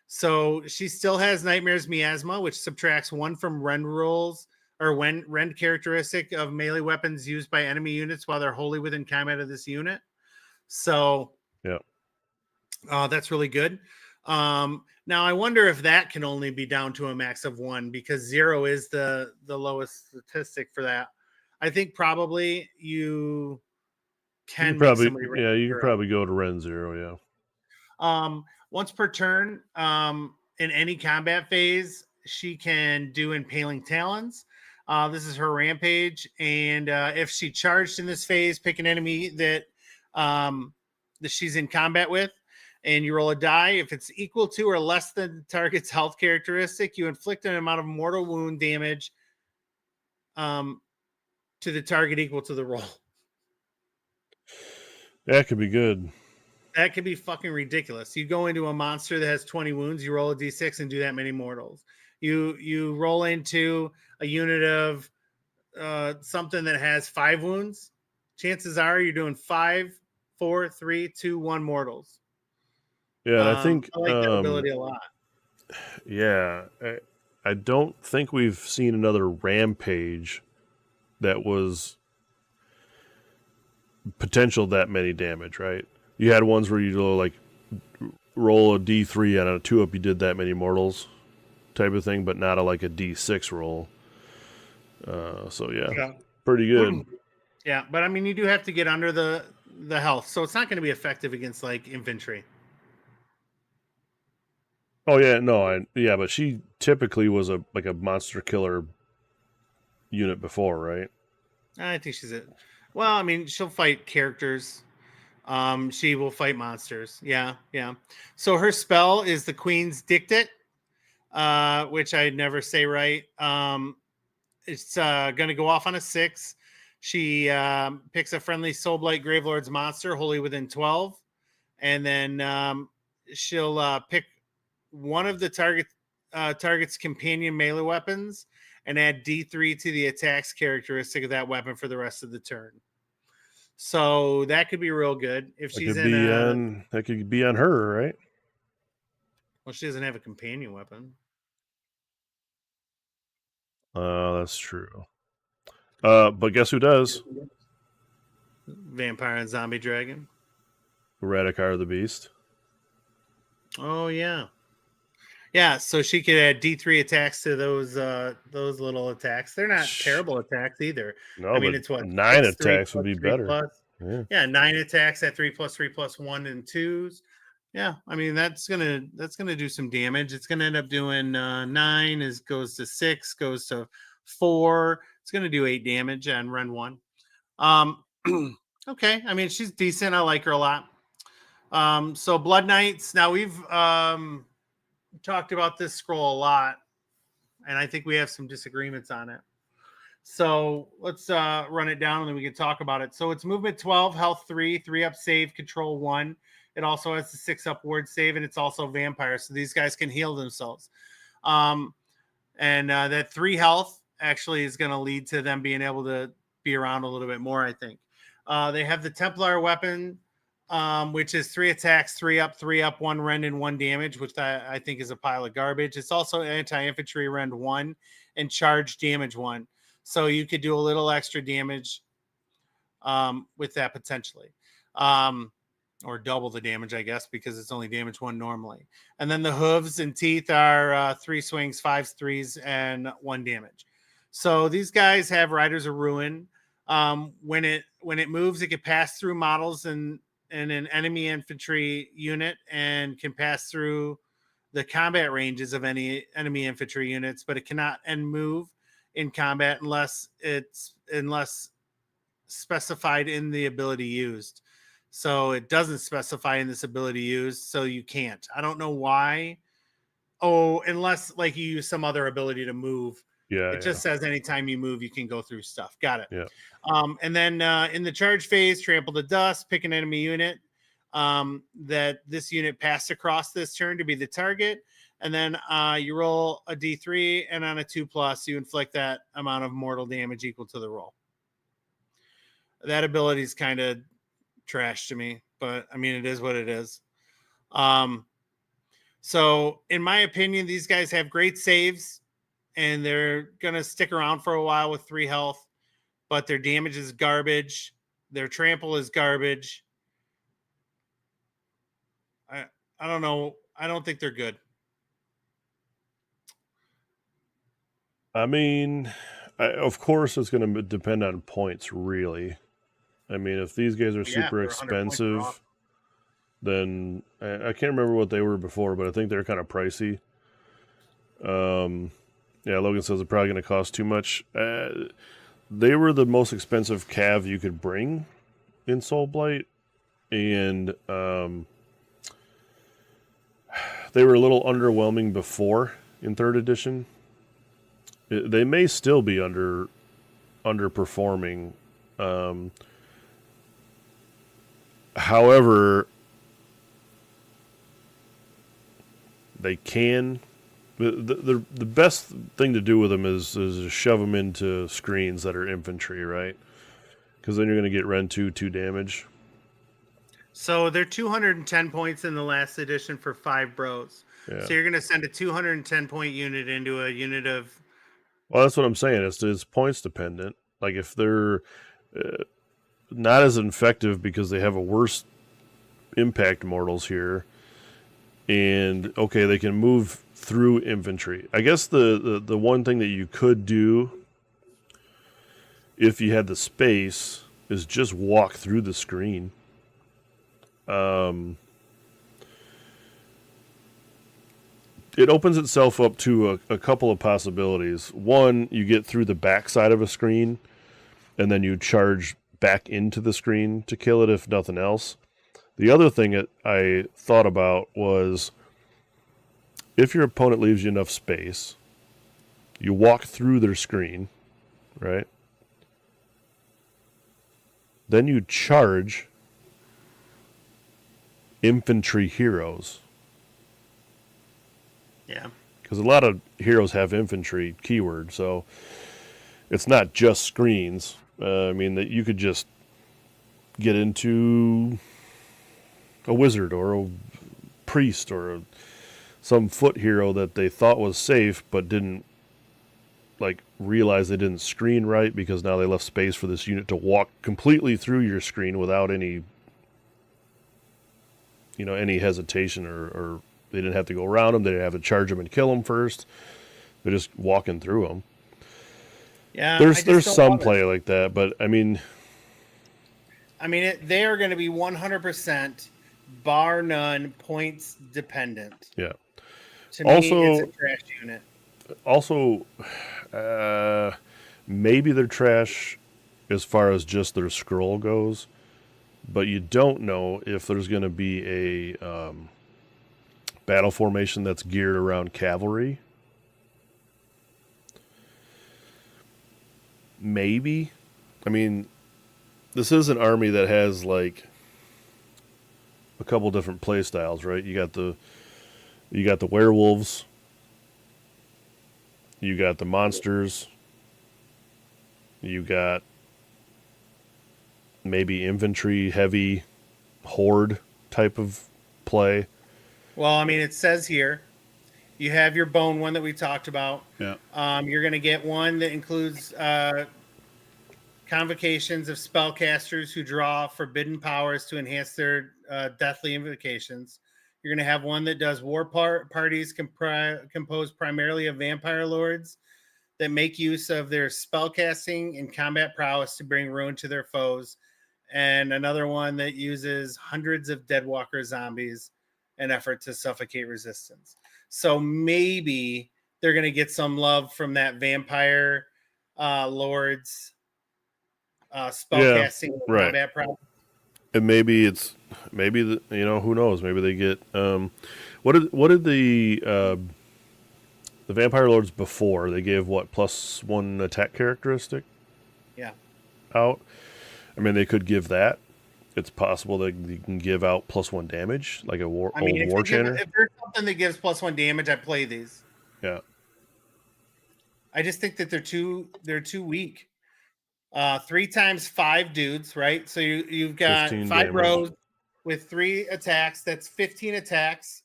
S2: So she still has Nightmare's Miasma, which subtracts 1 from rend rolls or when rend characteristic of melee weapons used by enemy units while they're wholly within combat of this unit. So
S1: Yeah.
S2: that's really good. Now I wonder if that can only be down to a max of 1 because 0 is the lowest statistic for that. I think probably you can make somebody
S1: you can probably go to Ren 0, yeah.
S2: Once per turn, in any combat phase, she can do Impaling Talons. This is her rampage, and if she charged in this phase, pick an enemy that she's in combat with, and you roll a die. If it's equal to or less than the target's health characteristic, you inflict an amount of mortal wound damage to the target equal to the roll.
S1: That could be good.
S2: That could be fucking ridiculous. You go into a monster that has 20 wounds, you roll a d6 and do that many mortals. You roll into a unit of something that has 5 wounds. Chances are you're doing 5, 4, 3, 2, 1 mortals.
S1: Yeah, and I think
S2: I like that ability a lot.
S1: Yeah, I don't think we've seen another rampage that was potential that many damage, right? You had ones where you like roll a D3 and on a 2-up you did that many mortals type of thing, but not like a D6 roll. So yeah, pretty good.
S2: Yeah, but I mean you do have to get under the health, so it's not going to be effective against like infantry.
S1: Oh yeah, no, but she typically was a monster killer unit before, right?
S2: I think she's it. Well, I mean, she'll fight characters. She will fight monsters. Yeah. So her spell is the Queen's Dictate, which I never say right. It's going to go off on a 6. She picks a friendly Soulblight Gravelord's monster wholly within 12, and then she'll pick one of the target's companion melee weapons and add D3 to the attack's characteristic of that weapon for the rest of the turn. So that could be real good if she's
S1: that could be on her, right?
S2: Well, she doesn't have a companion weapon.
S1: That's true. But guess who does?
S2: Vampire and Zombie Dragon.
S1: Radikar the Beast.
S2: Oh yeah. Yeah, so she could add D3 attacks to those little attacks. They're not terrible attacks either.
S1: No,
S2: I mean it's what
S1: 9 attacks would be better.
S2: Plus. Yeah, 9 attacks at 3+3+1 and 2s. Yeah, I mean that's gonna do some damage. It's gonna end up doing 9 goes to 6, goes to 4. It's gonna do 8 damage on run 1. Okay, I mean she's decent. I like her a lot. So Blood Knights. Now we've talked about this scroll a lot, and I think we have some disagreements on it. So let's run it down and then we can talk about it. So it's movement 12, health 3, 3 up save, control 1. It also has the 6 up ward save, and it's also vampire. So these guys can heal themselves. And that 3 health actually is going to lead to them being able to be around a little bit more, I think. They have the Templar weapon, which is 3 attacks, 3 up, 1 rend, and 1 damage, which I think is a pile of garbage. It's also anti-infantry rend 1 and charge damage 1. So you could do a little extra damage with that potentially. Or double the damage, I guess, because it's only damage 1 normally. And then the hooves and teeth are 3 swings, 5 3s, and 1 damage. So these guys have Riders of Ruin. When it moves, it can pass through models and an enemy infantry unit and can pass through the combat ranges of any enemy infantry units, but it cannot end move in combat unless specified in the ability used. So it doesn't specify in this ability used, so you can't. I don't know why. Oh, unless like you use some other ability to move.
S1: Yeah,
S2: It just says anytime you move, you can go through stuff. Got it.
S1: yeah.
S2: And then in the charge phase, trample to dust, pick an enemy unit that this unit passed across this turn to be the target. And then you roll a d3, and on a 2+, you inflict that amount of mortal damage equal to the roll. That ability is kind of trash to me, but I mean, it is what it is. So in my opinion, these guys have great saves, and they're going to stick around for a while with 3 health, but their damage is garbage. Their trample is garbage. I don't know. I don't think they're good.
S1: I mean, of course, it's going to depend on points, really. I mean, if these guys are super expensive, then I can't remember what they were before, but I think they're kind of pricey. Yeah, Logan says it's probably going to cost too much. They were the most expensive cav you could bring in Soul Blight, and they were a little underwhelming before in 3rd edition. They may still be underperforming. However, they can. The best thing to do with them is shove them into screens that are infantry, right? Because then you're going to get Ren 2 damage.
S2: So they're 210 points in the last edition for 5 bros.
S1: Yeah.
S2: So you're going to send a 210 point unit into a unit of.
S1: Well, that's what I'm saying. It's points dependent. Like if they're not as effective because they have a worse impact mortals here, and okay, they can move through infantry. I guess the one thing that you could do if you had the space is just walk through the screen. It opens itself up to a couple of possibilities. One, you get through the back side of a screen, and then you charge back into the screen to kill it, if nothing else. The other thing that I thought about was if your opponent leaves you enough space, you walk through their screen, right? Then you charge infantry heroes.
S2: Yeah.
S1: Because a lot of heroes have infantry keyword, so it's not just screens. I mean, that you could just get into a wizard or a priest or some foot hero that they thought was safe but didn't realize they didn't screen right because now they left space for this unit to walk completely through your screen without any hesitation or they didn't have to go around them. They didn't have to charge them and kill them first. They're just walking through them.
S2: Yeah,
S1: there's some play like that, but I mean,
S2: they are going to be 100% bar none points dependent.
S1: Yeah.
S2: To me, it's a trash unit.
S1: Also, maybe they're trash as far as just their scroll goes, but you don't know if there's going to be a battle formation that's geared around cavalry. Maybe. I mean, this is an army that has like a couple different play styles, right? You got the werewolves, you got the monsters, you got maybe infantry heavy horde type of play.
S2: Well, I mean, it says here you have your bone one that we talked about.
S1: Yeah.
S2: You're going to get one that includes convocations of spellcasters who draw forbidden powers to enhance their deathly invocations. You're going to have one that does war parties composed primarily of vampire lords that make use of their spellcasting and combat prowess to bring ruin to their foes. And another one that uses hundreds of Deadwalker zombies in effort to suffocate resistance. So maybe they're going to get some love from that vampire lords spell casting and
S1: right.
S2: combat problems.
S1: And maybe who knows? Maybe they get what did the Vampire Lords before they gave what +1 attack characteristic?
S2: Yeah.
S1: Out. I mean, they could give that. It's possible that you can give out +1 damage, like a war chanter.
S2: If there's something that gives +1 damage, I play these.
S1: Yeah.
S2: I just think that they're too weak. 3 times 5 dudes, right? So you've got 5
S1: damage.
S2: rows with 3 attacks. That's 15 attacks.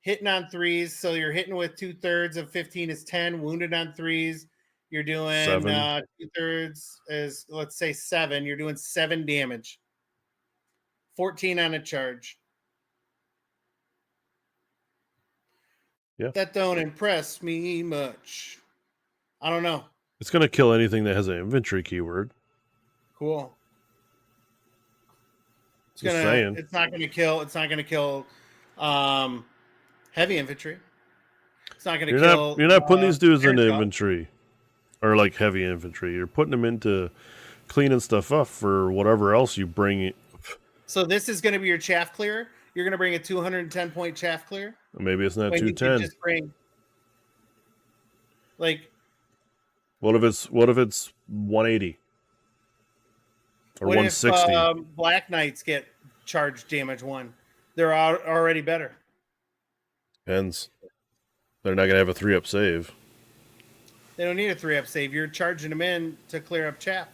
S2: Hitting on 3s, so you're hitting with 2/3 of 15 is 10. Wounded on 3s, you're doing 2/3 is, let's say, 7. You're doing 7 damage. 14 on a charge.
S1: Yeah.
S2: That don't impress me much. I don't know.
S1: It's going to kill anything that has an infantry keyword.
S2: Cool. It's not going to kill heavy infantry. It's not going to kill.
S1: You're not putting these dudes into infantry or like heavy infantry. You're putting them into cleaning stuff up for whatever else you bring.
S2: So this is going to be your chaff clear. You're going to bring a 210 point chaff clear.
S1: Maybe it's not 210.
S2: Just bring like.
S1: What if it's 180 or 160?
S2: If Black Knights get charged damage 1? They're already better.
S1: Depends. They're not going to have a 3-up save.
S2: They don't need a 3-up save. You're charging them in to clear up chaff.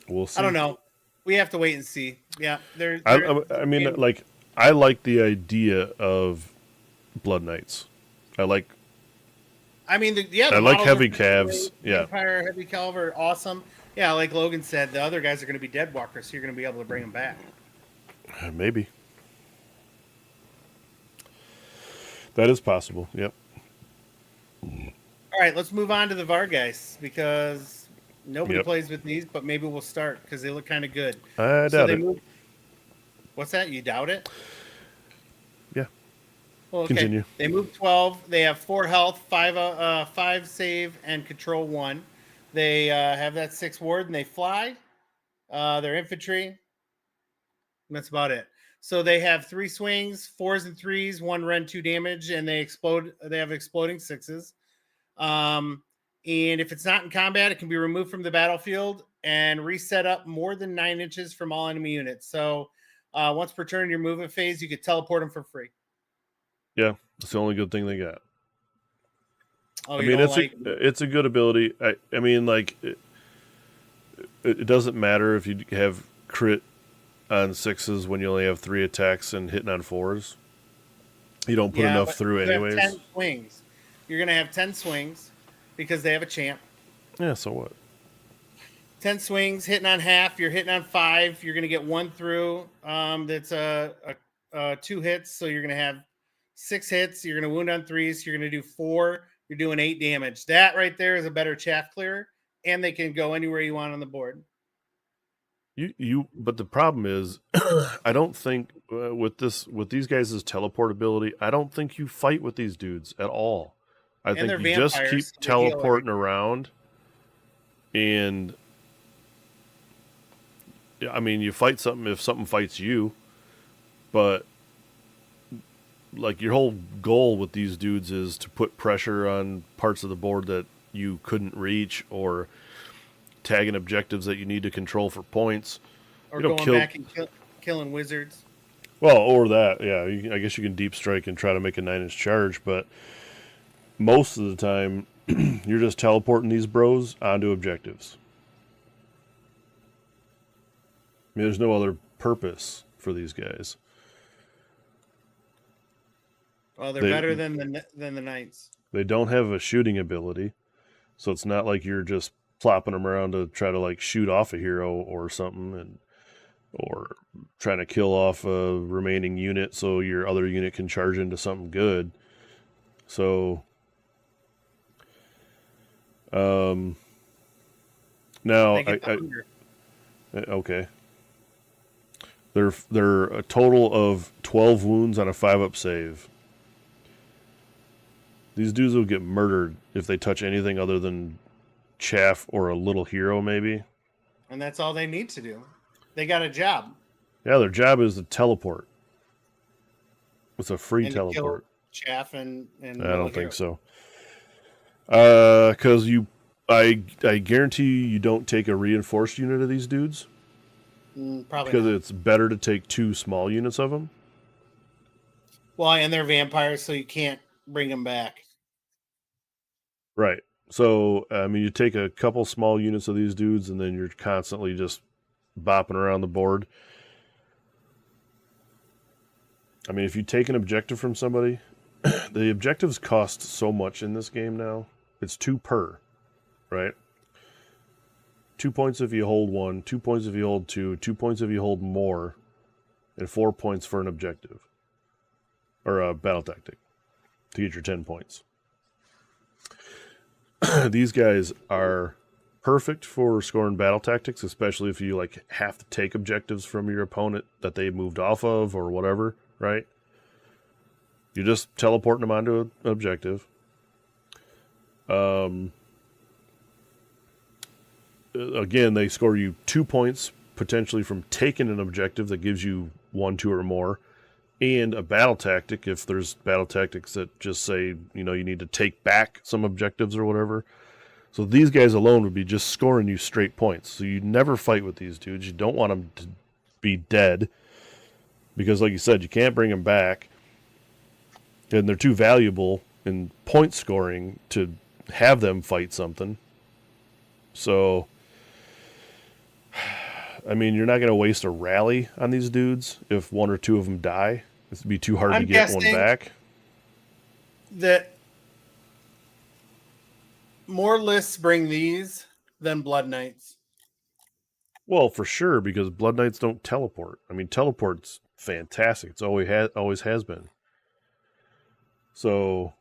S1: We'll see.
S2: I don't know. We have to wait and see. Yeah,
S1: I mean, I like the idea of Blood Knights. I like heavy calves. Yeah,
S2: Vampire, heavy calver, awesome. Yeah, like Logan said, the other guys are going to be dead walkers, so you're going to be able to bring them back.
S1: Maybe. That is possible. Yep.
S2: All right, let's move on to the Vargeist because nobody plays with these, but maybe we'll start because they look kind of good.
S1: I doubt it.
S2: What's that? You doubt it?
S1: Yeah.
S2: Well, okay.
S1: Continue.
S2: They move 12. They have 4 health, 5 save, and control 1. They have that 6 ward, and they fly. They're infantry. That's about it. So they have 3 swings, 4s and 3s, 1 rend, 2 damage, and they explode. They have exploding 6s. And if it's not in combat, it can be removed from the battlefield and reset up more than 9 inches from all enemy units. So once per turn in your movement phase, you could teleport them for free.
S1: Yeah, that's the only good thing they got.
S2: Oh,
S1: I mean, it's a good ability. I mean, like, it doesn't matter if you have crit on 6s when you only have 3 attacks and hitting on 4s. You don't put enough through anyways.
S2: 10 swings. You're going to have 10 swings because they have a champ.
S1: Yeah, so what?
S2: 10 swings, hitting on half. You're hitting on 5. You're going to get 1 through. That's 2 hits, so you're going to have 6 hits. You're going to wound on 3s. So you're going to do 4. You're doing 8 damage. That right there is a better chaff clearer, and they can go anywhere you want on the board.
S1: But the problem is, I don't think with these guys' teleport ability, I don't think you fight with these dudes at all. I think you just keep teleporting around, and I mean, you fight something if something fights you, but like your whole goal with these dudes is to put pressure on parts of the board that you couldn't reach, or tagging objectives that you need to control for points.
S2: Or going back and killing wizards.
S1: Well, or that, yeah. I guess you can deep strike and try to make a 9-inch charge, but most of the time, you're just teleporting these bros onto objectives. I mean, there's no other purpose for these guys.
S2: Well, they're better than the Knights.
S1: They don't have a shooting ability, so it's not like you're just flopping them around to try to like shoot off a hero or something, or trying to kill off a remaining unit so your other unit can charge into something good. So, now okay. They're a total of 12 wounds on a 5-up save. These dudes will get murdered if they touch anything other than chaff or a little hero, maybe.
S2: And that's all they need to do. They got a job.
S1: Yeah, their job is to teleport. It's a free
S2: And to kill
S1: teleport.
S2: chaff and
S1: I
S2: little
S1: don't think
S2: heroes.
S1: so. Because I guarantee you don't take a reinforced unit of these dudes.
S2: Probably
S1: Because
S2: not.
S1: it's better to take 2 small units of them.
S2: Well, and they're vampires, so you can't bring them back.
S1: Right. So, I mean, you take a couple small units of these dudes, and then you're constantly just bopping around the board. I mean, if you take an objective from somebody, the objectives cost so much in this game now. It's 2 per, right? 2 points if you hold 1, 2 points if you hold 2, 2 points if you hold more, and 4 points for an objective. Or a battle tactic to get your 10 points. These guys are perfect for scoring battle tactics, especially if you like have to take objectives from your opponent that they moved off of or whatever, right? You're just teleporting them onto an objective. Again, they score you 2 points potentially from taking an objective that gives you 1, 2, or more, and a battle tactic if there's battle tactics that just say, you know, you need to take back some objectives or whatever. So these guys alone would be just scoring you straight points. So you never fight with these dudes. You don't want them to be dead because, like you said, you can't bring them back, and they're too valuable in point scoring to have them fight something. So, I mean, you're not going to waste a rally on these dudes if 1 or 2 of them die. It'd be too hard to get one back.
S2: That more lists bring these than Blood Knights.
S1: Well, for sure, because Blood Knights don't teleport. I mean, teleport's fantastic. It's always has been. So,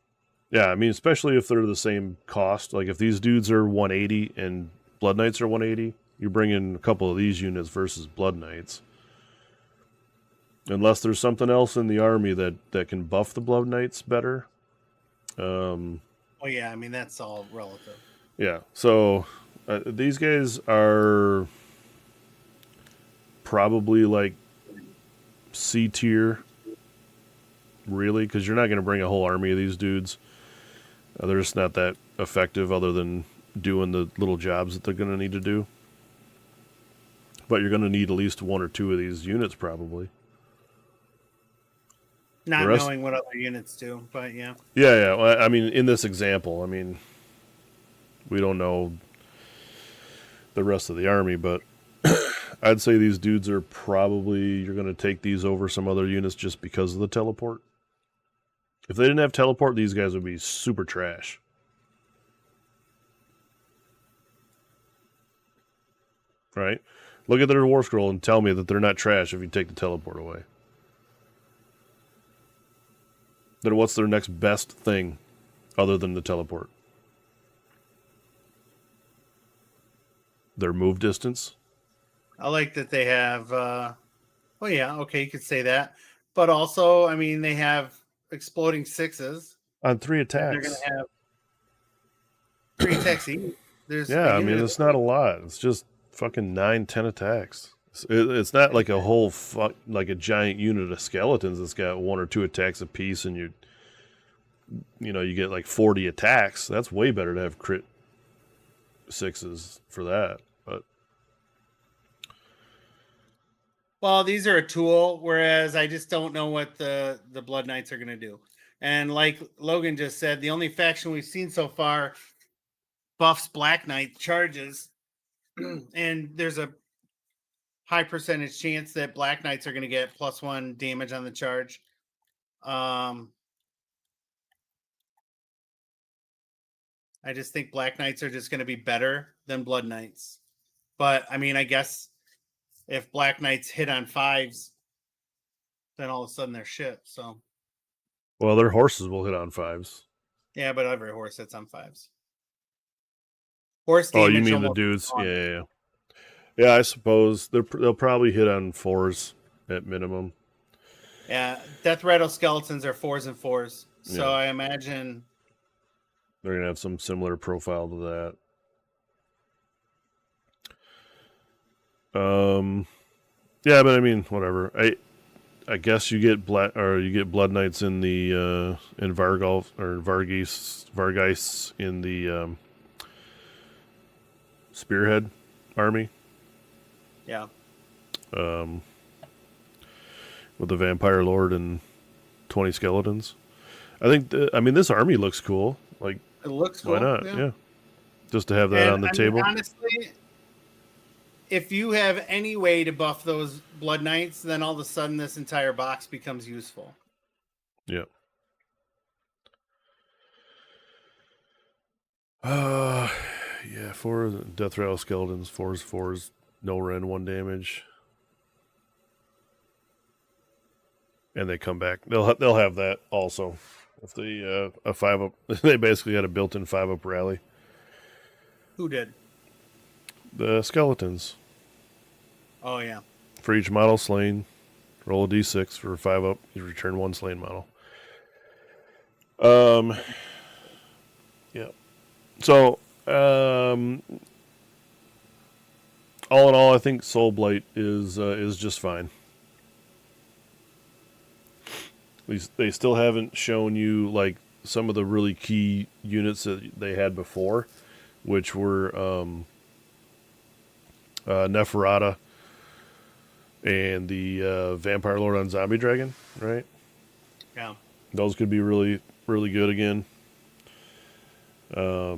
S1: yeah, I mean, especially if they're the same cost. Like, if these dudes are 180 and Blood Knights are 180, you bring in a couple of these units versus Blood Knights. Unless there's something else in the army that can buff the Blood Knights better.
S2: Oh, yeah, I mean, that's all relative.
S1: Yeah, so these guys are probably like C tier, really, because you're not going to bring a whole army of these dudes. They're just not that effective other than doing the little jobs that they're going to need to do. But you're going to need at least 1 or 2 of these units probably.
S2: Not knowing what other units do, but yeah.
S1: Yeah. Well, I mean, in this example, I mean, we don't know the rest of the army, but I'd say these dudes are probably, you're going to take these over some other units just because of the teleport. If they didn't have teleport, these guys would be super trash. Right? Look at their war scroll and tell me that they're not trash if you take the teleport away. Then what's their next best thing other than the teleport? Their move distance?
S2: I like that they have, well, yeah, okay, you could say that. But also, I mean, they have exploding 6s.
S1: On 3 attacks.
S2: They're going to have 3 attacks each.
S1: Yeah, I mean, it's not a lot. It's just fucking 9, 10 attacks. It's not like a whole like a giant unit of skeletons that's got 1 or 2 attacks apiece, and you get like 40 attacks. That's way better to have crit 6s for that. But
S2: well, these are a tool, whereas I just don't know what the Blood Knights are going to do. And like Logan just said, the only faction we've seen so far buffs Black Knight charges, and there's a high percentage chance that Black Knights are going to get +1 damage on the charge. I just think Black Knights are just going to be better than Blood Knights. But I mean, I guess if Black Knights hit on 5s, then all of a sudden they're shit. So,
S1: well, their horses will hit on 5s.
S2: Yeah, but every horse hits on 5s. Horse damage.
S1: Oh, you mean the dudes? Yeah. I suppose they'll probably hit on 4s at minimum.
S2: Yeah, Death Rattle skeletons are 4s and 4s. So I imagine
S1: they're gonna have some similar profile to that. Yeah, but I mean, whatever. I guess you get blood knights in the in Vargolf or Vargeis in the spearhead army.
S2: Yeah.
S1: With the vampire lord and 20 skeletons. I think. I mean, this army looks cool. Like,
S2: It looks
S1: why
S2: cool.
S1: not? Yeah. Just to have that
S2: And
S1: on the
S2: I mean,
S1: table.
S2: honestly, if you have any way to buff those Blood Knights, then all of a sudden this entire box becomes useful.
S1: Yeah. Yeah. 4 death rattle skeletons. 4s, no rend, 1 damage. And they come back. They'll have that also. If they a 5-up, they basically had a built-in 5-up rally.
S2: Who did?
S1: The skeletons.
S2: Oh yeah.
S1: For each model slain, roll a d6 for a 5-up. You return 1 slain model. Yeah. So, all in all, I think Soul Blight is just fine. They still haven't shown you like some of the really key units that they had before, which were Neferata and the Vampire Lord on Zombie Dragon, right?
S2: Yeah.
S1: Those could be really, really good again. I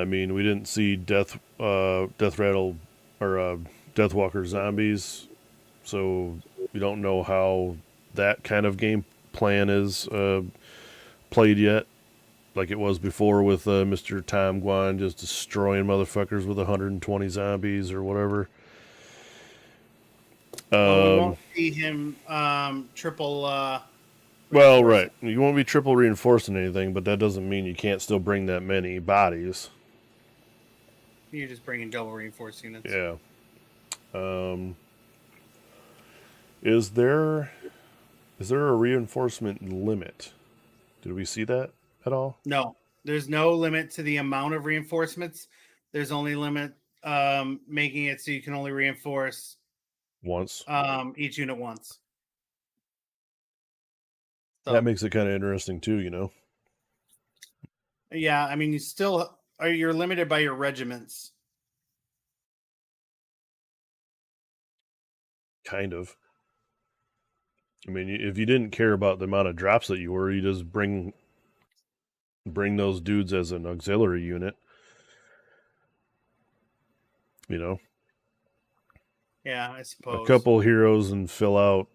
S1: mean, we didn't see Death Rattle or Deathwalker zombies, so we don't know how that kind of game plan is played yet. Like it was before with Mr. Tom Guan just destroying motherfuckers with 120 zombies or whatever.
S2: Well, we won't see him triple.
S1: Well, right. You won't be triple reinforcing anything, but that doesn't mean you can't still bring that many bodies.
S2: You're just bringing double reinforced units.
S1: Yeah. Is there a reinforcement limit? Did we see that at all?
S2: No, there's no limit to the amount of reinforcements. There's only limit making it so you can only reinforce
S1: Once.
S2: each unit once. So,
S1: that makes it kind of interesting too, you know.
S2: Yeah, I mean, you're limited by your regiments.
S1: Kind of. I mean, if you didn't care about the amount of drops that you were, you just bring those dudes as an auxiliary unit. You know.
S2: Yeah, I suppose.
S1: A couple heroes and fill out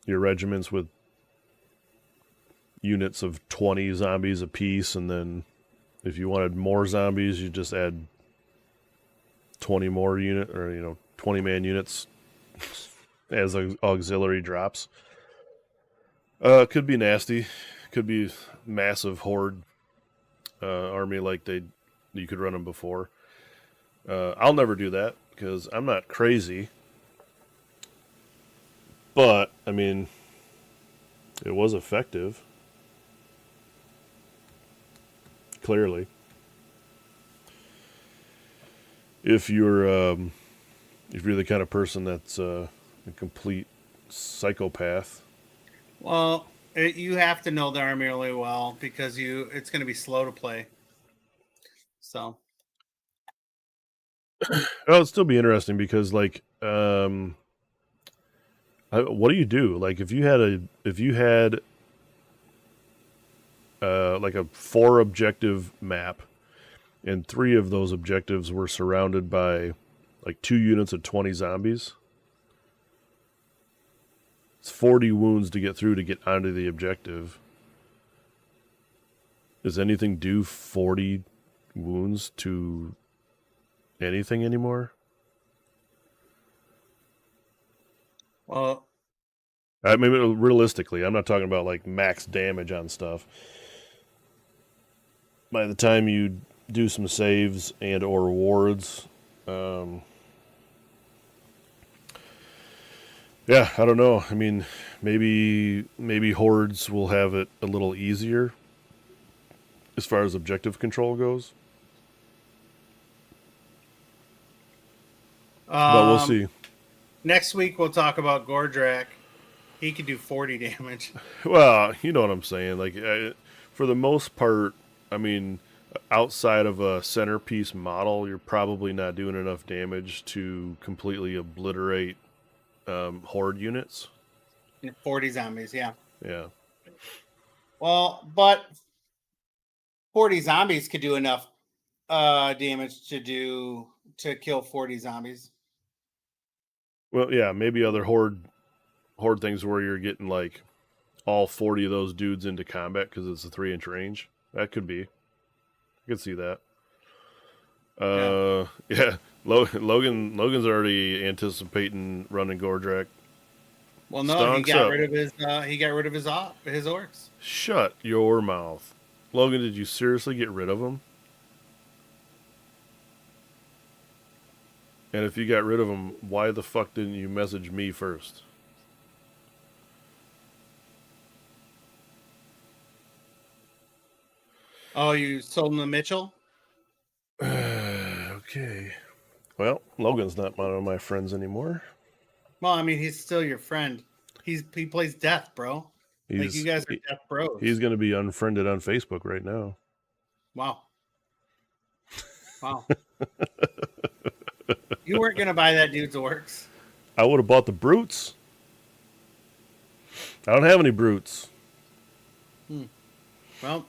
S1: your regiments with units of 20 zombies apiece, and then if you wanted more zombies, you just add 20 more 20-man units as auxiliary drops. Could be nasty. Could be massive horde army like you could run them before. I'll never do that because I'm not crazy. But, I mean, it was effective. Clearly. If you're the kind of person that's a complete psychopath.
S2: Well, you have to know the army really well because it's going to be slow to play. So.
S1: It'd still be interesting because, like, what do you do? Like, if you had like a 4 objective map, and 3 of those objectives were surrounded by like 2 units of 20 zombies. It's 40 wounds to get through to get onto the objective. Does anything do 40 wounds to anything anymore?
S2: Well,
S1: I mean, realistically, I'm not talking about like max damage on stuff. By the time you do some saves and or rewards, yeah, I don't know. I mean, maybe hordes will have it a little easier as far as objective control goes. But we'll see.
S2: Next week we'll talk about Gordrak. He can do 40 damage.
S1: Well, you know what I'm saying. Like, for the most part, I mean, outside of a centerpiece model, you're probably not doing enough damage to completely obliterate horde units.
S2: 40 zombies, yeah.
S1: Yeah.
S2: Well, but 40 zombies could do enough damage to kill 40 zombies.
S1: Well, yeah, maybe other horde things where you're getting like all 40 of those dudes into combat because it's a 3-inch range. That could be. I could see that. Yeah. Logan's already anticipating running Gordrak.
S2: Well, no,
S1: Stonks
S2: he got
S1: up.
S2: rid of his orcs.
S1: Shut your mouth. Logan, did you seriously get rid of them? And if you got rid of them, why the fuck didn't you message me first?
S2: Oh, you sold him to Mitchell?
S1: Okay. Well, Logan's not one of my friends anymore.
S2: Well, I mean, he's still your friend. He plays death, bro. Like, you guys are death bros.
S1: He's going to be unfriended on Facebook right now.
S2: Wow. You weren't going to buy that dude's orcs.
S1: I would have bought the brutes. I don't have any brutes.
S2: Well,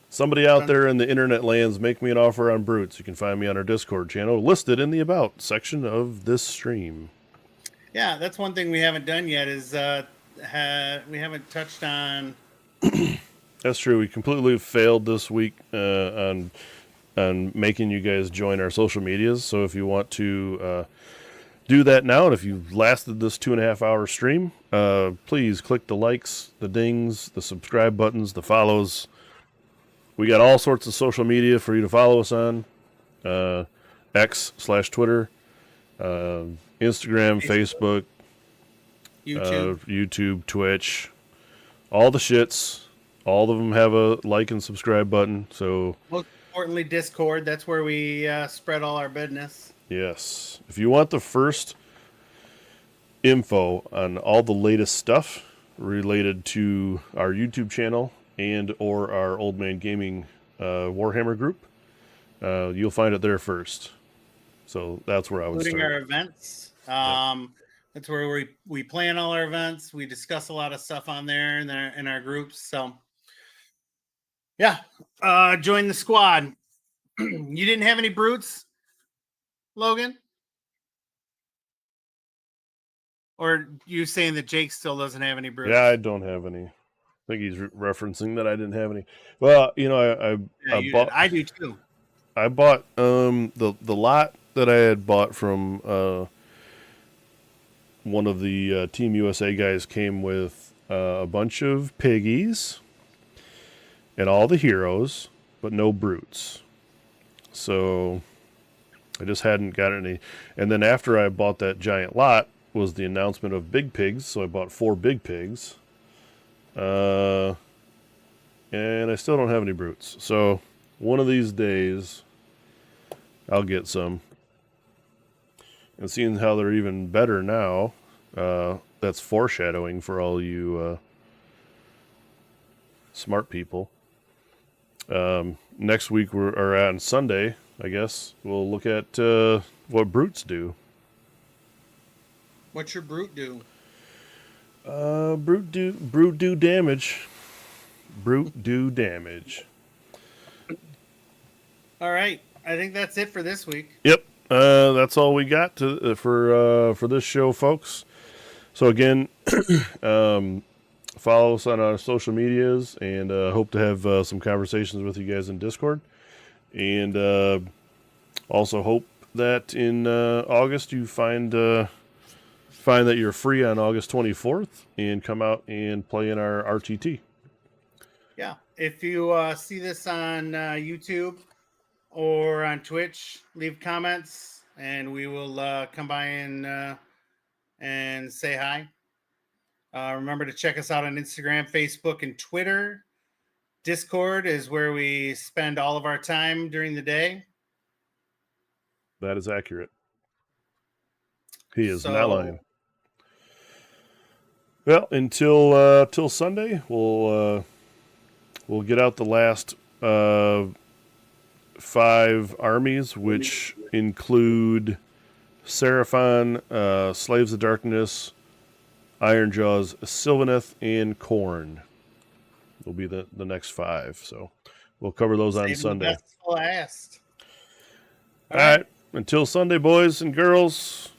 S1: somebody out there in the internet lands, make me an offer on brutes. You can find me on our Discord channel, listed in the About section of this stream.
S2: Yeah, that's one thing we haven't done yet is we haven't touched on.
S1: That's true. We completely failed this week on making you guys join our social medias. So if you want to do that now, and if you've lasted this 2.5 hour stream, please click the likes, the dings, the subscribe buttons, the follows. We got all sorts of social media for you to follow us on. X/Twitter, Instagram, Facebook, YouTube, Twitch, all the shits. All of them have a like and subscribe button. So
S2: most importantly, Discord. That's where we spread all our business.
S1: Yes. If you want the first info on all the latest stuff related to our YouTube channel and or our Old Man Gaming Warhammer group, you'll find it there first. So that's where I would
S2: including
S1: start.
S2: Our events. That's where we plan all our events. We discuss a lot of stuff on there in our groups. So yeah, join the squad. You didn't have any brutes, Logan? Or you saying that Jake still doesn't have any brutes?
S1: Yeah, I don't have any. I think he's referencing that I didn't have any. Well, you know, I bought.
S2: I do too.
S1: I bought the lot that I had bought from one of the Team USA guys came with a bunch of piggies and all the heroes, but no brutes. So I just hadn't got any. And then after I bought that giant lot was the announcement of big pigs, so I bought 4 big pigs. And I still don't have any brutes. So one of these days I'll get some. And seeing how they're even better now, that's foreshadowing for all you smart people. Next week, or on Sunday, I guess, we'll look at what brutes do.
S2: What's your brute do?
S1: Brute do damage. Brute do damage.
S2: All right. I think that's it for this week.
S1: Yep. That's all we got for this show, folks. So again, follow us on our social medias, and hope to have some conversations with you guys in Discord. And also hope that in August you find that you're free on August 24th and come out and play in our RTT.
S2: Yeah. If you see this on YouTube or on Twitch, leave comments, and we will come by and say hi. Remember to check us out on Instagram, Facebook, and Twitter. Discord is where we spend all of our time during the day.
S1: That is accurate. He is not
S2: So-
S1: lying. Well, until till Sunday, we'll get out the last 5 armies, which include Seraphon, Slaves of Darkness, Ironjaws, Sylvaneth, and Khorne. Will be the next 5. So we'll cover those on
S2: Save the
S1: Sunday.
S2: best for last.
S1: All right. Until Sunday, boys and girls.